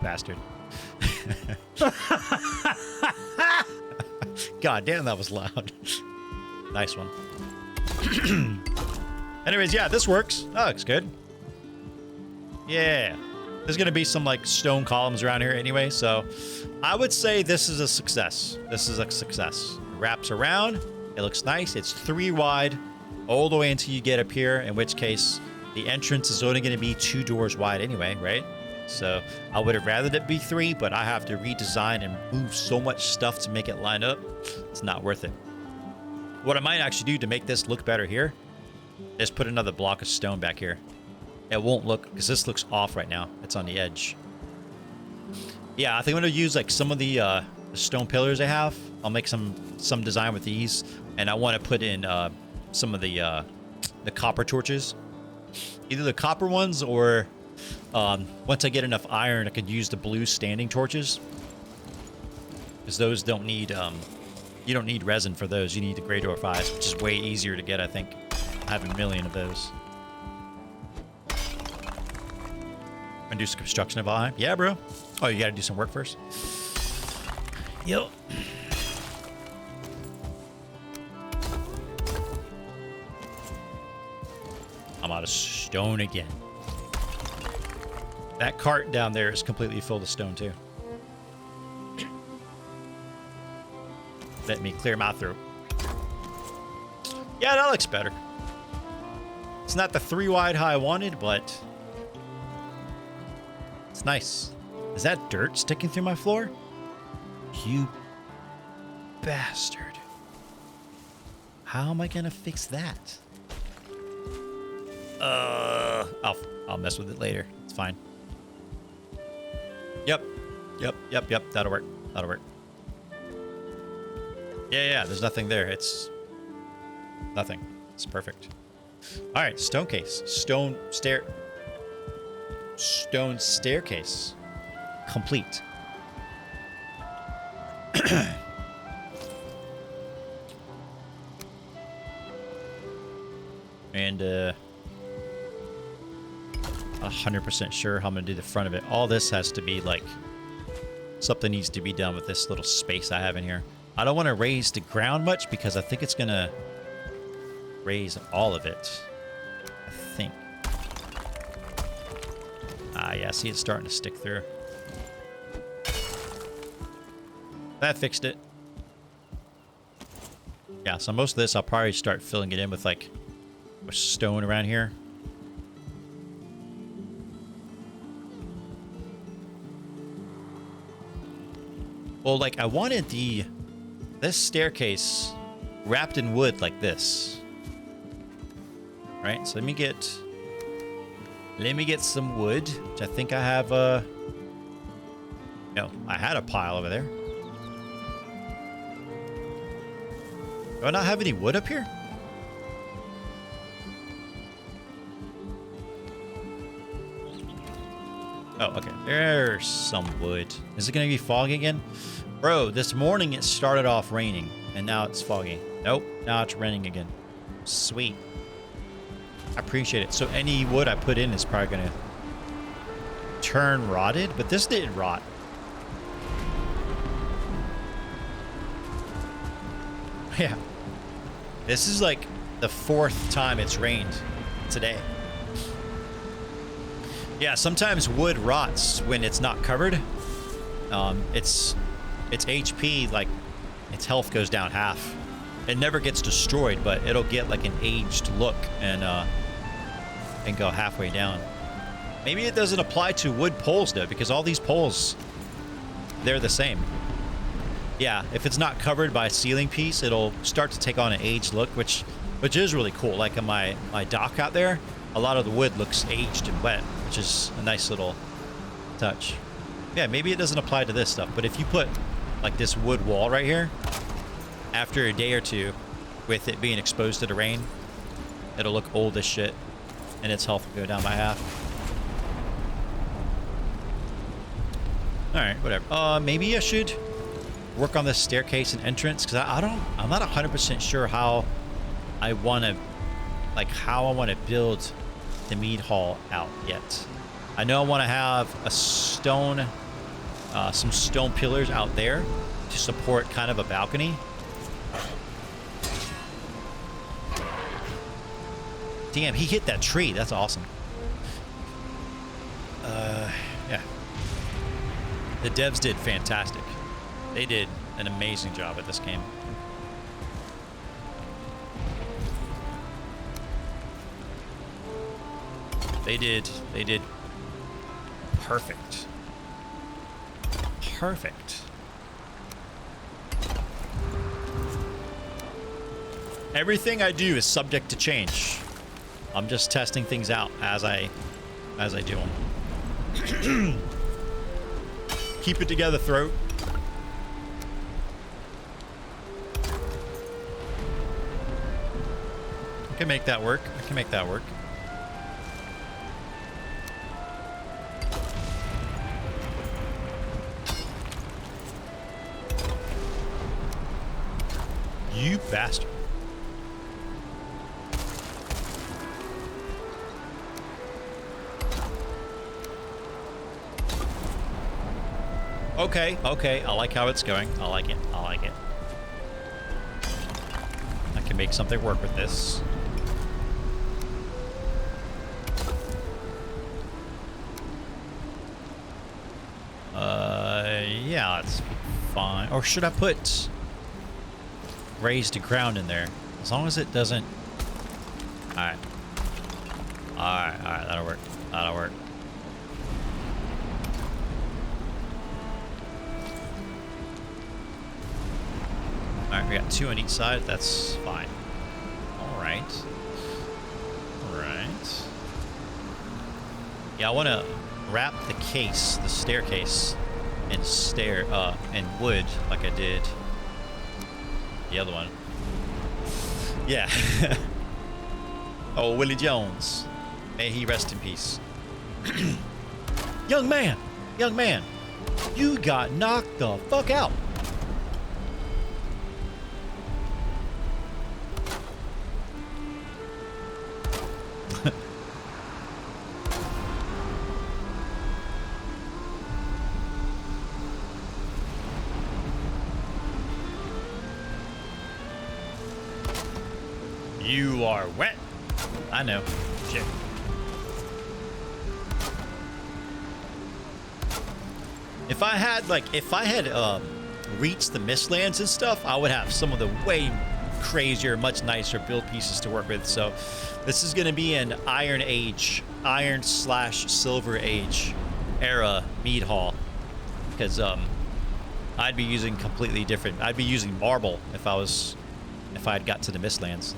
Bastard. God damn, that was loud. Nice one. Anyways, yeah, this works. That looks good. Yeah. There's going to be some, like, stone columns around here anyway, so I would say this is a success. This is a success. It wraps around. It looks nice. It's 3 wide all the way until you get up here, in which case the entrance is only going to be 2 doors wide anyway, right? So I would have rather it be 3, but I have to redesign and move so much stuff to make it line up. It's not worth it. What I might actually do to make this look better here is put another block of stone back here. It won't look, because this looks off right now. It's on the edge. Yeah, I think I'm going to use, like, some of the stone pillars I have. I'll make some design with these, and I want to put in some of the copper torches. Either the copper ones, or once I get enough iron, I could use the blue standing torches. Because those don't need, you don't need resin for those. You need the Grey Dwarf Eyes, which is way easier to get, I think. I have a million of those. And do some construction of VODS. Yeah, bro. Oh, you got to do some work first? Yep. I'm out of stone again. That cart down there is completely full of stone, too. Let me clear my throat. Yeah, that looks better. It's not the 3 wide high I wanted, but it's nice. Is that dirt sticking through my floor? You bastard. How am I gonna fix that? I'll mess with it later. It's fine. Yep. That'll work. That'll work. Yeah, there's nothing there. It's nothing. It's perfect. All right, stone case. Stone staircase. Complete. And 100% sure how I'm gonna do the front of it. All this has to be like something needs to be done with this little space I have in here. I don't want to raise the ground much because I think it's gonna raise all of it. I think. Ah, yeah. See, it's starting to stick through. That fixed it. Yeah. So most of this, I'll probably start filling it in with like stone around here. Well, like I wanted this staircase wrapped in wood like this. Right? So let me get some wood, which I think I have no, I had a pile over there. Do I not have any wood up here? Oh, okay. There's some wood. Is it going to be foggy again? Bro, this morning it started off raining, and now it's foggy. Nope, now it's raining again. Sweet. I appreciate it. So any wood I put in is probably going to turn rotted, but this didn't rot. Yeah. This is like the 4th time it's rained today. Yeah, sometimes wood rots when it's not covered. Its HP, like its health goes down half. It never gets destroyed, but it'll get like an aged look and go halfway down. Maybe it doesn't apply to wood poles though, because all these poles, they're the same. Yeah, if it's not covered by a ceiling piece, it'll start to take on an aged look, which is really cool. Like in my dock out there, a lot of the wood looks aged and wet, which is a nice little touch. Yeah, maybe it doesn't apply to this stuff, but if you put like this wood wall right here, after a day or two, with it being exposed to the rain, it'll look old as shit, and its health will go down by half. All right, whatever. Maybe I should work on this staircase and entrance, because I'm not 100% sure how I want to build the Mead Hall out yet. I know I want to have a stone, some stone pillars out there to support kind of a balcony. Damn, he hit that tree. That's awesome. Yeah. The devs did fantastic. They did an amazing job at this game. They did perfect. Perfect. Everything I do is subject to change. I'm just testing things out as I do them. Keep it together, throat. I can make that work. I can make that work. You bastard. Okay, okay. I like how it's going. I like it. I like it. I can make something work with this. Yeah, that's fine. Or should I put raised to ground in there? As long as it doesn't... Alright. Alright, alright. That'll work. That'll work. Alright, we got 2 on each side. That's fine. Alright. Alright. Yeah, I want to wrap the case, the staircase, in wood like I did the other one. Yeah. Oh, Willie Jones. May he rest in peace. Young man, you got knocked the fuck out. You are wet. I know. Shit. If I had reached the Mistlands and stuff, I would have some of the way crazier, much nicer build pieces to work with. So this is going to be an Iron/Silver Age era Mead Hall, because I'd be using completely different. I'd be using marble if I had got to the Mistlands.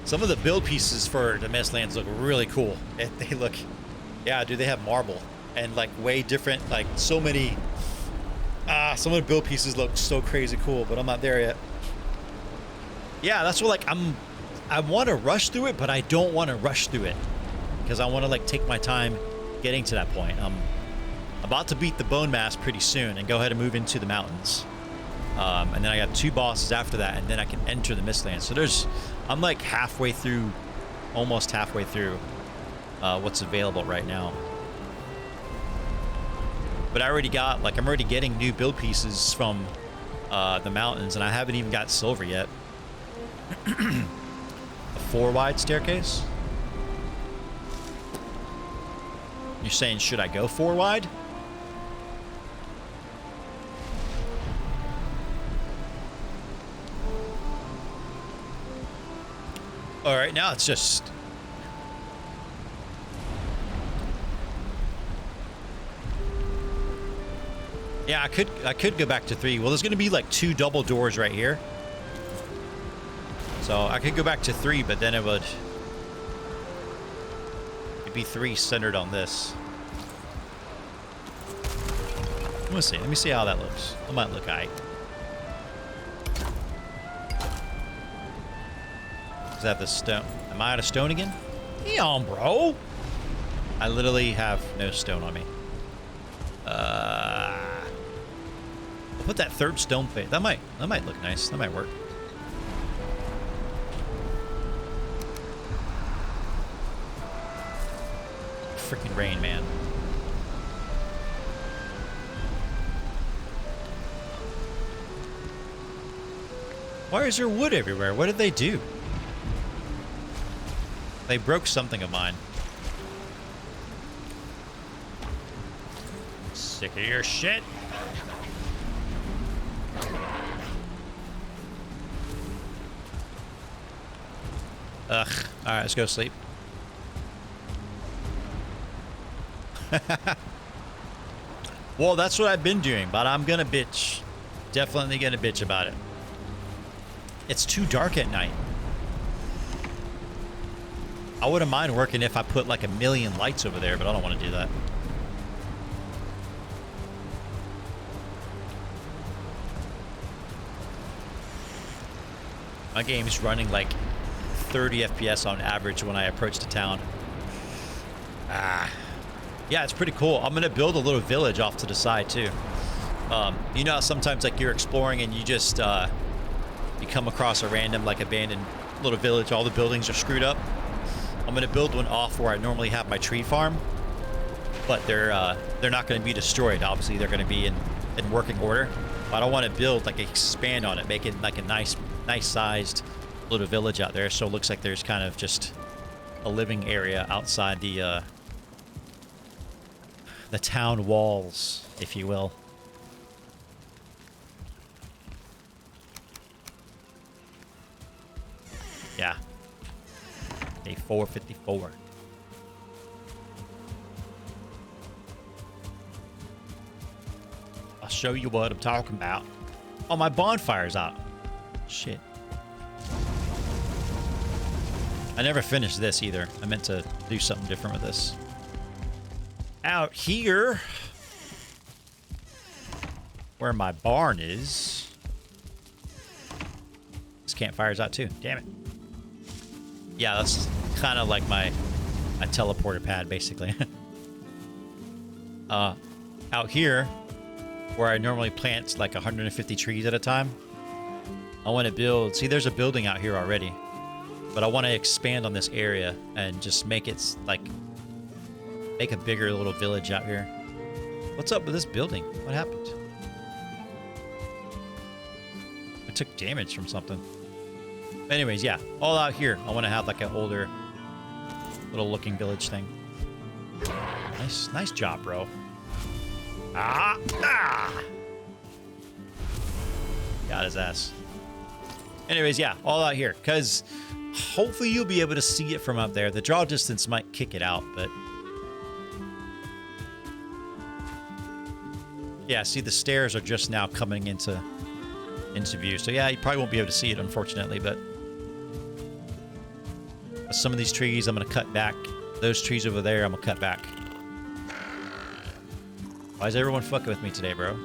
Some of the build pieces for the Mistlands look really cool. They look, yeah, dude, they have marble and like way different, like so many. Some of the build pieces look so crazy cool, but I'm not there yet. Yeah, that's what I want to rush through it, but I don't want to rush through it because I want to like take my time getting to that point. I'm about to beat the Bone Mass pretty soon and go ahead and move into the mountains. And then I got 2 bosses after that, and then I can enter the Mistlands. So I'm like halfway through, almost halfway through what's available right now. But I'm already getting new build pieces from the mountains, and I haven't even got silver yet. A 4-wide staircase? You're saying, should I go 4-wide? All right, now it's just... Yeah, I could go back to 3. Well, there's going to be like 2 double doors right here. So I could go back to 3, but then it'd be 3 centered on this. Let me see how that looks. It might look aight. Is that the stone? Am I out of stone again? Damn, bro. I literally have no stone on me. I'll put that 3rd stone face. That might look nice. That might work. Freaking rain, man. Why is there wood everywhere? What did they do? They broke something of mine. Sick of your shit. Ugh. Alright, let's go sleep. Well, that's what I've been doing, but I'm gonna bitch. Definitely gonna bitch about it. It's too dark at night. I wouldn't mind working if I put like 1,000,000 lights over there, but I don't want to do that. My game's running like 30 FPS on average when I approach the town. Yeah, it's pretty cool. I'm gonna build a little village off to the side too. You know how sometimes like you're exploring and you just you come across a random like abandoned little village, all the buildings are screwed up. I'm gonna build one off where I normally have my tree farm, but they're not going to be destroyed. Obviously, they're going to be in working order. But I want to build, like, expand on it, make it like a nice sized little village out there, so it looks like there's kind of just a living area outside the town walls, if you will. Yeah. Day 454. I'll show you what I'm talking about. Oh, my bonfire's out. Shit. I never finished this either. I meant to do something different with this. Out here, where my barn is, this campfire's out too. Damn it. Yeah, that's kind of like my teleporter pad, basically. Out here, where I normally plant like 150 trees at a time, I want to build... See, there's a building out here already. But I want to expand on this area and just make it, like... Make a bigger little village out here. What's up with this building? What happened? I took damage from something. Anyways, yeah. All out here. I want to have like an older little looking village thing. Nice job, bro. Ah! Got his ass. Anyways, yeah. All out here. Because hopefully you'll be able to see it from up there. The draw distance might kick it out, but... Yeah, see, the stairs are just now coming into view. So yeah, you probably won't be able to see it, unfortunately, but some of these trees I'm going to cut back. Those trees over there I'm going to cut back. Why is everyone fucking with me today, bro?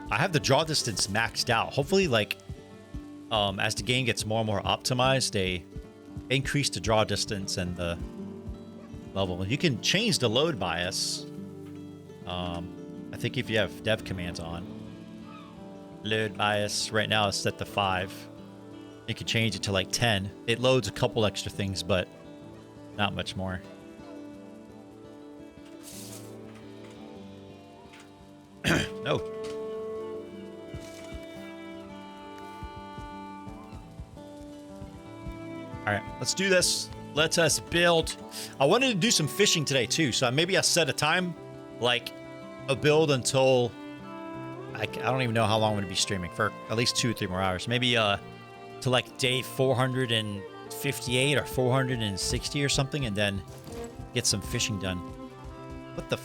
I have the draw distance maxed out. Hopefully, like... as the game gets more and more optimized, they increase the draw distance and the level. You can change the load bias. I think if you have dev commands on. Load bias right now is set to 5. You can change it to like 10. It loads a couple extra things, but not much more. No. All right, let's do this. Let us build. I wanted to do some fishing today too, so maybe I set a time, like a build until I don't even know how long I'm going to be streaming, for at least 2 or 3 more hours. Maybe to like day 458 or 460 or something, and then get some fishing done. What the?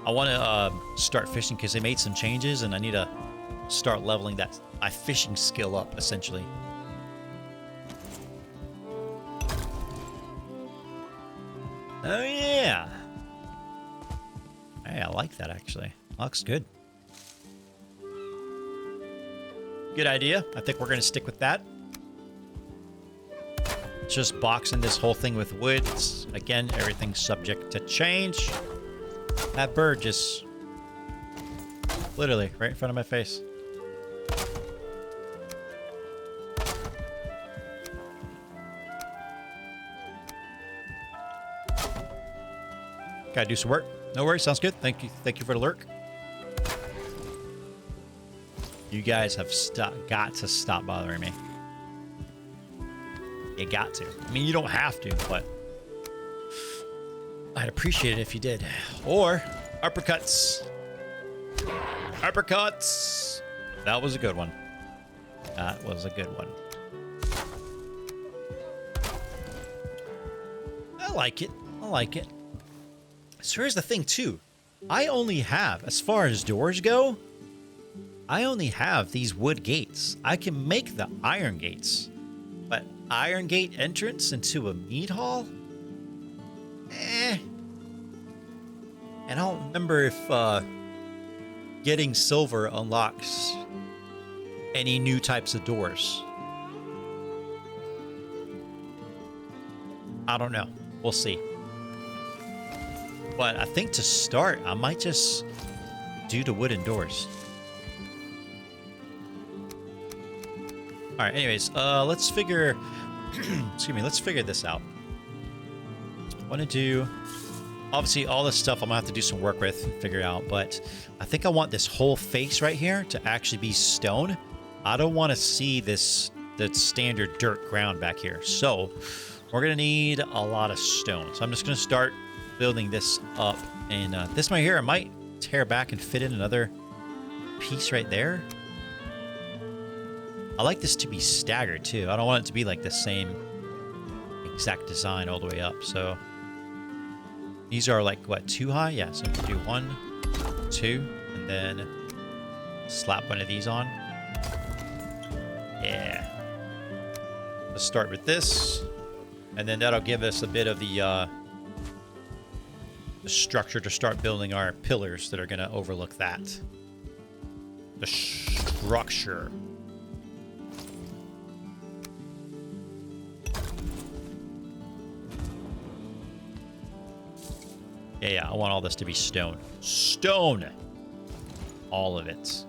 I want to start fishing because they made some changes, and I need to start leveling my fishing skill up, essentially. Oh, yeah. Hey, I like that, actually. Looks good. Good idea. I think we're going to stick with that. Just boxing this whole thing with wood. Again, everything's subject to change. That bird just... literally, right in front of my face. Gotta do some work. No worries, sounds good. Thank you for the lurk. You guys have got to stop bothering me. You got to. I mean, you don't have to, but I'd appreciate it if you did. Or uppercuts. Uppercuts. That was a good one. That was a good one. I like it. I like it. So here's the thing, too. I only have, as far as doors go, I only have these wood gates. I can make the iron gates. But iron gate entrance into a Mead Hall? Eh. And I don't remember if getting silver unlocks any new types of doors. I don't know. We'll see. But I think to start, I might just do to wooden doors? All right, anyways, let's figure, excuse me, let's figure this out. I want to do, obviously all this stuff I'm gonna have to do some work with and figure out, but I think I want this whole face right here to actually be stone. I don't want to see this, the standard dirt ground back here. So we're gonna need a lot of stone. So I'm just gonna start building this up, and this right here, I might tear back and fit in another piece right there. I like this to be staggered too. I don't want it to be like the same exact design all the way up. So these are like what, 2 high? Yeah, so we can do 1, 2, and then slap one of these on. Yeah. Let's start with this, and then that'll give us a bit of the structure to start building our pillars that are going to overlook that. The structure. Yeah, I want all this to be stone. Stone! All of it.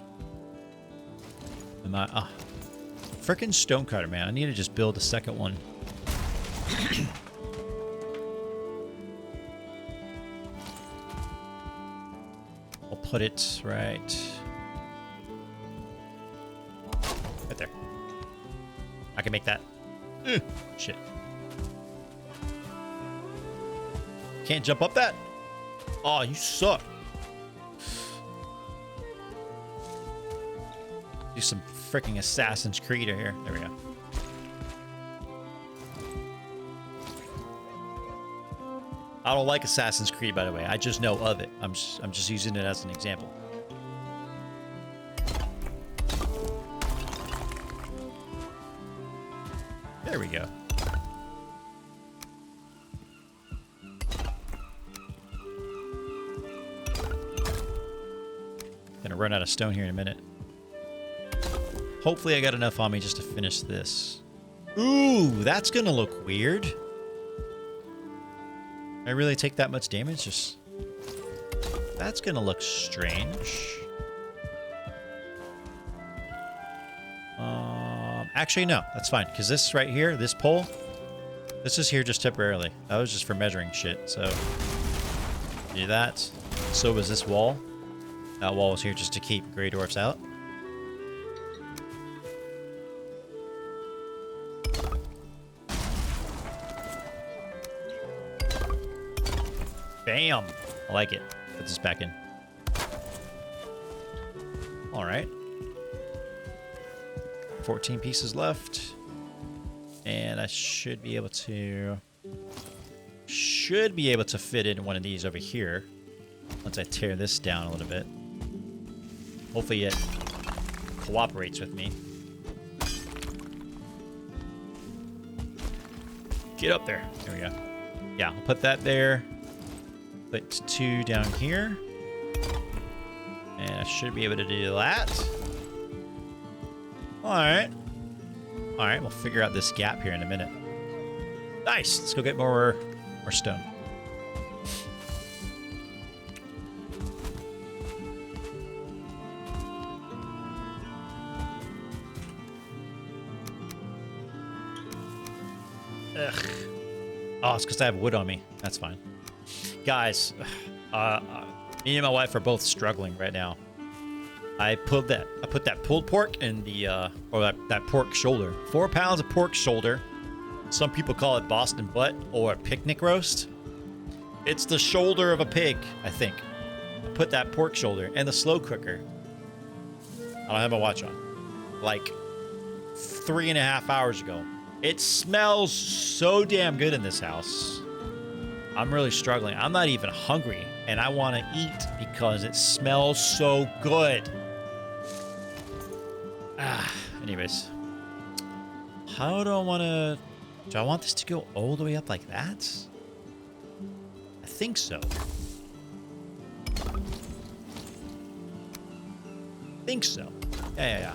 Am I... frickin' stonecutter, man. I need to just build a second one. I'll put it right there. I can make that. Shit. Can't jump up that? Oh, you suck. Do some freaking Assassin's Creed here. There we go. I don't like Assassin's Creed, by the way. I just know of it. I'm just using it as an example. There we go. Gonna run out of stone here in a minute. Hopefully I got enough on me just to finish this. Ooh, that's gonna look weird. I really take that much damage? Just... that's gonna look strange. Actually, no. That's fine. Because this right here, this pole, this is here just temporarily. That was just for measuring shit, so... do that. So was this wall. That wall was here just to keep Grey Dwarfs out. Bam! I like it. Put this back in. Alright. 14 pieces left. And I should be able to... fit in one of these over here. Once I tear this down a little bit. Hopefully it cooperates with me. Get up there. There we go. Yeah, I'll put that there. Put 2 down here. And I should be able to do that. Alright. Alright, we'll figure out this gap here in a minute. Nice! Let's go get more stone. Ugh. Oh, it's because I have wood on me. That's fine. Guys, me and my wife are both struggling right now. I put that pulled pork in the or that pork shoulder. 4 pounds of pork shoulder. Some people call it Boston butt or picnic roast. It's the shoulder of a pig, I think. I put that pork shoulder in the slow cooker. I don't have my watch on. Like 3.5 hours ago. It smells so damn good in this house. I'm really struggling. I'm not even hungry, and I want to eat because it smells so good. Anyways. How do I want to... do I want this to go all the way up like that? I think so. Think so. Yeah.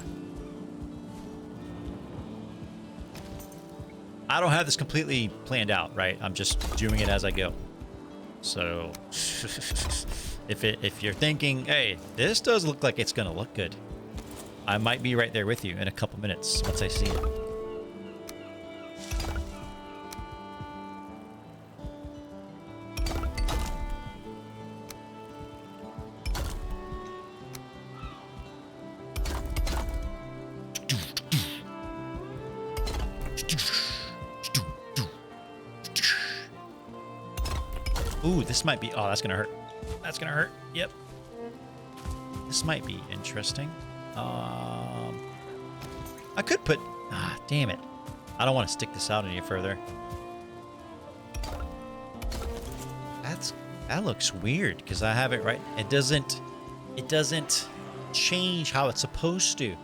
I don't have this completely planned out, right? I'm just doing it as I go. So, If you're thinking, hey, this does look like it's gonna look good, I might be right there with you in a couple minutes once I see it. Ooh, this might be... Oh, that's going to hurt. That's going to hurt. Yep. This might be interesting. I could put... Ah, damn it. I don't want to stick this out any further. That looks weird because I have it right. It doesn't change how it's supposed to.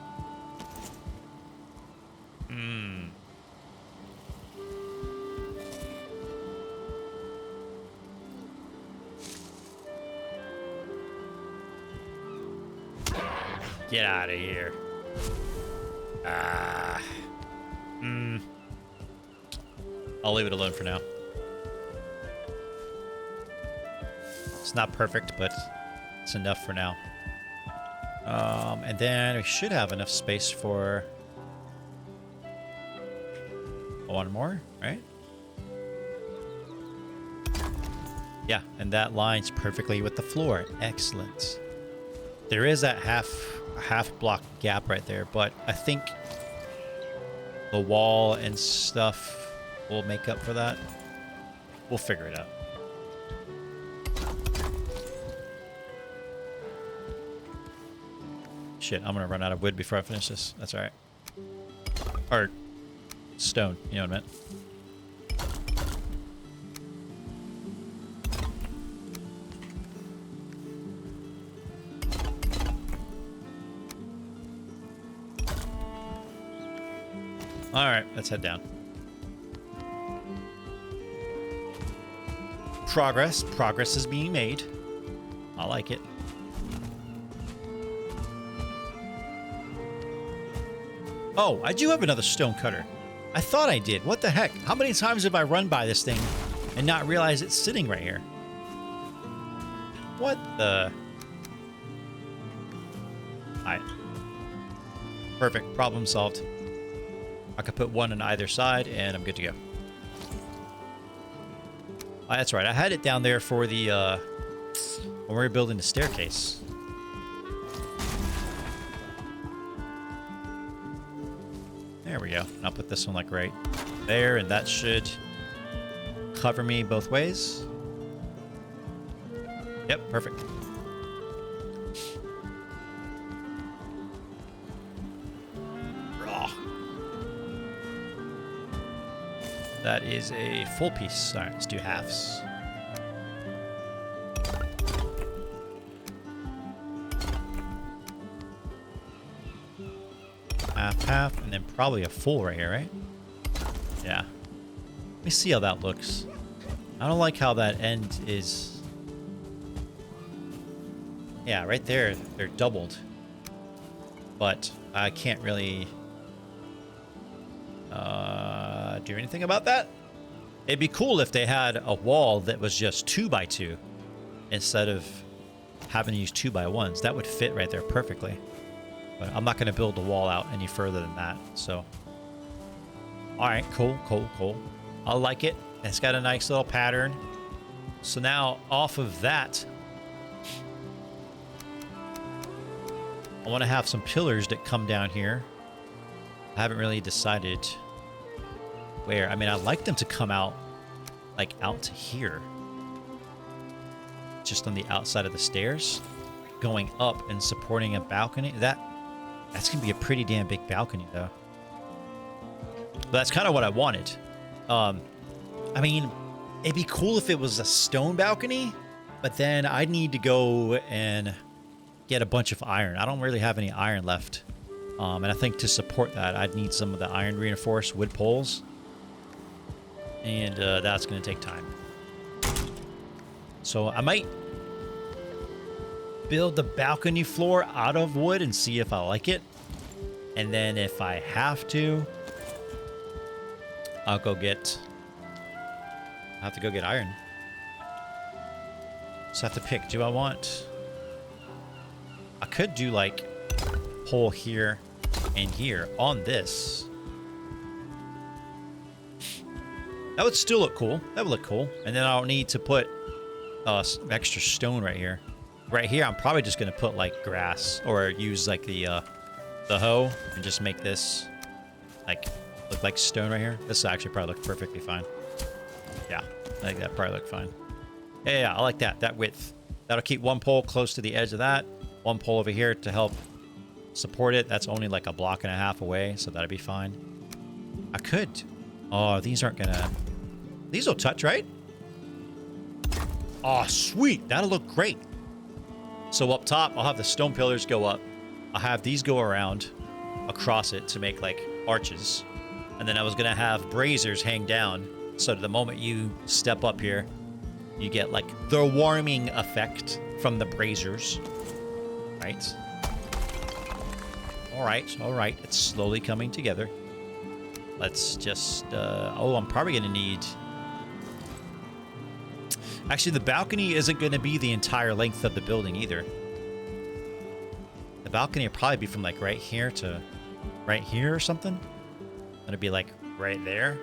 Get out of here. I'll leave it alone for now. It's not perfect, but it's enough for now. And then we should have enough space for one more, right? Yeah, and that lines perfectly with the floor. Excellent. There is that half block gap right there, but I think the wall and stuff will make up for that. We'll figure it out. Shit, I'm gonna run out of wood before I finish this. That's all right. Or stone, you know what I meant. All right, let's head down. Progress is being made. I like it. Oh, I do have another stone cutter. I thought I did. What the heck? How many times have I run by this thing and not realized it's sitting right here? What the? Alright. Perfect. Problem solved. I could put one on either side and I'm good to go. Oh, that's right. I had it down there for the, when we were building the staircase. There we go. I'll put this one like right there, and that should cover me both ways. Yep, perfect. Raw. That is a full piece. All right, let's do halves. Half, and then probably a full right here, right? Yeah. Let me see how that looks. I don't like how that end is. Yeah, right there, they're doubled. But I can't really do anything about that. It'd be cool if they had a wall that was just 2x2 instead of having to use 2x1s. That would fit right there perfectly. But I'm not going to build the wall out any further than that, so. All right, cool. I like it. It's got a nice little pattern. So now, off of that, I want to have some pillars that come down here. I haven't really decided where. I mean, I'd like them to come out, like, out to here. Just on the outside of the stairs. Going up and supporting a balcony. That's going to be a pretty damn big balcony, though. But that's kind of what I wanted. I mean, it'd be cool if it was a stone balcony, but then I'd need to go and get a bunch of iron. I don't really have any iron left. And I think to support that, I'd need some of the iron reinforced wood poles. And that's going to take time. So I might build the balcony floor out of wood and see if I like it. And then if I have to, I'll have to go get iron. So I have to pick. Do I want... I could do like hole here and here on this. That would still look cool. That would look cool. And then I'll need to put some extra stone right here. Right here, I'm probably just going to put like grass or use like the hoe and just make this like look like stone right here. This will actually probably look perfectly fine. Yeah, I think that probably look fine. Yeah, I like that. That width. That'll keep one pole close to the edge of that. One pole over here to help support it. That's only like a block and a half away, so that'll be fine. I could. Oh, these aren't gonna... These will touch, right? Oh, sweet. That'll look great. So up top, I'll have the stone pillars go up. I'll have these go around across it to make like arches. And then I was gonna have braziers hang down so that the moment you step up here, you get like the warming effect from the braziers. Right. All right. It's slowly coming together. Let's just... oh, I'm probably going to need... Actually, the balcony isn't going to be the entire length of the building either. The balcony will probably be from like right here to right here or something. It'll be like right there.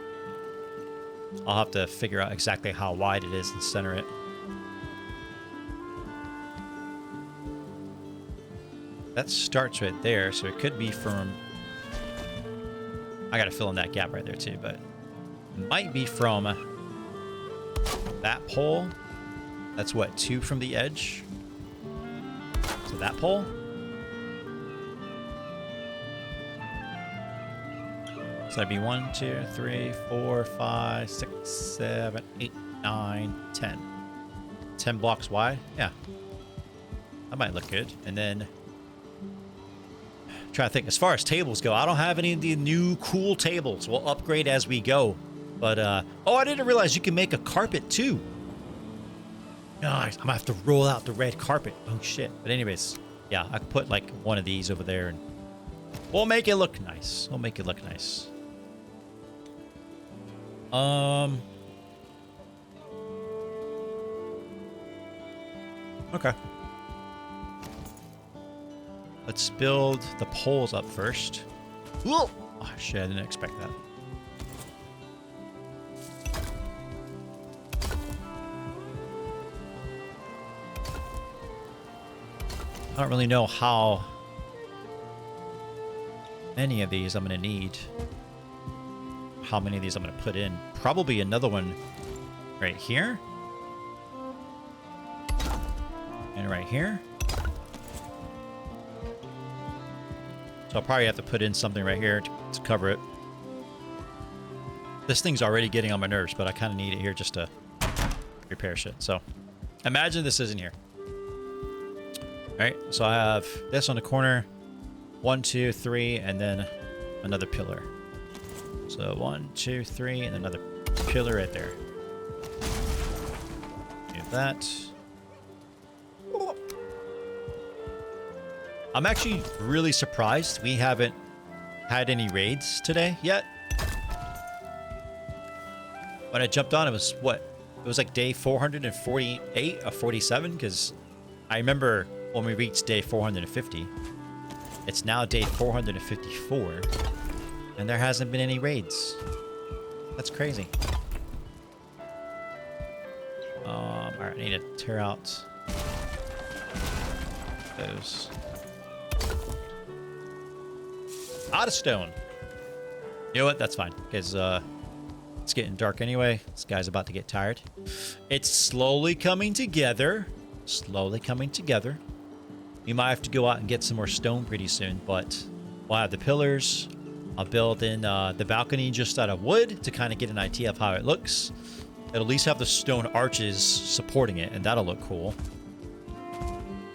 I'll have to figure out exactly how wide it is and center it. That starts right there, so it could be from... I gotta fill in that gap right there too, but it might be from that pole. That's what, 2 from the edge? So that pole? So that'd be 1, 2, 3, 4, 5, 6, 7, 8, 9, 10. 10 blocks wide? Yeah. That might look good. And then... trying to think, as far as tables go, I don't have any of the new cool tables. We'll upgrade as we go. But, oh, I didn't realize you can make a carpet too. Nice. I'm gonna have to roll out the red carpet. Oh, shit. But anyways, yeah, I put like one of these over there and we'll make it look nice. We'll make it look nice. Okay. Let's build the poles up first. Whoa! Oh, shit, I didn't expect that. I don't really know how many of these I'm going to need. How many of these I'm going to put in. Probably another one right here. And right here. So I'll probably have to put in something right here to cover it. This thing's already getting on my nerves, but I kind of need it here just to repair shit. So imagine this isn't here. All right, so I have this on the corner. 1, 2, 3, and then another pillar. So 1, 2, 3, and another pillar right there. Do that. I'm actually really surprised we haven't had any raids today yet. When I jumped on, it was what? It was like day 448 or 47, because I remember when we reached day 450. It's now day 454, and there hasn't been any raids. That's crazy. All right, I need to tear out those. Out of stone. You know what? That's fine, because it's getting dark anyway. This guy's about to get tired. It's slowly coming together. Slowly coming together. We might have to go out and get some more stone pretty soon, but we'll have the pillars. I'll build in the balcony just out of wood to kind of get an idea of how it looks. It'll at least have the stone arches supporting it, and that'll look cool.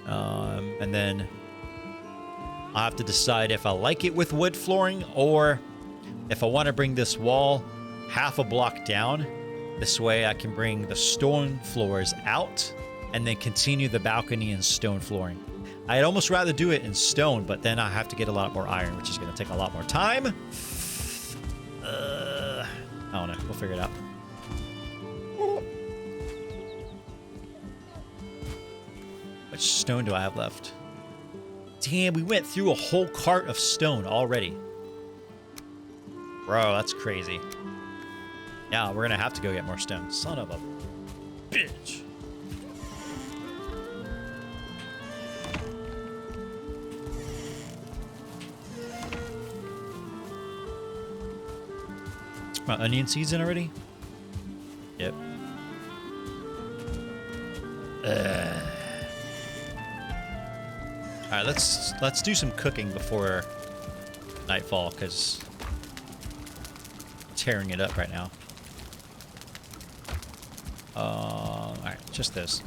And then I'll have to decide if I like it with wood flooring or if I want to bring this wall half a block down. This way I can bring the stone floors out and then continue the balcony in stone flooring. I'd almost rather do it in stone, but then I have to get a lot more iron, which is going to take a lot more time. I don't know. We'll figure it out. much stone do I have left? Damn, we went through a whole cart of stone already. Bro, that's crazy. Yeah, we're gonna have to go get more stone. Son of a bitch. My onion seeds in already? Yep. All right, let's do some cooking before nightfall, because tearing it up right now. All right, just this.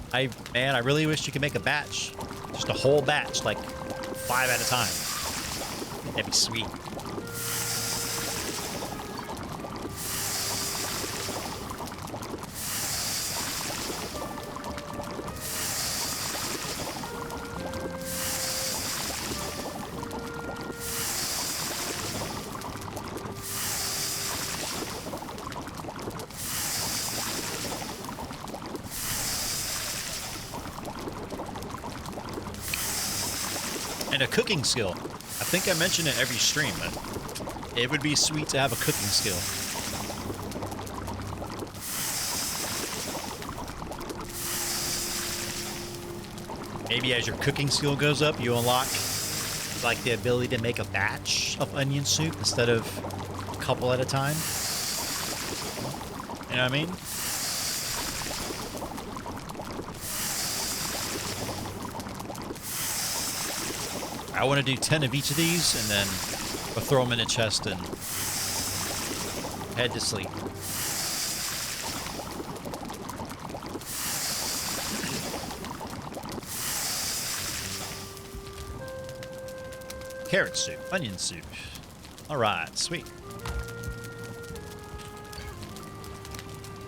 Man, I really wish you could make a batch, just a whole batch, like 5 at a time. That'd be sweet. And a cooking skill. I think I mention it every stream, but it would be sweet to have a cooking skill. Maybe as your cooking skill goes up, you unlock like the ability to make a batch of onion soup instead of a couple at a time. You know what I mean? I want to do 10 of each of these, and then we'll throw them in a chest and head to sleep. Carrot soup, onion soup. All right, sweet.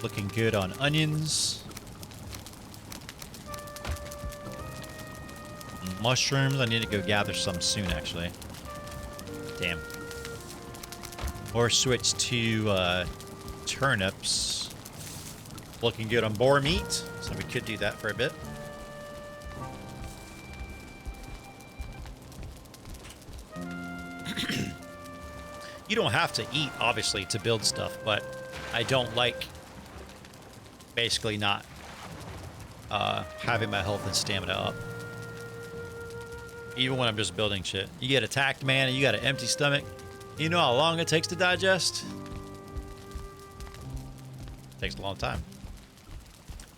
Looking good on onions. Mushrooms, I need to go gather some soon, actually. Damn. Or switch to turnips. Looking good on boar meat, so we could do that for a bit. You don't have to eat, obviously, to build stuff, but I don't like basically not having my health and stamina up. Even when I'm just building shit. You get attacked, man, and you got an empty stomach. You know how long it takes to digest? It takes a long time.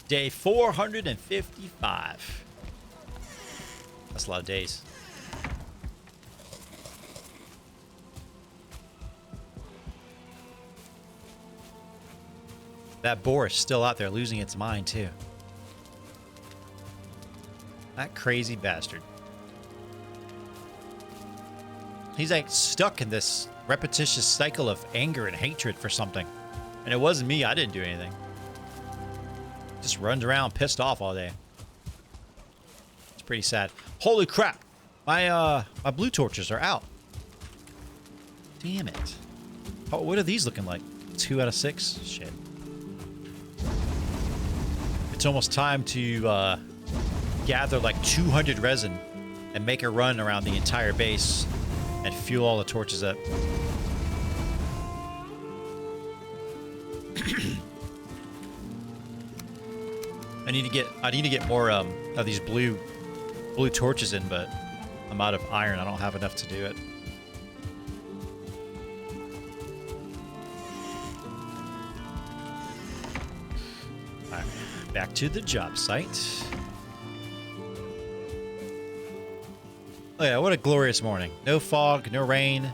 Day 455. That's a lot of days. That boar is still out there losing its mind, too. That crazy bastard. He's like stuck in this repetitious cycle of anger and hatred for something. And it wasn't me. I didn't do anything. Just runs around pissed off all day. It's pretty sad. Holy crap. My blue torches are out. Damn it. Oh, what are these looking like? 2 out of 6? Shit. It's almost time to gather like 200 resin and make a run around the entire base and fuel all the torches up. I need to get more of these blue torches in, but I'm out of iron. I don't have enough to do it. All right, back to the job site. Oh yeah, what a glorious morning. No fog, no rain,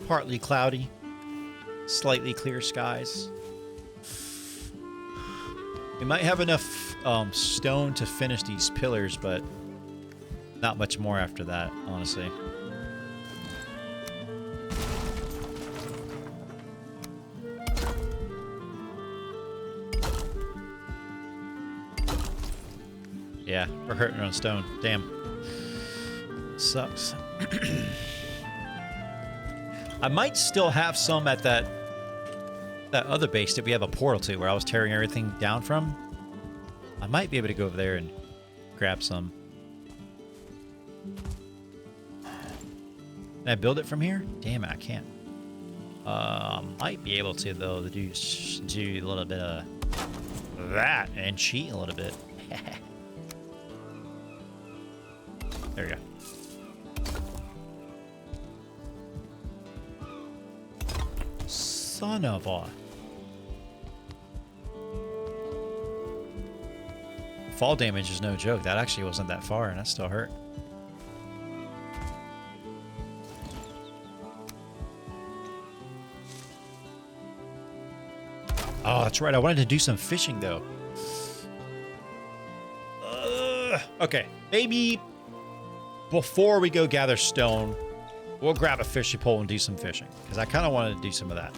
partly cloudy, slightly clear skies. We might have enough stone to finish these pillars, but not much more after that, honestly. Yeah, we're hurting on stone. Damn. Sucks. I might still have some at that other base that we have a portal to, where I was tearing everything down from. I might be able to go over there and grab some. Can I build it from here? Damn it, I can't. Might be able to, though, to do a little bit of that and cheat a little bit. There we go. Son of a... Fall damage is no joke. That actually wasn't that far, and that still hurt. Oh, that's right. I wanted to do some fishing, though. Okay. Maybe before we go gather stone, we'll grab a fishing pole and do some fishing. Because I kind of wanted to do some of that.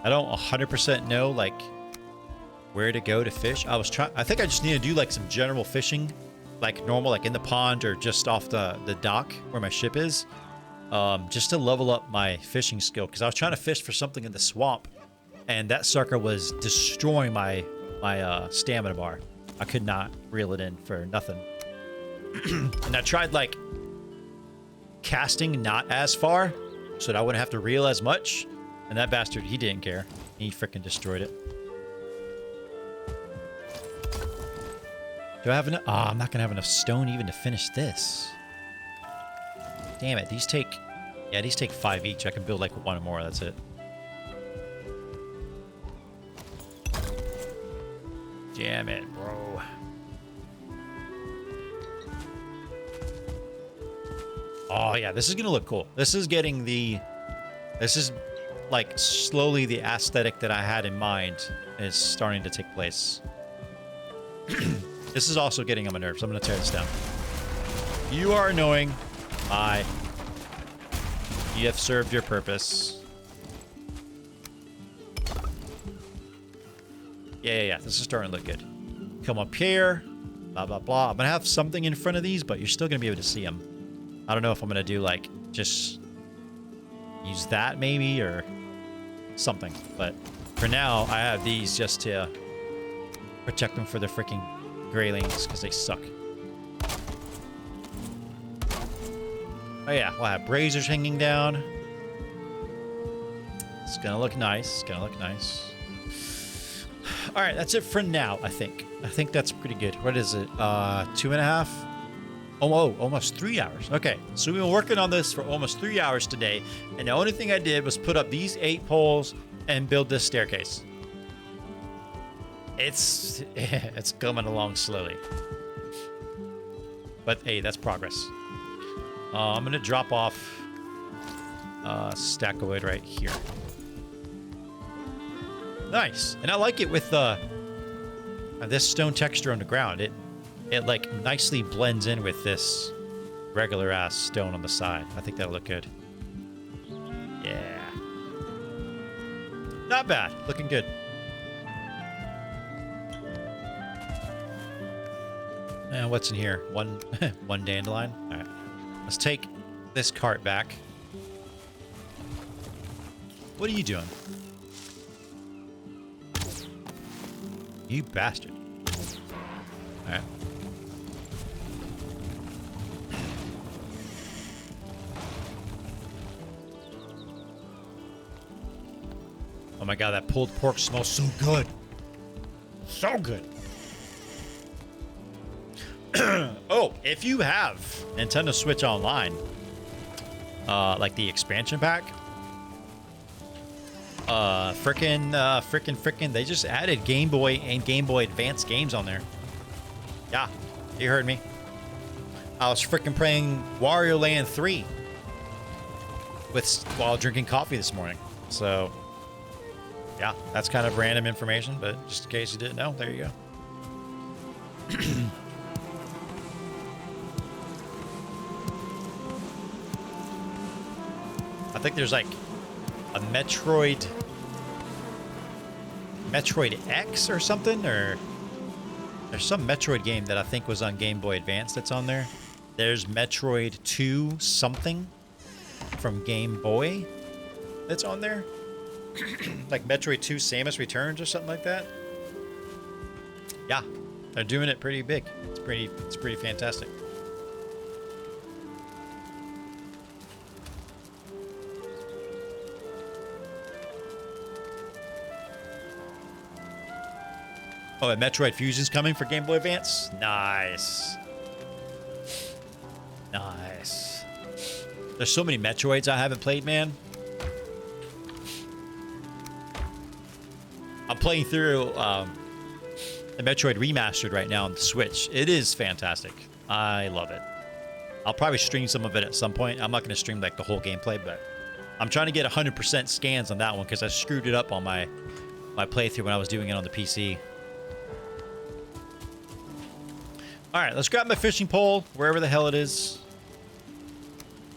I don't 100% know, like, where to go to fish. I think I just need to do, like, some general fishing. Like, normal, like, in the pond or just off the dock where my ship is. Just to level up my fishing skill, because I was trying to fish for something in the swamp, and that sucker was destroying my stamina bar. I could not reel it in for nothing. And I tried like casting not as far, so that I wouldn't have to reel as much, and that bastard, he didn't care. He freaking destroyed it. Do I have enough? Oh, I'm not gonna have enough stone even to finish this. Damn it, these take 5 each. I can build like one more, that's it. Damn it, bro. Oh yeah, this is gonna look cool. This is like slowly the aesthetic that I had in mind is starting to take place. This is also getting on my nerves. I'm gonna tear this down. You are annoying. Bye. You have served your purpose. Yeah. This is starting to look good. Come up here. Blah, blah, blah. I'm going to have something in front of these, but you're still going to be able to see them. I don't know if I'm going to do, like, just use that maybe or something. But for now, I have these just to protect them for the freaking graylings because they suck. Oh yeah, we'll have braziers hanging down. It's gonna look nice. It's gonna look nice. All right, that's it for now, I think. I think that's pretty good. What is it? 2.5? Oh, almost 3 hours. Okay, so we've been working on this for almost 3 hours today, and the only thing I did was put up these 8 poles and build this staircase. It's coming along slowly. But hey, that's progress. I'm gonna drop off a stack of wood right here. Nice, and I like it with this stone texture on the ground. It like nicely blends in with this regular ass stone on the side. I think that'll look good. Yeah, not bad. Looking good. And what's in here? One dandelion. All right. Let's take this cart back. What are you doing? You bastard. Alright. Oh my god, that pulled pork smells so good. So good. Oh, if you have Nintendo Switch Online, like the expansion pack, frickin', they just added Game Boy and Game Boy Advance games on there. Yeah, you heard me. I was frickin' playing Wario Land 3 while drinking coffee this morning. So, yeah, that's kind of random information, but just in case you didn't know, there you go. I think there's like a Metroid X or something, or there's some Metroid game that I think was on Game Boy Advance that's on there. There's Metroid 2 something from Game Boy that's on there. like Metroid 2 Samus Returns or something like that. Yeah, they're doing it pretty big. It's pretty fantastic. Oh, and Metroid Fusion's coming for Game Boy Advance? Nice. Nice. There's so many Metroids I haven't played, man. I'm playing through the Metroid Remastered right now on the Switch. It is fantastic. I love it. I'll probably stream some of it at some point. I'm not going to stream like the whole gameplay, but I'm trying to get 100% scans on that one because I screwed it up on my playthrough when I was doing it on the PC. All right, let's grab my fishing pole, wherever the hell it is.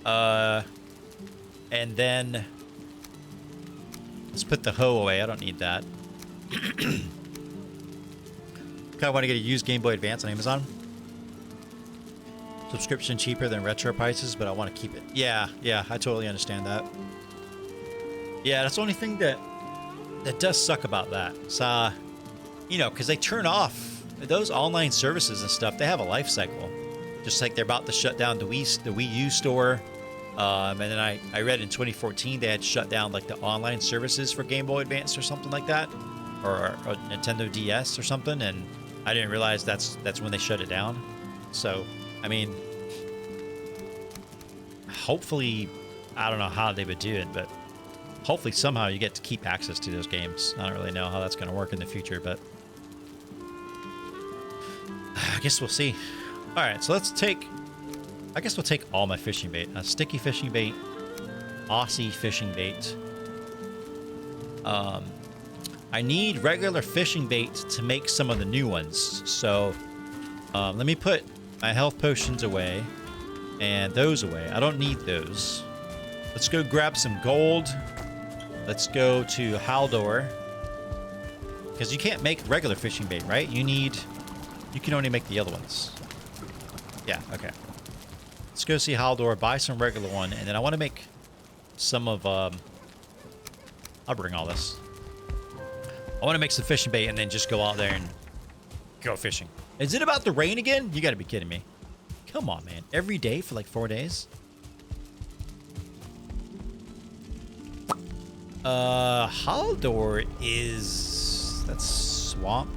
And then let's put the hoe away. I don't need that. Kind of want to get a used Game Boy Advance on Amazon. Subscription cheaper than retro prices, but I want to keep it. Yeah, I totally understand that. Yeah, that's the only thing that does suck about that. So, you know, because they turn off those online services and stuff. They have a life cycle. Just like they're about to shut down the Wii U store. And then I read in 2014 they had shut down like the online services for Game Boy Advance or something like that, or Nintendo DS or something. And I didn't realize that's when they shut it down. So, I mean, hopefully, I don't know how they would do it, but hopefully somehow you get to keep access to those games. I don't really know how that's going to work in the future, but I guess we'll see. All right, so let's take... I guess we'll take all my fishing bait. A sticky fishing bait. Aussie fishing bait. I need regular fishing bait to make some of the new ones. So, let me put my health potions away. And those away. I don't need those. Let's go grab some gold. Let's go to Haldor. Because you can't make regular fishing bait, right? You can only make the other ones. Yeah, okay. Let's go see Haldor, buy some regular one, and then I want to make some of, I'll bring all this. I want to make some fishing bait and then just go out there and go fishing. Is it about to rain again? You got to be kidding me. Come on, man. Every day for like 4 days? Haldor is... That's swamp.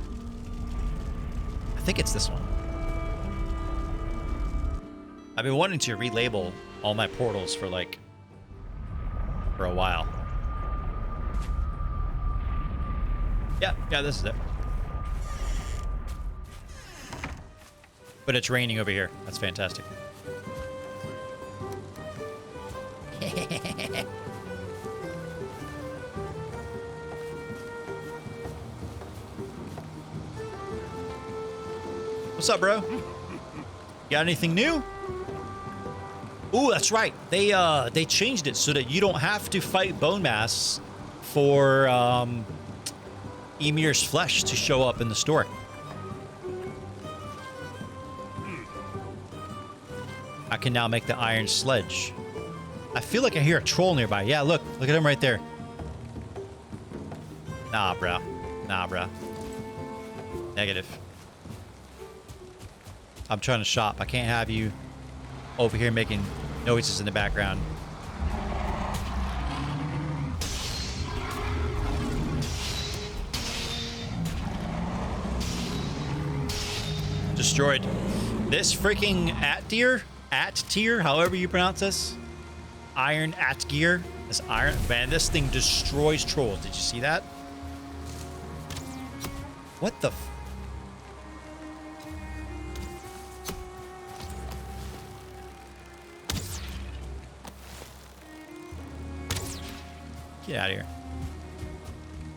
I think it's this one. I've been wanting to relabel all my portals for a while. Yeah, this is it. But it's raining over here. That's fantastic. What's up, bro? Got anything new? Ooh, that's right. They changed it so that you don't have to fight Bone Mass for Emir's flesh to show up in the store. I can now make the iron sledge. I feel like I hear a troll nearby. Yeah, look at him right there. Nah, bro. Negative. I'm trying to shop. I can't have you over here making noises in the background. Destroyed. This freaking at-tier, however you pronounce this. Iron at-gear. This iron. Man, this thing destroys trolls. Did you see that? What the... Get out of here.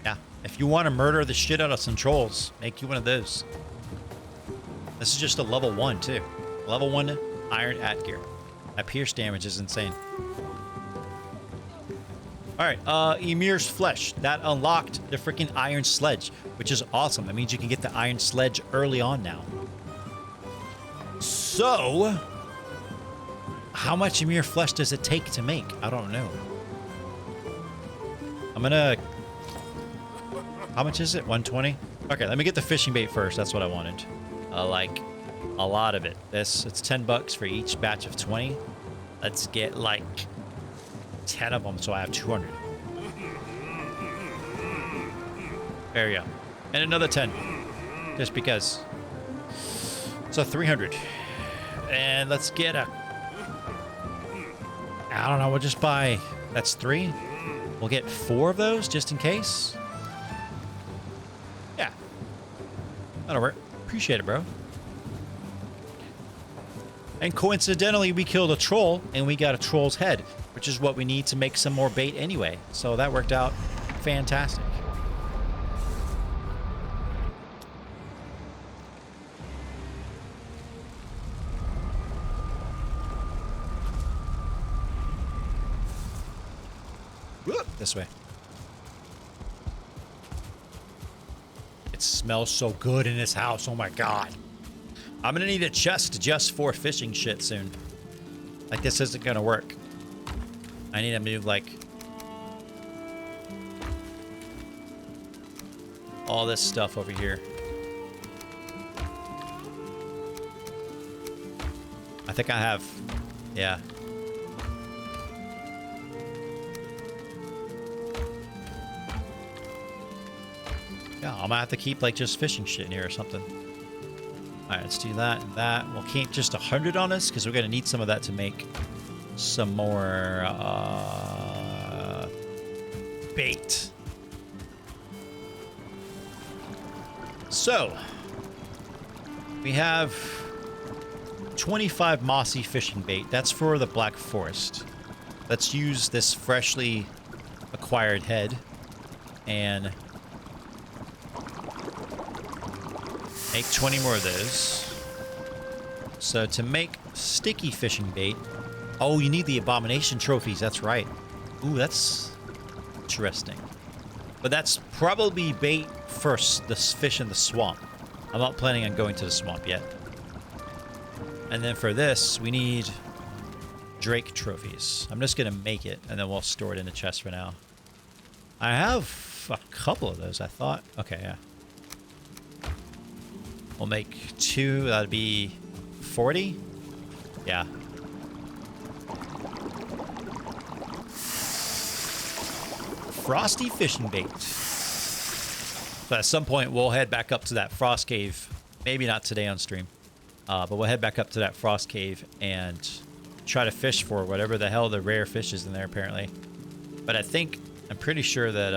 Yeah, if you want to murder the shit out of some trolls, make you one of those. This is just a level 1, too. Level 1 iron at-gear. That pierce damage is insane. Alright, Emir's flesh. That unlocked the freaking iron sledge, which is awesome. That means you can get the iron sledge early on now. So, how much Emir flesh does it take to make? I don't know. I'm gonna How much is it? 120? Okay, let me get the fishing bait first. That's what I wanted. Like a lot of it. It's 10 bucks for each batch of 20. Let's get like 10 of them so I have 200. There we go. And another 10. Just because. So 300. And let's get a... I don't know, we'll just buy... That's 3. We'll get 4 of those just in case. Yeah. That'll work. Appreciate it, bro. And coincidentally, we killed a troll and we got a troll's head, which is what we need to make some more bait anyway. So that worked out fantastic. Whoop, this way. It smells so good in this house. Oh my god. I'm gonna need a chest just for fishing shit soon. Like, this isn't gonna work. I need to move, like, all this stuff over here. I think I have, yeah. Yeah, I'm gonna have to keep, like, just fishing shit in here or something. All right, let's do that and that. We'll keep just 100 on us because we're going to need some of that to make some more bait. So, we have 25 mossy fishing bait. That's for the Black Forest. Let's use this freshly acquired head and make 20 more of those. So to make sticky fishing bait, oh, you need the abomination trophies. That's right. Ooh, that's interesting. But that's probably bait for this fish in the swamp. I'm not planning on going to the swamp yet. And then for this, we need Drake trophies. I'm just going to make it, and then we'll store it in the chest for now. I have a couple of those, I thought. Okay, yeah. We'll make 2. That'd be 40. Yeah. Frosty fishing bait. So at some point, we'll head back up to that frost cave. Maybe not today on stream. But we'll head back up to that frost cave and try to fish for whatever the hell the rare fish is in there, apparently. But I'm pretty sure that,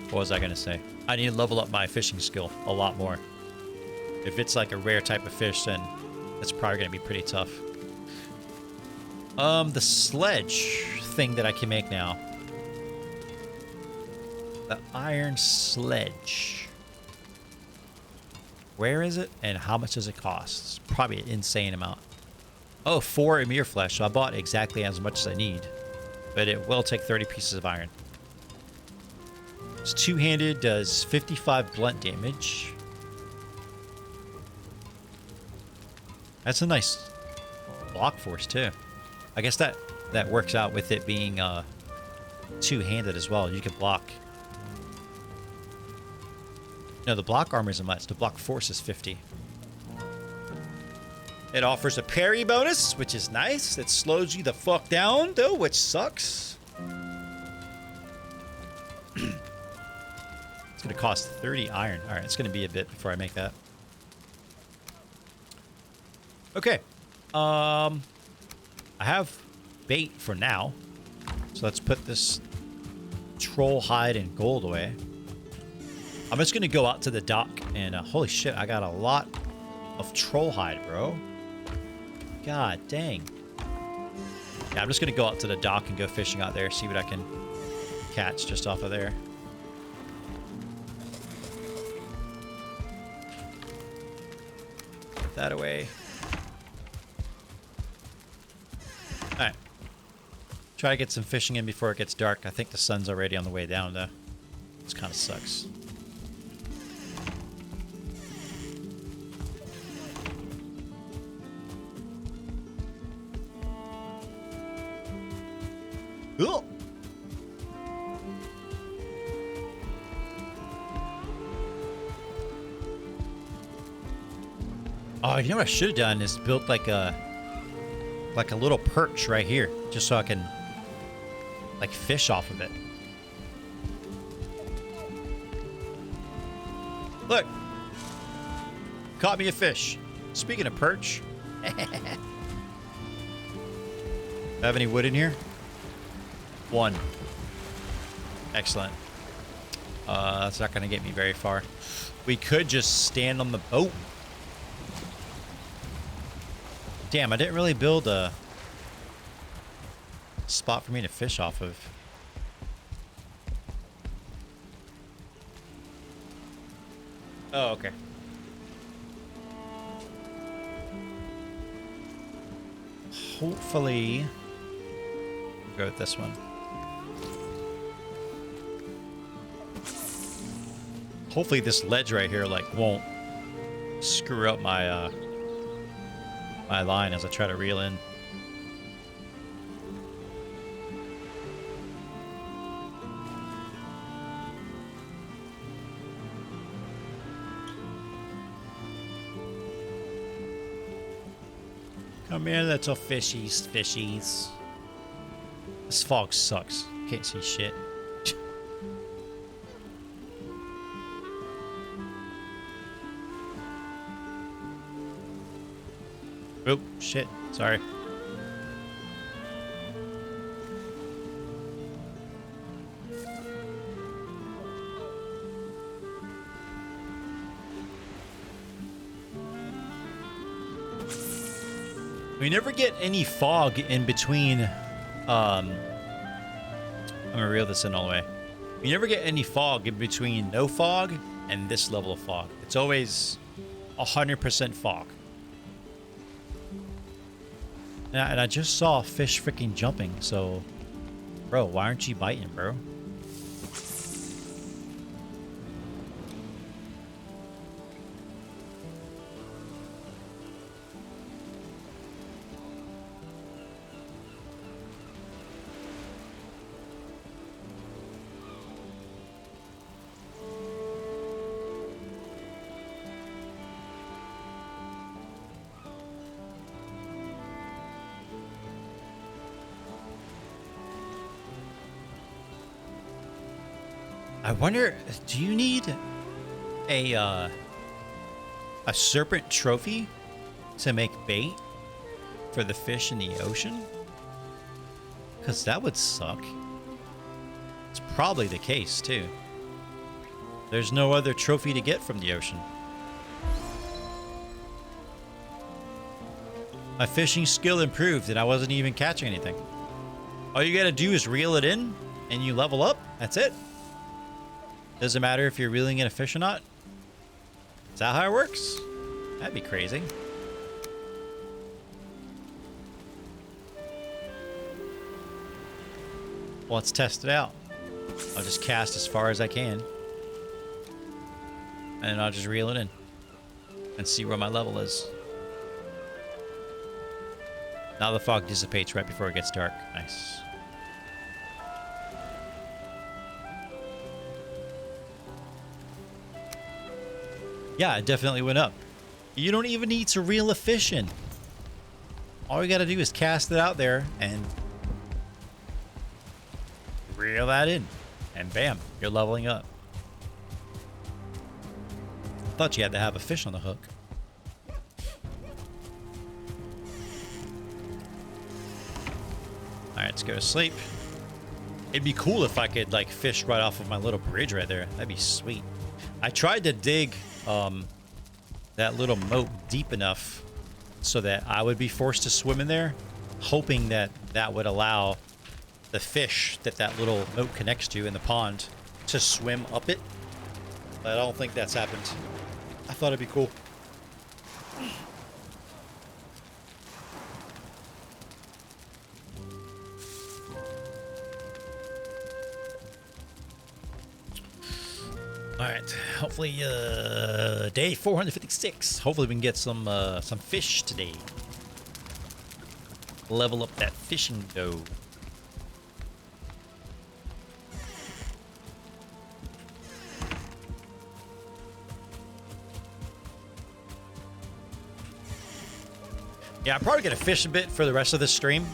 what was I going to say? I need to level up my fishing skill a lot more. If it's like a rare type of fish, then it's probably going to be pretty tough. The sledge thing that I can make now. The iron sledge. Where is it and how much does it cost? It's probably an insane amount. Oh, 4 Emir flesh. So I bought exactly as much as I need. But it will take 30 pieces of iron. It's two-handed, does 55 blunt damage. That's a nice block force too. I guess that works out with it being two-handed as well. You can block. No, the block armor isn't much. The block force is 50. It offers a parry bonus, which is nice. It slows you the fuck down, though, which sucks. It's going to cost 30 iron. All right, it's going to be a bit before I make that. Okay. I have bait for now. So let's put this troll hide and gold away. I'm just going to go out to the dock and holy shit, I got a lot of troll hide, bro. God dang. Yeah, I'm just going to go out to the dock and go fishing out there, see what I can catch just off of there. Put that away. Alright. Try to get some fishing in before it gets dark. I think the sun's already on the way down, though. This kind of sucks. Oh! Oh, you know what I should have done is built like a little perch right here, just so I can like fish off of it. Look, caught me a fish. Speaking of perch, have any wood in here? One. Excellent. That's not going to get me very far. We could just stand on the boat. Damn, I didn't really build a spot for me to fish off of. Oh, okay. Hopefully, we'll go with this one. Hopefully this ledge right here like won't screw up my my line as I try to reel in. Come here, little fishies, fishies. This fog sucks. Can't see shit. Oh, shit. Sorry. We never get any fog in between. I'm gonna reel this in all the way. We never get any fog in between no fog and this level of fog. It's always 100% fog. And I just saw a fish freaking jumping, so... Bro, why aren't you biting, bro? I wonder, do you need a serpent trophy to make bait for the fish in the ocean? Because that would suck. It's probably the case, too. There's no other trophy to get from the ocean. My fishing skill improved and I wasn't even catching anything. All you gotta do is reel it in and you level up. That's it. Doesn't matter if you're reeling in a fish or not. Is that how it works? That'd be crazy. Well, let's test it out. I'll just cast as far as I can. And I'll just reel it in. And see where my level is. Now the fog dissipates right before it gets dark. Nice. Yeah, it definitely went up. You don't even need to reel a fish in. All you gotta do is cast it out there and reel that in. And bam, you're leveling up. Thought you had to have a fish on the hook. Alright, let's go to sleep. It'd be cool if I could like fish right off of my little bridge right there. That'd be sweet. I tried to dig that little moat deep enough so that I would be forced to swim in there, hoping that that would allow the fish that that little moat connects to in the pond to swim up it. But I don't think that's happened. I thought it'd be cool. All right, hopefully day 456. Hopefully we can get some fish today. Level up that fishing dough. Yeah, I'm probably gonna fish a bit for the rest of the stream,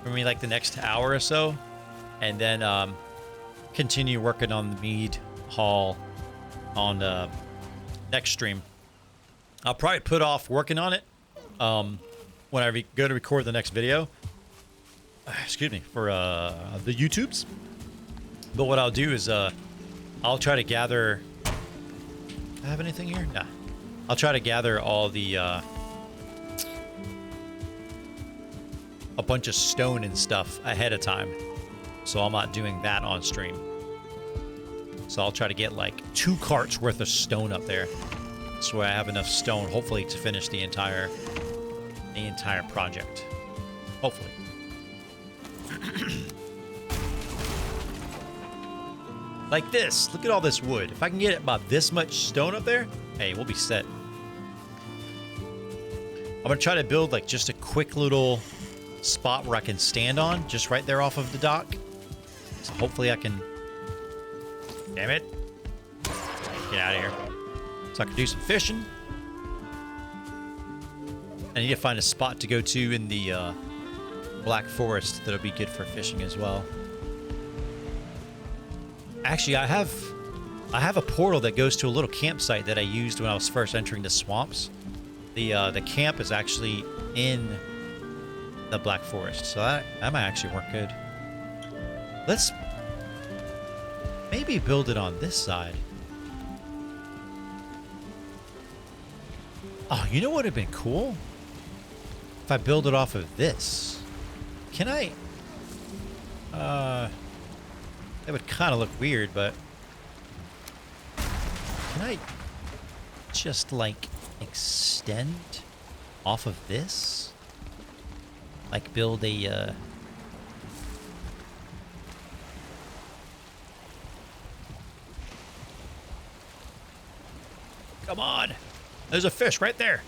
for me like the next hour or so, and then continue working on the Mead Hall on next stream. I'll probably put off working on it when I go to record the next video. Excuse me, for the YouTubes. But what I'll do is I'll try to gather. Do I have anything here? Nah. I'll try to gather all the a bunch of stone and stuff ahead of time, so I'm not doing that on stream. So I'll try to get like 2 carts worth of stone up there, so I have enough stone, hopefully, to finish the entire project. Hopefully. Like this. Look at all this wood. If I can get about this much stone up there, hey, we'll be set. I'm gonna try to build like just a quick little spot where I can stand on, just right there off of the dock. So hopefully I can. Damn it! Get out of here. So I can do some fishing. I need to find a spot to go to in the Black Forest that'll be good for fishing as well. Actually, I have a portal that goes to a little campsite that I used when I was first entering the swamps. The camp is actually in the Black Forest, so that might actually work good. Let's maybe build it on this side. Oh, you know what would have been cool? If I build it off of this. Can I? That would kind of look weird, but can I just like extend off of this? Like build a come on. There's a fish right there.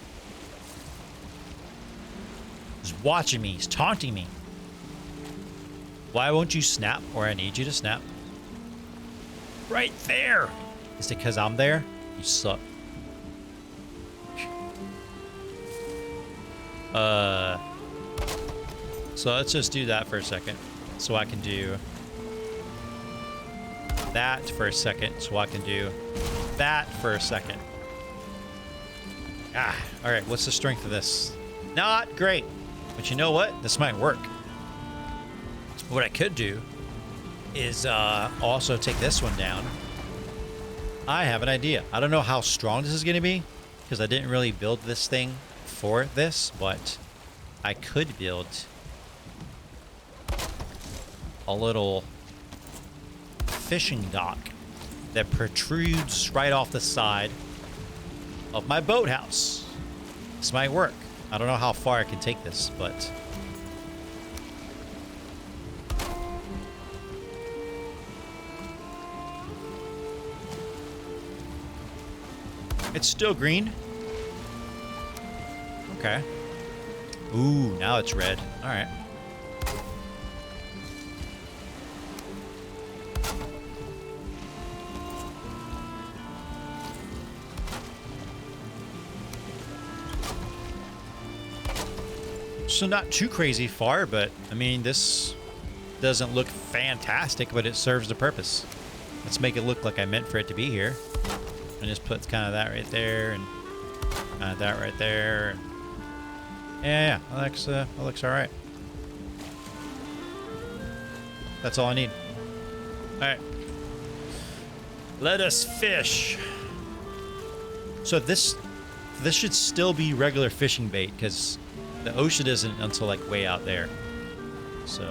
He's watching me. He's taunting me. Why won't you snap? Or I need you to snap. Right there. Is it because I'm there? You suck. So let's just do that for a second. So I can do that for a second. So I can do that for a second. Ah, all right. What's the strength of this? Not great. But you know what? This might work. What I could do is also take this one down. I have an idea. I don't know how strong this is going to be because I didn't really build this thing for this, but I could build a little fishing dock that protrudes right off the side of my boathouse. This might work. I don't know how far I can take this, but it's still green. Okay. Ooh, now it's red. All right. So not too crazy far, but I mean, this doesn't look fantastic, but it serves the purpose. Let's make it look like I meant for it to be here. And just put kind of that right there and kind of that right there. Yeah, that looks all right. That's all I need. All right. Let us fish. So this should still be regular fishing bait because the ocean isn't until like way out there. So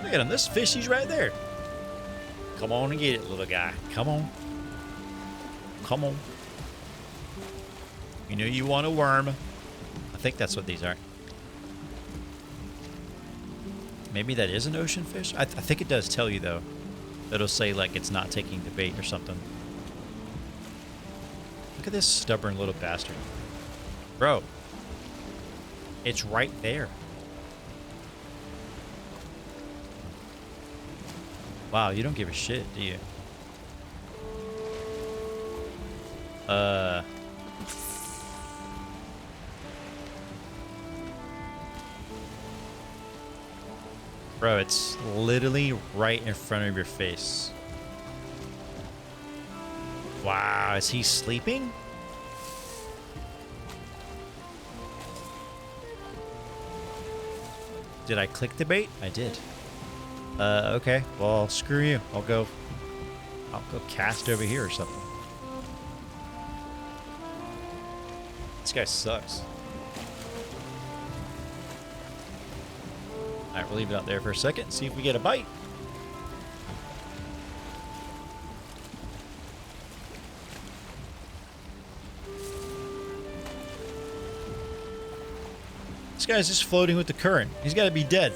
look at him. This fishy's right there. Come on and get it, little guy. Come on. Come on. You know you want a worm. I think that's what these are. Maybe that is an ocean fish? I think it does tell you, though. It'll say, like, it's not taking the bait or something. Look at this stubborn little bastard. Bro. It's right there. Wow, you don't give a shit, do you? Bro, it's literally right in front of your face. Wow, is he sleeping? Did I click the bait? I did. Okay. Well, screw you. I'll go cast over here or something. This guy sucks. All right, we'll leave it out there for a second. See if we get a bite. This guy's just floating with the current. He's got to be dead.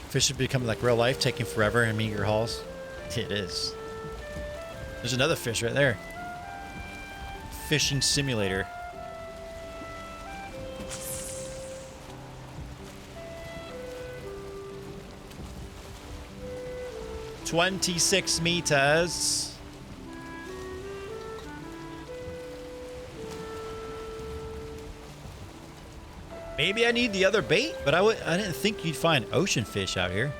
Fish is becoming like real life, taking forever in Mead Halls. It is. There's another fish right there. Fishing simulator. $26 meters. Maybe I need the other bait, but I didn't think you'd find ocean fish out here.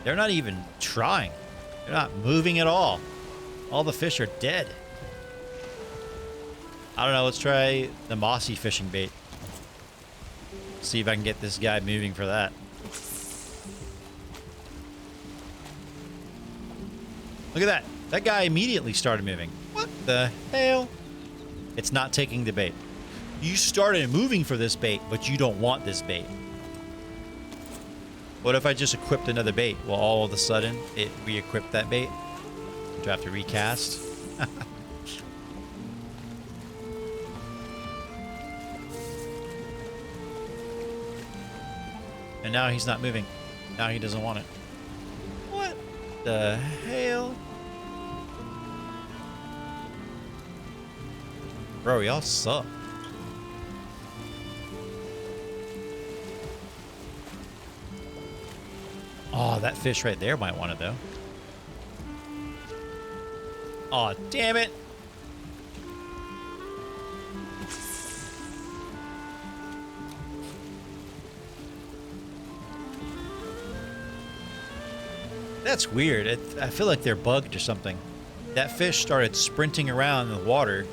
They're not even trying. They're not moving at all. All the fish are dead. I don't know. Let's try the mossy fishing bait. See if I can get this guy moving for that. Look at that. That guy immediately started moving. What the hell? It's not taking the bait. You started moving for this bait, but you don't want this bait. What if I just equipped another bait? Well, all of a sudden, it re-equipped that bait. Do I have to recast? And now he's not moving. Now he doesn't want it. What the hell? Bro, y'all suck. Oh, that fish right there might want it, though. Oh, damn it. That's weird. I feel like they're bugged or something. That fish started sprinting around in the water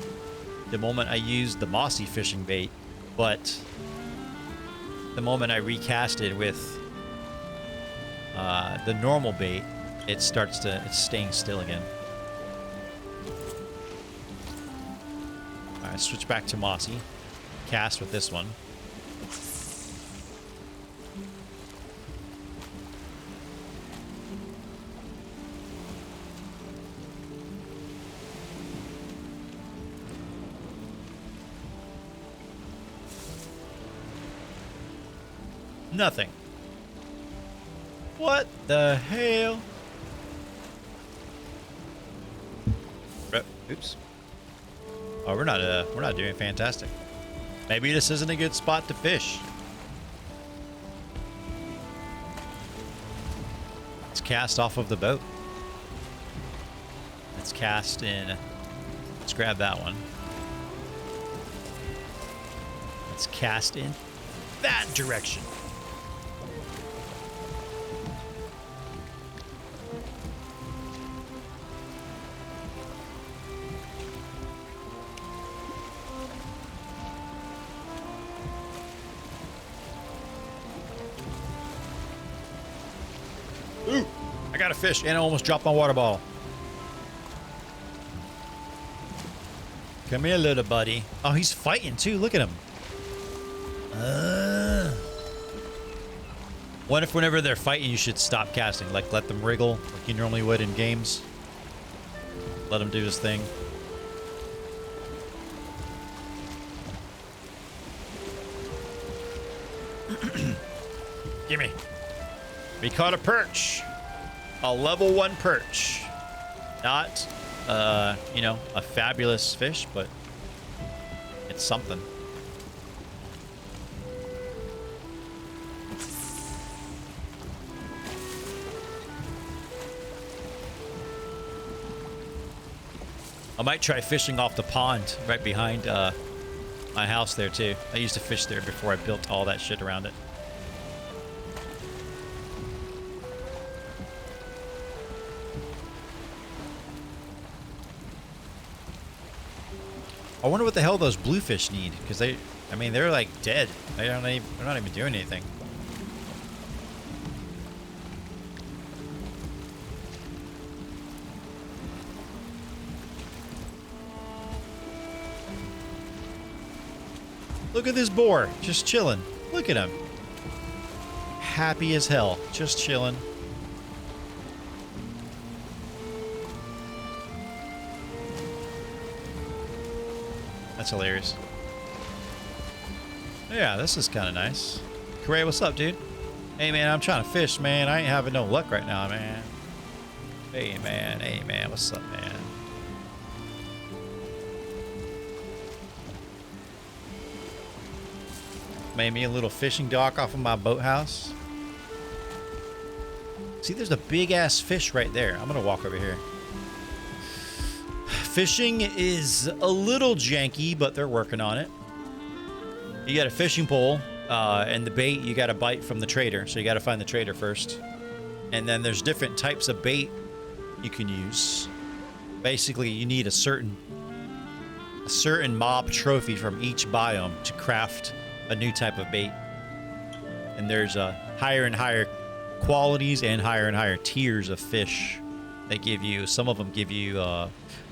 the moment I used the mossy fishing bait, but the moment I recasted with the normal bait, it's staying still again. All right, switch back to mossy. Cast with this one. Nothing. What the hell? Oops. Oh, we're not doing fantastic. Maybe this isn't a good spot to fish. Let's cast off of the boat. Let's cast in. Let's grab that one. Let's cast in that direction. Ooh, I got a fish and I almost dropped my water bottle. Come here, little buddy. Oh, he's fighting too. Look at him. What if whenever they're fighting, you should stop casting? Like, let them wriggle like you normally would in games? Let him do his thing. Gimme. We caught a perch. A level 1 perch. Not, you know, a fabulous fish, but it's something. I might try fishing off the pond right behind my house there too. I used to fish there before I built all that shit around it. I wonder what the hell those bluefish need, because I mean, they're like dead. They're not even doing anything. Look at this boar, just chilling. Look at him. Happy as hell, just chilling. That's hilarious. Yeah, this is kind of nice. Corey, what's up, dude? Hey, man, I'm trying to fish, man. I ain't having no luck right now, man. Hey, man, what's up, man? Made me a little fishing dock off of my boathouse. See, there's a big-ass fish right there. I'm going to walk over here. Fishing is a little janky, but they're working on it. You got a fishing pole, and the bait you got to bite from the trader. So you got to find the trader first. And then there's different types of bait you can use. Basically, you need a certain mob trophy from each biome to craft a new type of bait. And there's higher and higher qualities and higher tiers of fish they give you. Some of them give you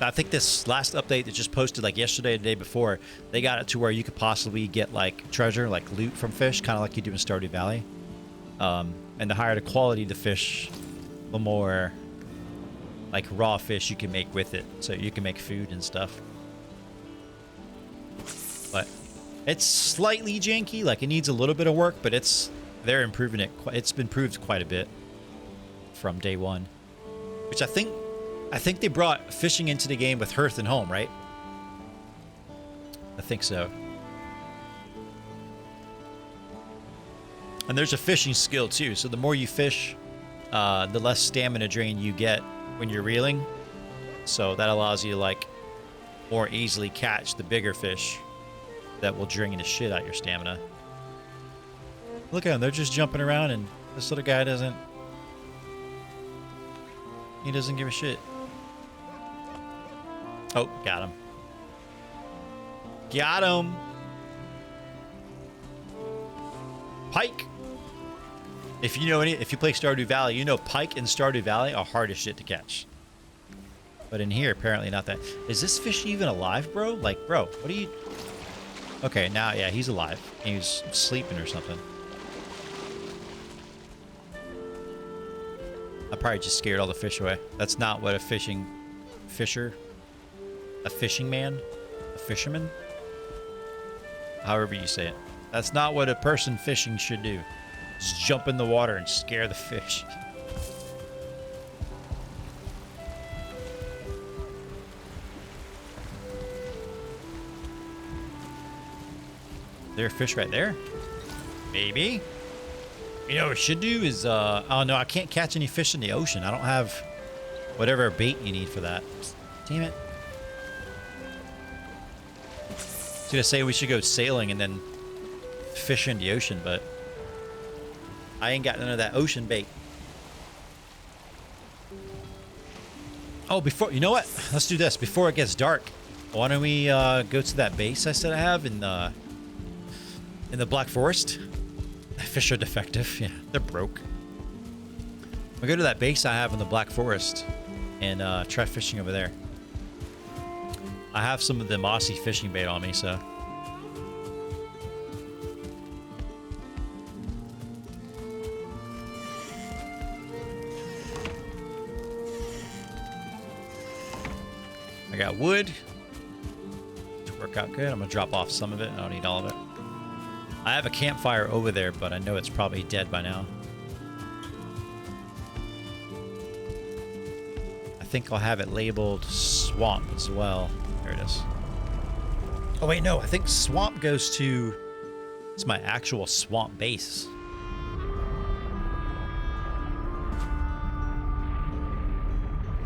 I think this last update that just posted like yesterday or the day before, they got it to where you could possibly get like treasure, like loot from fish, kind of like you do in Stardew Valley. And the higher the quality of the fish, the more like raw fish you can make with it, so you can make food and stuff. But it's slightly janky, like it needs a little bit of work, but they're improving it. It's been improved quite a bit from day one, which I think they brought fishing into the game with Hearth and Home, right? I think so. And there's a fishing skill too, so the more you fish, the less stamina drain you get when you're reeling. So that allows you to like more easily catch the bigger fish that will drain the shit out your stamina. Look at them, they're just jumping around, and this little guy doesn't give a shit. Oh, got him. Got him. Pike. If you play Stardew Valley, you know pike in Stardew Valley are hard as shit to catch. But in here, apparently not that. Is this fish even alive, bro? Like, bro, what are you... Okay, now, yeah, he's alive. He was sleeping or something. I probably just scared all the fish away. That's not what a fisherman, however you say it. That's not what a person fishing should do. Just jump in the water and scare the fish. Is there a fish right there? Maybe. You know what I should do is, oh no, I can't catch any fish in the ocean. I don't have whatever bait you need for that. Damn it. I was gonna say we should go sailing and then fish in the ocean, but I ain't got none of that ocean bait. Oh, you know what? Let's do this before it gets dark. Why don't we go to that base I said I have in the Black Forest? Fish are defective. Yeah, they're broke. We'll go to that base I have in the Black Forest and try fishing over there. I have some of the mossy fishing bait on me, so. I got wood to work out good. I'm gonna drop off some of it. I don't need all of it. I have a campfire over there, but I know it's probably dead by now. I think I'll have it labeled swamp as well. There it is. Oh wait, no, I think swamp goes to... It's my actual swamp base.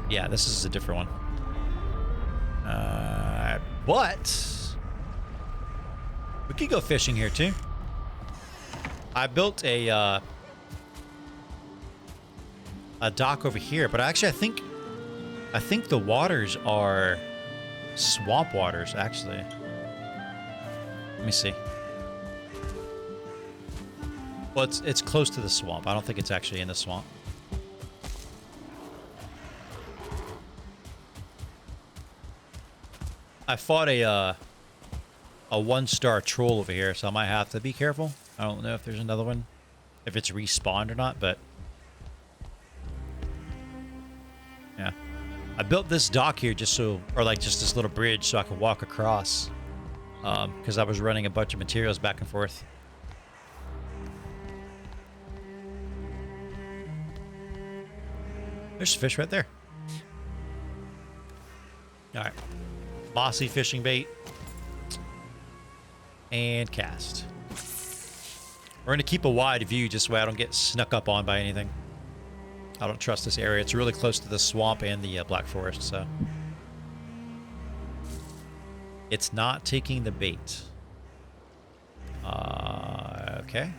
Yeah, this is a different one. But we could go fishing here too. I built a dock over here, but actually I think the waters are swamp waters actually. Let me see. Well, it's close to the swamp. I don't think it's actually in the swamp. I fought a 1-star troll over here, so I might have to be careful. I don't know if there's another one, if it's respawned or not, but yeah. I built this dock here just so, or like just this little bridge so I could walk across, because I was running a bunch of materials back and forth. There's fish right there. All right. Mossy fishing bait. And cast. We're going to keep a wide view just so I don't get snuck up on by anything. I don't trust this area. It's really close to the swamp and the Black Forest, so. It's not taking the bait. Okay.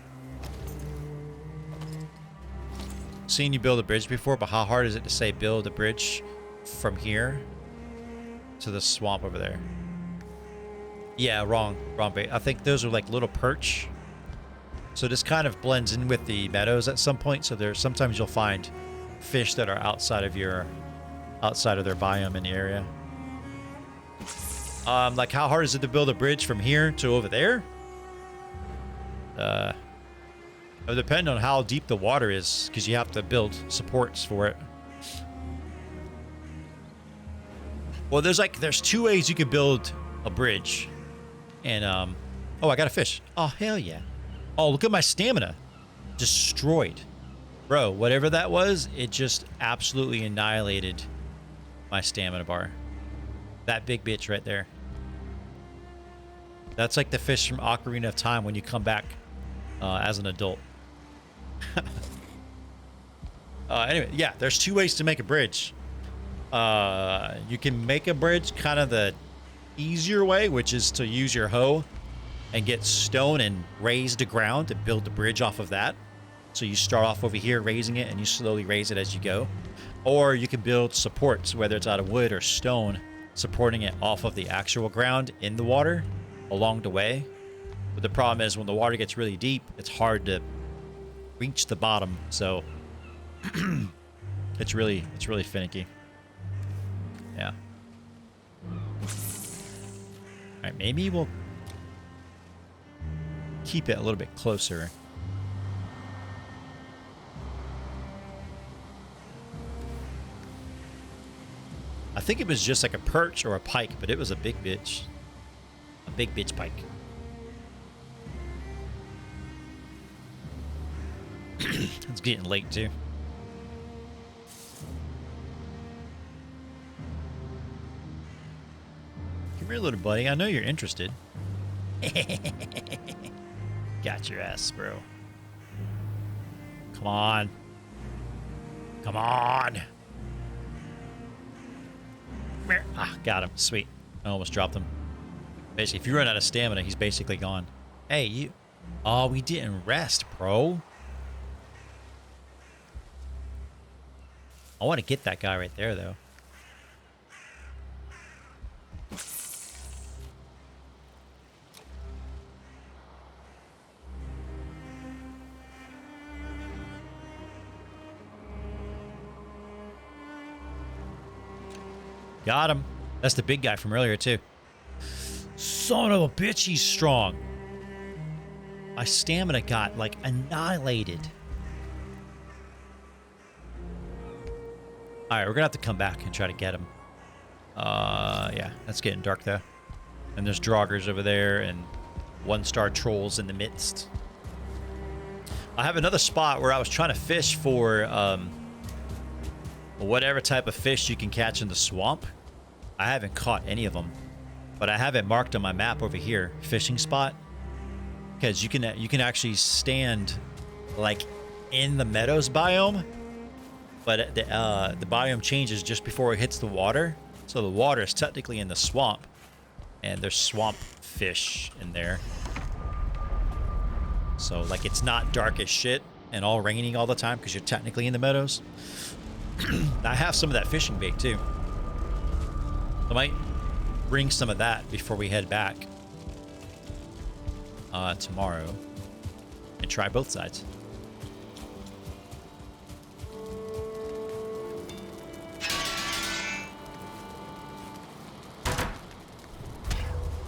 Seen you build a bridge before, but how hard is it to say build a bridge from here to the swamp over there? Yeah, wrong bait. I think those are like little perch. So this kind of blends in with the meadows at some point. So there's sometimes you'll find fish that are outside of their biome in the area. Like how hard is it to build a bridge from here to over there? It would depend on how deep the water is, because you have to build supports for it. Well, there's 2 ways you could build a bridge. And oh, I got a fish. Oh, hell yeah. Oh, look at my stamina. Destroyed. Bro, whatever that was, it just absolutely annihilated my stamina bar. That big bitch right there. That's like the fish from Ocarina of Time when you come back as an adult. Anyway, yeah, there's 2 ways to make a bridge. You can make a bridge kind of the easier way, which is to use your hoe and get stone and raise the ground and build the bridge off of that. So you start off over here raising it and you slowly raise it as you go. Or you can build supports, whether it's out of wood or stone, supporting it off of the actual ground in the water along the way. But the problem is when the water gets really deep, it's hard to reach the bottom. So it's really finicky. Yeah. All right, maybe we'll keep it a little bit closer. I think it was just like a perch or a pike, but it was a big bitch. A big bitch pike. It's getting late too. Come here, little buddy. I know you're interested. Got your ass, bro. Come on. Come on. Ah, got him. Sweet. I almost dropped him. Basically, if you run out of stamina, he's basically gone. Hey, you. Oh, we didn't rest, bro. I want to get that guy right there, though. Got him. That's the big guy from earlier, too. Son of a bitch, he's strong. My stamina got, like, annihilated. Alright, we're gonna have to come back and try to get him. Yeah, that's getting dark, though. And there's draugrs over there and 1-star trolls in the midst. I have another spot where I was trying to fish for, whatever type of fish you can catch in the swamp. I haven't caught any of them, but I have it marked on my map over here, fishing spot, because you can actually stand like in the meadows biome, but the biome changes just before it hits the water, So the water is technically in the swamp, and there's swamp fish in there. So like it's not dark as shit and all raining all the time because you're technically in the meadows. I have some of that fishing bait too. I might bring some of that before we head back tomorrow and try both sides.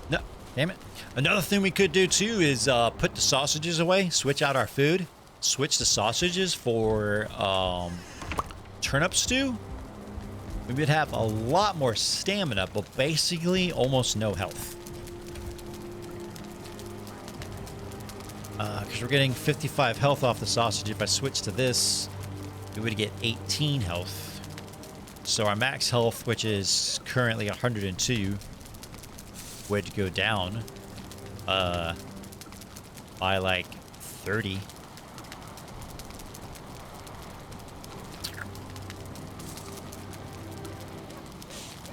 No, damn it. Another thing we could do too is put the sausages away, switch out our food, switch the sausages for turnip stew. We would have a lot more stamina, but basically almost no health. Because we're getting 55 health off the sausage. If I switch to this, we would get 18 health. So our max health, which is currently 102, would go down by like 30.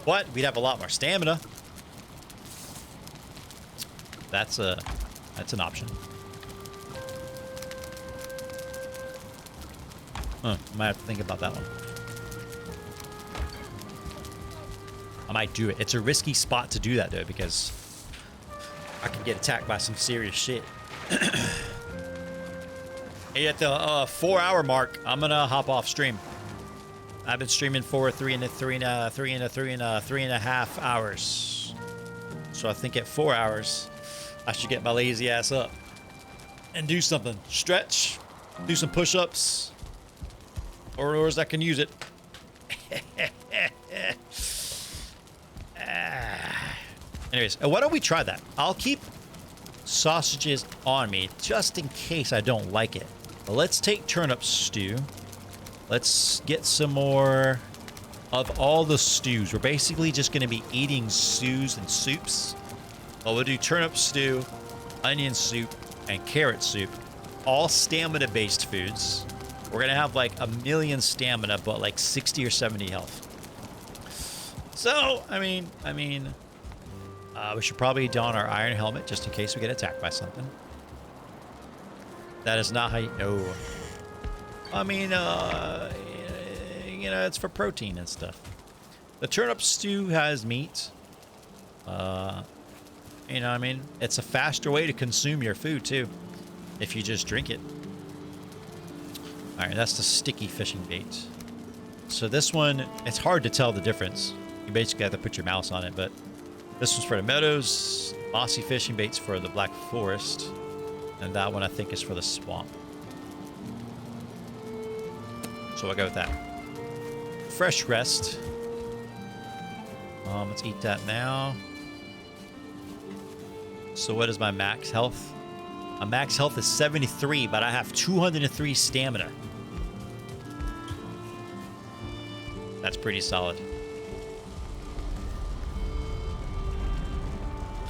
But we'd have a lot more stamina. That's an option. I might have to think about that one. I might do it. It's a risky spot to do that though, because I can get attacked by some serious shit. Hey, at the 4-hour mark, I'm gonna hop off stream. I've been streaming for three and a half hours. So I think at 4 hours, I should get my lazy ass up and do something. Stretch, do some push-ups, or as I can use it. Anyways, why don't we try that? I'll keep sausages on me just in case I don't like it. But let's take turnip stew. Let's get some more of all the stews. We're basically just going to be eating stews and soups. But we'll do turnip stew, onion soup, and carrot soup. All stamina-based foods. We're going to have like 1,000,000 stamina, but like 60 or 70 health. So, I mean, we should probably don our iron helmet just in case we get attacked by something. That is not how you... No. I mean, you know, it's for protein and stuff. The turnip stew has meat. You know what I mean? It's a faster way to consume your food, too, if you just drink it. All right, that's the sticky fishing bait. So this one, it's hard to tell the difference. You basically have to put your mouse on it, but this one's for the meadows, mossy fishing bait's for the black forest, and that one I think is for the swamp. So I'll go with that. Fresh rest. Let's eat that now. So what is my max health? My max health is 73, but I have 203 stamina. That's pretty solid.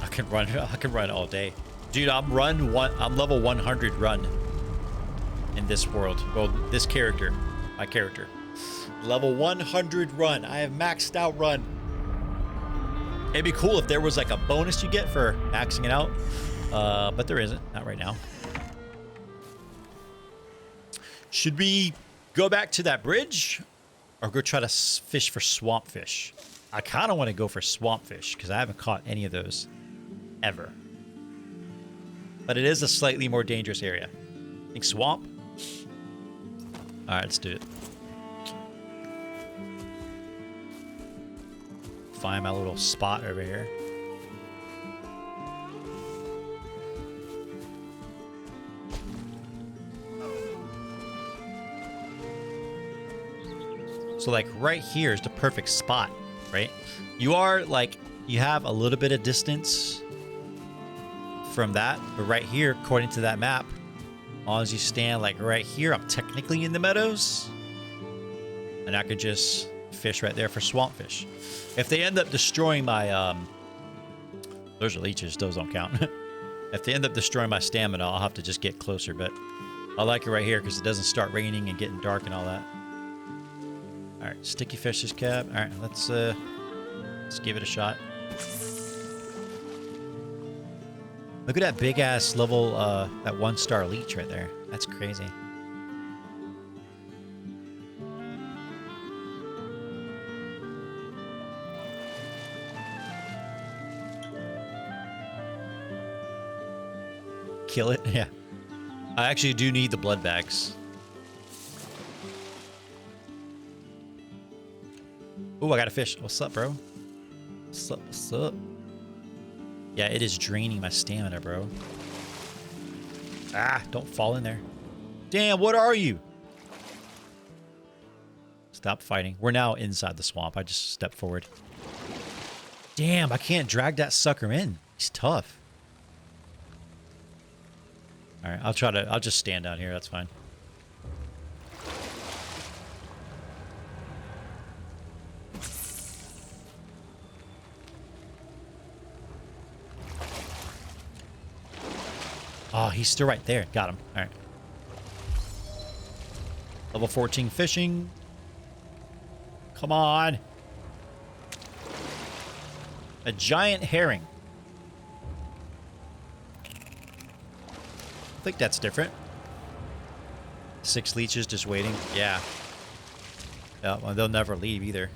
I can run all day. Dude, I'm level 100 run in this world. Well, this character. My character. Level 100 run. I have maxed out run. It'd be cool if there was like a bonus you get for maxing it out. But there isn't. Not right now. Should we go back to that bridge? Or go try to fish for swamp fish? I kind of want to go for swamp fish because I haven't caught any of those ever. But it is a slightly more dangerous area. I think swamp. All right, let's do it. Find my little spot over here. So like right here is the perfect spot, right? You are like, you have a little bit of distance from that, but right here, according to that map, as long as you stand like right here, I'm technically in the meadows, and I could just fish right there for swamp fish. If they end up destroying my, those are leeches, those don't count. If they end up destroying my stamina, I'll have to just get closer, but I like it right here because it doesn't start raining and getting dark and all that. All right, sticky fish's cap. All right, let's Let's give it a shot. Look at that big ass level, that 1-star leech right there. That's crazy. Kill it? Yeah. I actually do need the blood bags. Oh, I got a fish. What's up, bro? What's up? What's up? Yeah, it is draining my stamina, bro. Ah, don't fall in there. Damn, what are you? Stop fighting. We're now inside the swamp. I just stepped forward. Damn, I can't drag that sucker in. He's tough. All right, I'll just stand down here. That's fine. Oh, he's still right there. Got him. All right. Level 14 fishing. Come on. A giant herring. I think that's different. 6 leeches just waiting. Yeah. Yeah, well, they'll never leave either.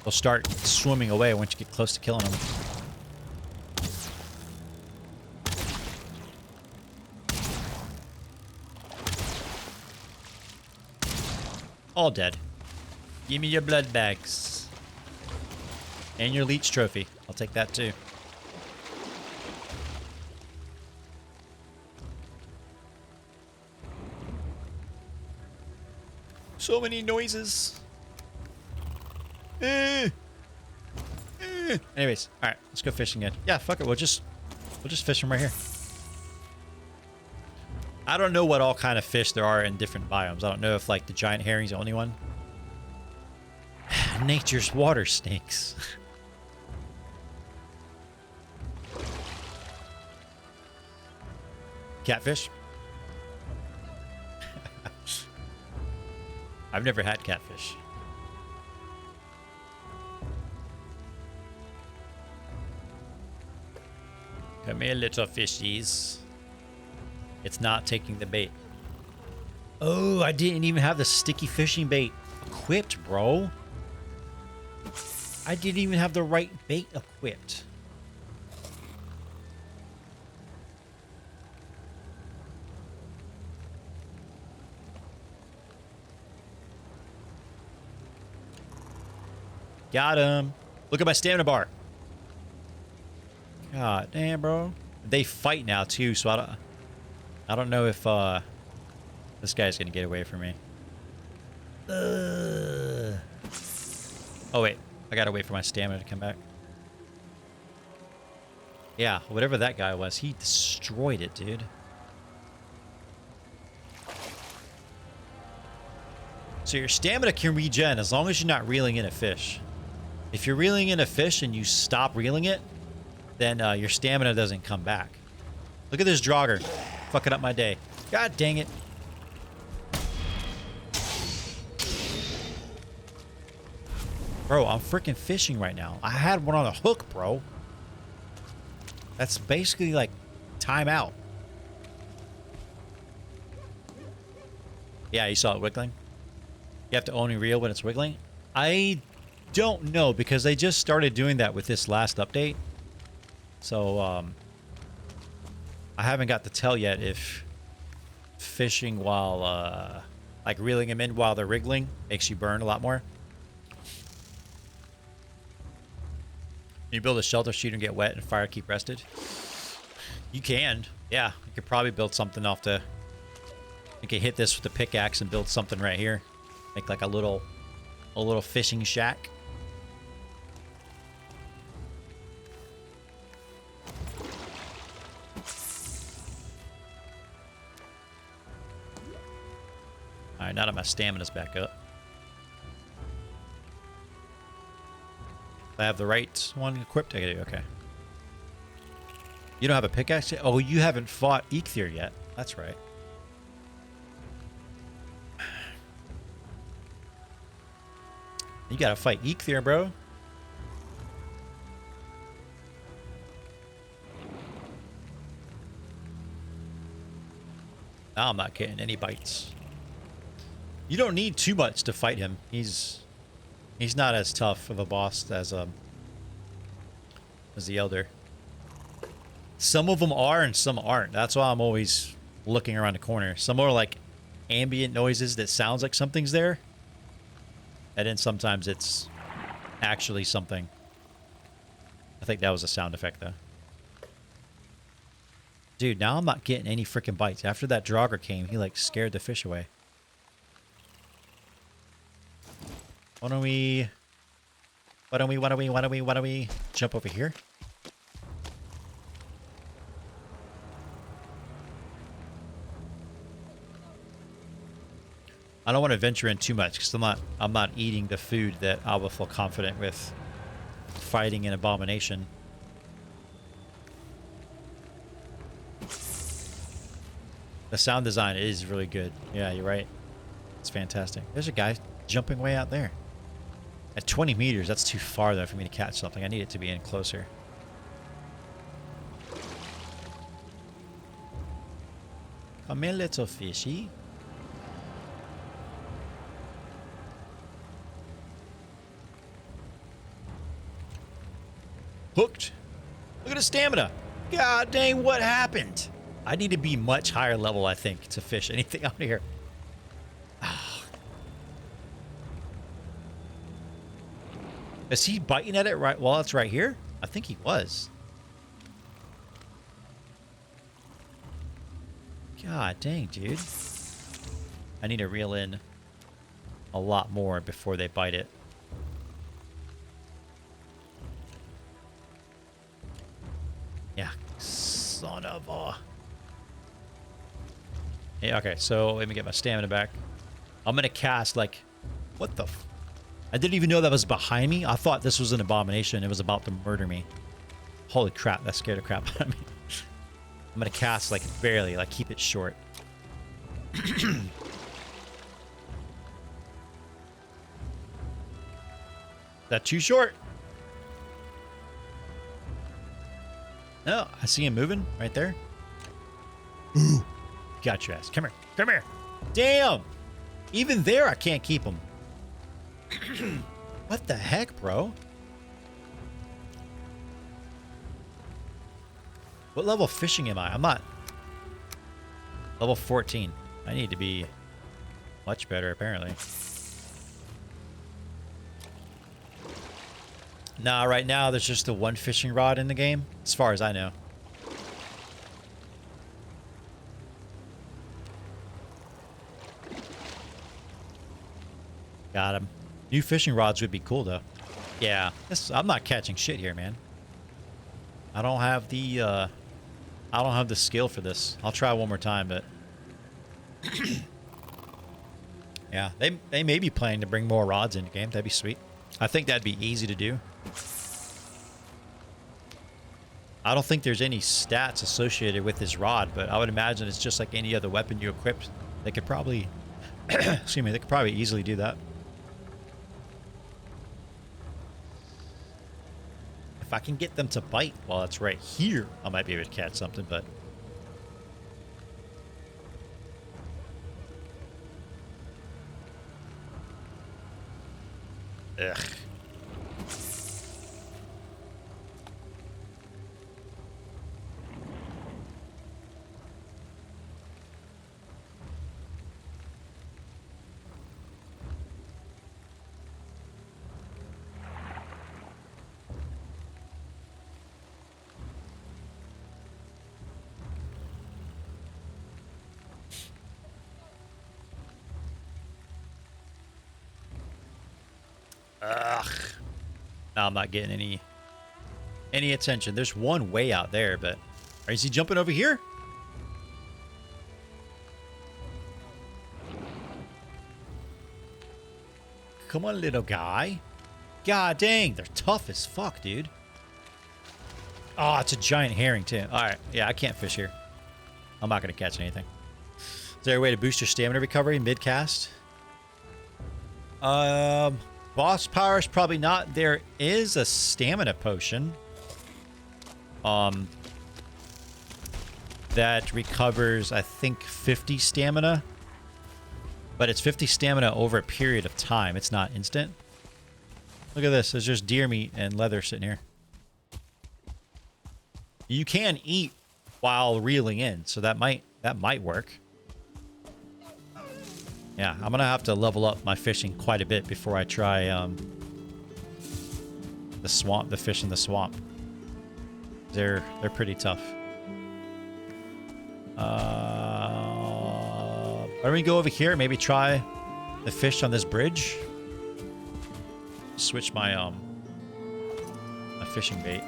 They'll start swimming away once you get close to killing them. All dead. Give me your blood bags. And your leech trophy. I'll take that too. So many noises. Anyways, all right, let's go fishing again. Yeah, fuck it. We'll just fish from right here. I don't know what all kind of fish there are in different biomes. I don't know if like the giant herring's the only one. Nature's water snakes. Catfish. I've never had catfish. Come here, little fishies. It's not taking the bait. Oh, I didn't even have the sticky fishing bait equipped, bro. I didn't even have the right bait equipped. Got him. Look at my stamina bar. God damn, bro. They fight now too, so I don't know if this guy's gonna get away from me. Oh wait, I gotta wait for my stamina to come back. Yeah, whatever that guy was, he destroyed it, dude. So your stamina can regen as long as you're not reeling in a fish. If you're reeling in a fish and you stop reeling it, then your stamina doesn't come back. Look at this drogger. Fucking up my day. God dang it. Bro, I'm freaking fishing right now. I had one on a hook, bro. That's basically like timeout. Yeah, you saw it wiggling? You have to only reel when it's wiggling? I don't know, because they just started doing that with this last update. So, I haven't got to tell yet if fishing while, like reeling them in while they're wriggling makes you burn a lot more. Can you build a shelter so you don't get wet and fire keep rested? You can. Yeah, you could probably build something off the... You can hit this with the pickaxe and build something right here. Make like a little fishing shack. All right, now that my stamina's back up. I have the right one equipped. I do. Okay. You don't have a pickaxe yet? Oh, you haven't fought Eikthyr yet. That's right. You gotta fight Eek there, bro. Now I'm not getting any bites. You don't need too much to fight him. He's not as tough of a boss as the Elder. Some of them are and some aren't. That's why I'm always looking around the corner. Some are like ambient noises that sounds like something's there. And then sometimes it's actually something. I think that was a sound effect though. Dude, now I'm not getting any freaking bites. After that Draugr came, he like scared the fish away. Why don't we jump over here? I don't want to venture in too much because I'm not eating the food that I will feel confident with fighting an abomination. The sound design is really good. Yeah, you're right. It's fantastic. There's a guy jumping way out there. At 20 meters, that's too far though for me to catch something. I need it to be in closer. Come in, little fishy. Hooked. Look at his stamina. God dang, what happened? I need to be much higher level, I think, to fish anything out here. Is he biting at it right while it's right here? I think he was. God dang, dude. I need to reel in a lot more before they bite it. Yeah. Son of a... Yeah, okay, so let me get my stamina back. I'm gonna cast like... What the... I didn't even know that was behind me. I thought this was an abomination. It was about to murder me. Holy crap, that scared the crap out of me. I'm gonna cast like barely, like keep it short. That too short? No, I see him moving right there. Ooh, got your ass. Come here, come here. Damn! Even there, I can't keep him. What the heck, bro? What level of fishing am I? I'm not... Level 14. I need to be much better, apparently. Nah, right now there's just the one fishing rod in the game, as far as I know. Got him. New fishing rods would be cool, though. Yeah, I'm not catching shit here, man. I don't have the skill for this. I'll try one more time, but yeah, they may be planning to bring more rods in the game. That'd be sweet. I think that'd be easy to do. I don't think there's any stats associated with this rod, but I would imagine it's just like any other weapon you equip. They could probably, excuse me, they could probably easily do that. If I can get them to bite while it's right here, I might be able to catch something, but... Ugh. Ugh. Now I'm not getting any attention. There's one way out there, but is he jumping over here? Come on, little guy. God dang, they're tough as fuck, dude. Oh, it's a giant herring too. All right, yeah, I can't fish here. I'm not gonna catch anything. Is there a way to boost your stamina recovery mid-cast? Boss powers, probably not. There is a stamina potion. That recovers, I think, 50 stamina. But it's 50 stamina over a period of time. It's not instant. Look at this. There's just deer meat and leather sitting here. You can eat while reeling in, so that might work. Yeah, I'm gonna have to level up my fishing quite a bit before I try the fish in the swamp. They're pretty tough. Why don't we go over here? Maybe try the fish on this bridge. Switch my my fishing bait.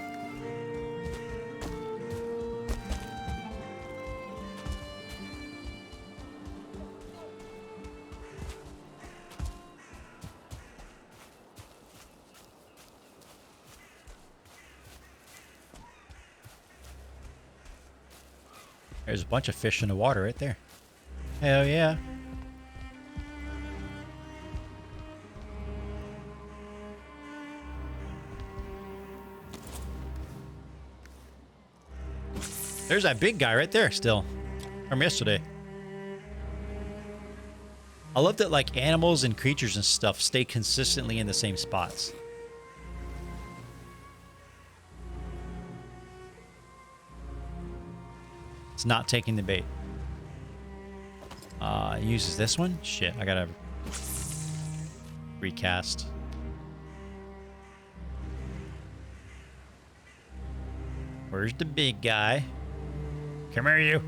There's a bunch of fish in the water right there. Hell yeah. There's that big guy right there still from yesterday. I love that like animals and creatures and stuff stay consistently in the same spots. It's not taking the bait. It uses this one? Shit, I gotta recast. Where's the big guy? Come here, you.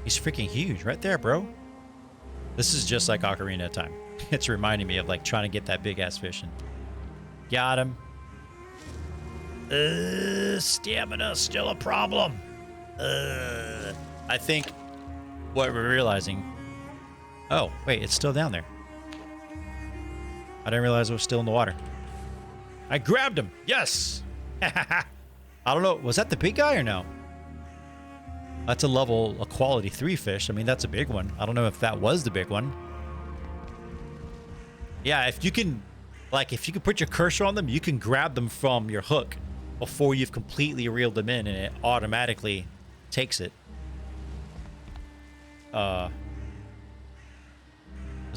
He's freaking huge right there, bro. This is just like Ocarina time. It's reminding me of like trying to get that big ass fish in. Got him. Stamina's still a problem. I think what we're realizing. Oh, wait, it's still down there. I didn't realize it was still in the water. I grabbed him. Yes. I don't know. Was that the big guy or no? That's a quality 3 fish. I mean, that's a big one. I don't know if that was the big one. Yeah, if you can put your cursor on them, you can grab them from your hook before you've completely reeled them in, and it automatically takes it. Was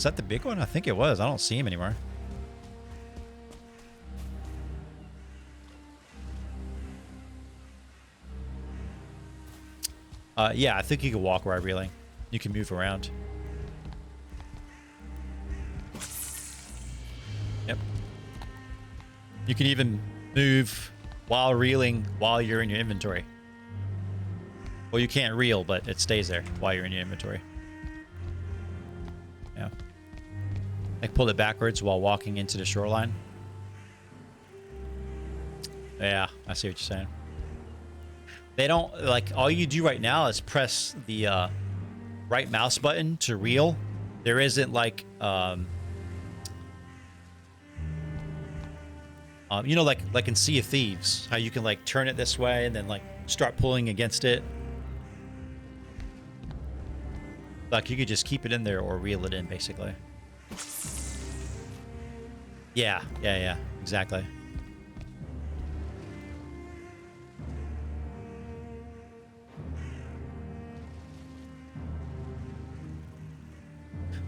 that the big one? I think it was. I don't see him anymore. Yeah, I think you can walk while reeling. You can move around. Yep. You can even move while reeling while you're in your inventory. Well, you can't reel, but it stays there while you're in your inventory. Yeah. Like pull it backwards while walking into the shoreline. Yeah, I see what you're saying. They don't, like, all you do right now is press the right mouse button to reel. There isn't like, you know, like in Sea of Thieves, how you can like turn it this way and then like start pulling against it. Like you could just keep it in there or reel it in, basically. Yeah, exactly.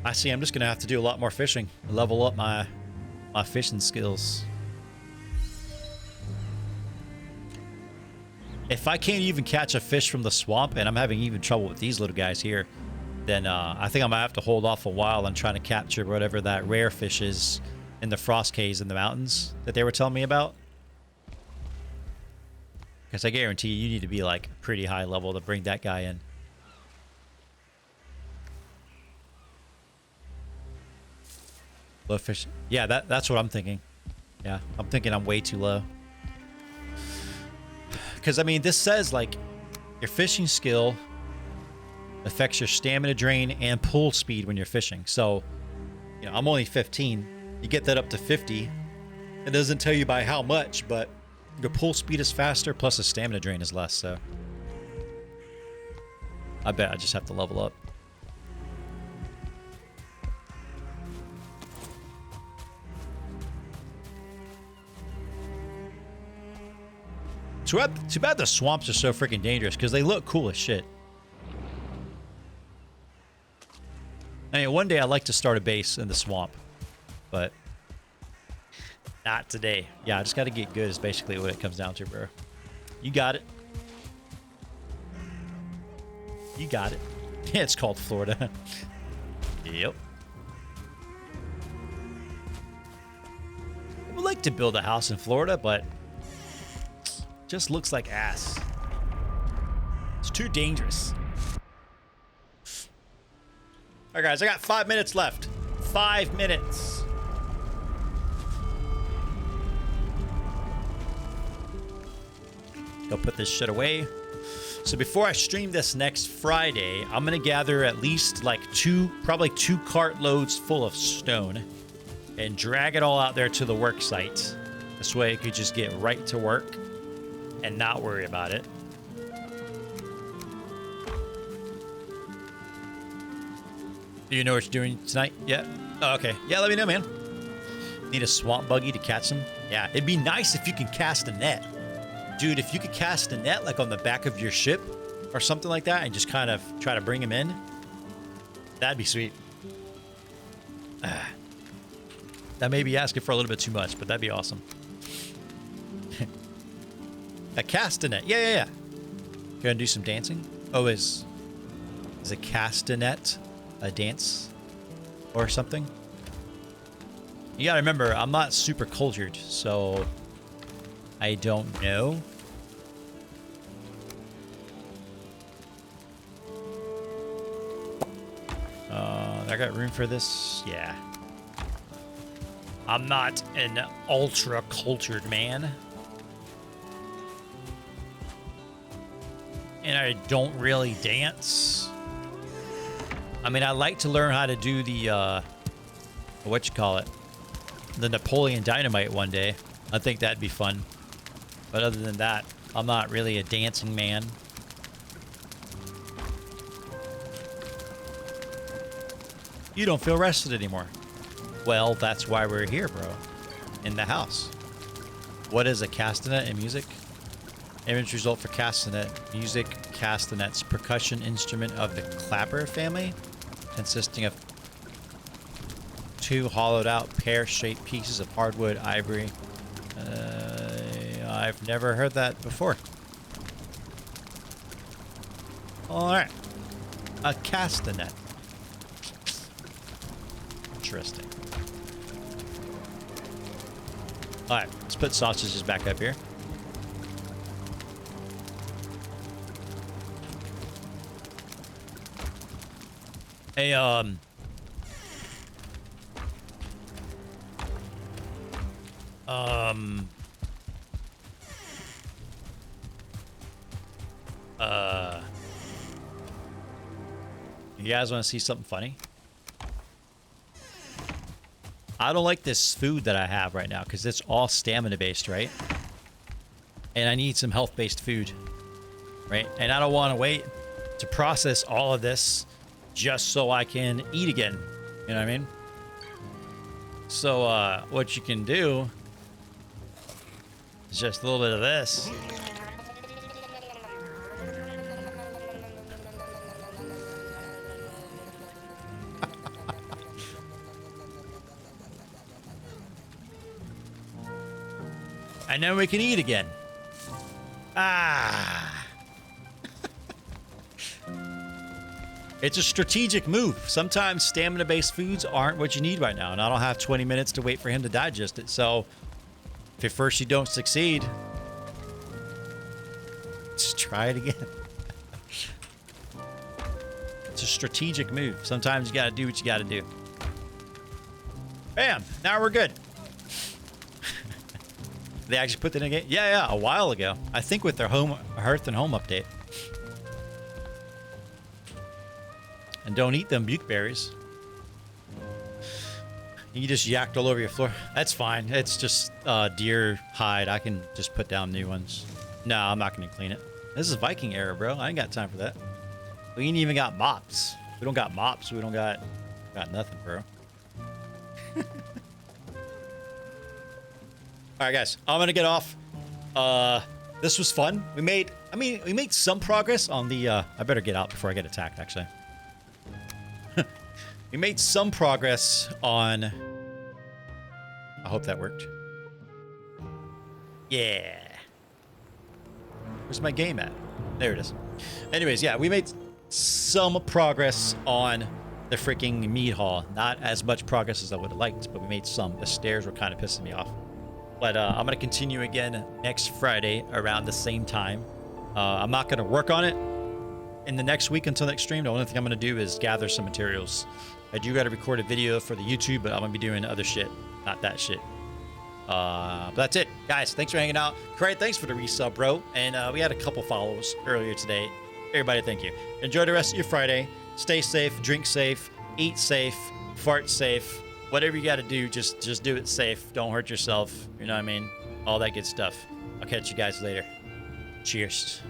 I see. I'm just gonna have to do a lot more fishing, level up my fishing skills. If I can't even catch a fish from the swamp, and I'm having even trouble with these little guys here, then I think I'm gonna have to hold off a while on trying to capture whatever that rare fish is in the frost caves in the mountains that they were telling me about. Because I guarantee you need to be like pretty high level to bring that guy in. Low fish. Yeah, that's what I'm thinking. Yeah, I'm thinking I'm way too low. Because, I mean, this says, like, your fishing skill affects your stamina drain and pull speed when you're fishing. So, you know, I'm only 15. You get that up to 50. It doesn't tell you by how much, but your pull speed is faster, plus the stamina drain is less, so. I bet I just have to level up. Too bad the swamps are so freaking dangerous because they look cool as shit. I mean, one day I'd like to start a base in the swamp, but not today. Yeah, I just got to get good is basically what it comes down to, bro. You got it. You got it. Yeah, it's called Florida. Yep. I would like to build a house in Florida, but just looks like ass. It's too dangerous. All right, guys, I got 5 minutes left. 5 minutes. Go put this shit away. So before I stream this next Friday, I'm gonna gather at least like probably two cartloads full of stone and drag it all out there to the work site. This way I could just get right to work and not worry about it. Do you know what you're doing tonight yet? Oh, okay. Yeah, let me know, man. Need a swamp buggy to catch them? Yeah, it'd be nice if you can cast a net. Dude, if you could cast a net like on the back of your ship or something like that and just kind of try to bring them in, that'd be sweet. That may be asking for a little bit too much, but that'd be awesome. A castanet. Yeah. Gonna do some dancing? Oh, is a castanet a dance or something? You gotta remember, I'm not super cultured, so I don't know. I got room for this? Yeah. I'm not an ultra cultured man. And I don't really dance. I mean, I like to learn how to do the, the Napoleon Dynamite one day. I think that'd be fun. But other than that, I'm not really a dancing man. You don't feel rested anymore. Well, that's why we're here, bro. In the house. What is a castanet in music? Image result for castanet. Music castanets. Percussion instrument of the clapper family. Consisting of 2 hollowed out pear-shaped pieces of hardwood ivory. I've never heard that before. Alright. A castanet. Interesting. Alright, let's put sausages back up here. Hey, you guys want to see something funny? I don't like this food that I have right now because it's all stamina based, right? And I need some health based food, right? And I don't want to wait to process all of this just so I can eat again. You know what I mean? So what you can do is just a little bit of this. And then we can eat again. Ah. It's a strategic move. Sometimes stamina-based foods aren't what you need right now, and I don't have 20 minutes to wait for him to digest it. So, if at first you don't succeed, just try it again. It's a strategic move. Sometimes you got to do what you got to do. Bam! Now we're good. They actually put that in again? Yeah, a while ago. I think with their Hearth and Home update. And don't eat them bukeberries. You just yacked all over your floor. That's fine. It's just deer hide. I can just put down new ones. No, I'm not going to clean it. This is Viking era, bro. I ain't got time for that. We ain't even got mops. We don't got mops. We don't got nothing, bro. All right, guys. I'm going to get off. This was fun. We made some progress on the, I better get out before I get attacked, actually. We made some progress on, I hope that worked. Yeah. Where's my game at? There it is. Anyways, yeah, we made some progress on the freaking Mead Hall. Not as much progress as I would have liked, but we made some. The stairs were kind of pissing me off. But I'm going to continue again next Friday around the same time. I'm not going to work on it in the next week until next stream. The only thing I'm going to do is gather some materials. I do got to record a video for the YouTube, but I'm going to be doing other shit, not that shit. But that's it. Guys, thanks for hanging out. Craig, thanks for the resub, bro. And we had a couple follows earlier today. Everybody, thank you. Enjoy the rest of your Friday. Stay safe, drink safe, eat safe, fart safe. Whatever you got to do, just do it safe. Don't hurt yourself. You know what I mean? All that good stuff. I'll catch you guys later. Cheers.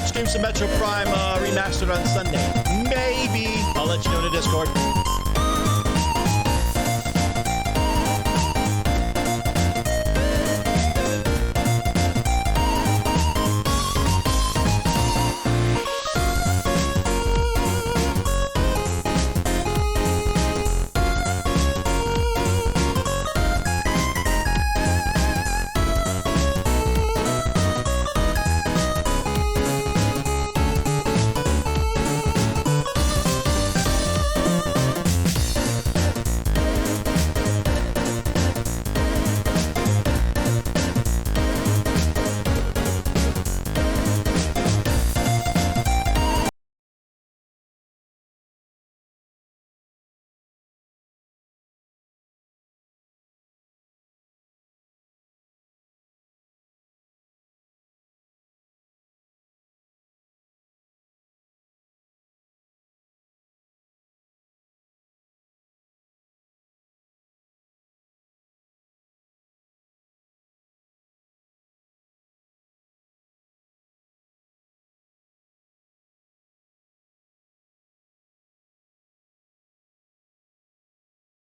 Stream some Metro Prime remastered on Sunday. Maybe. I'll let you know in the Discord.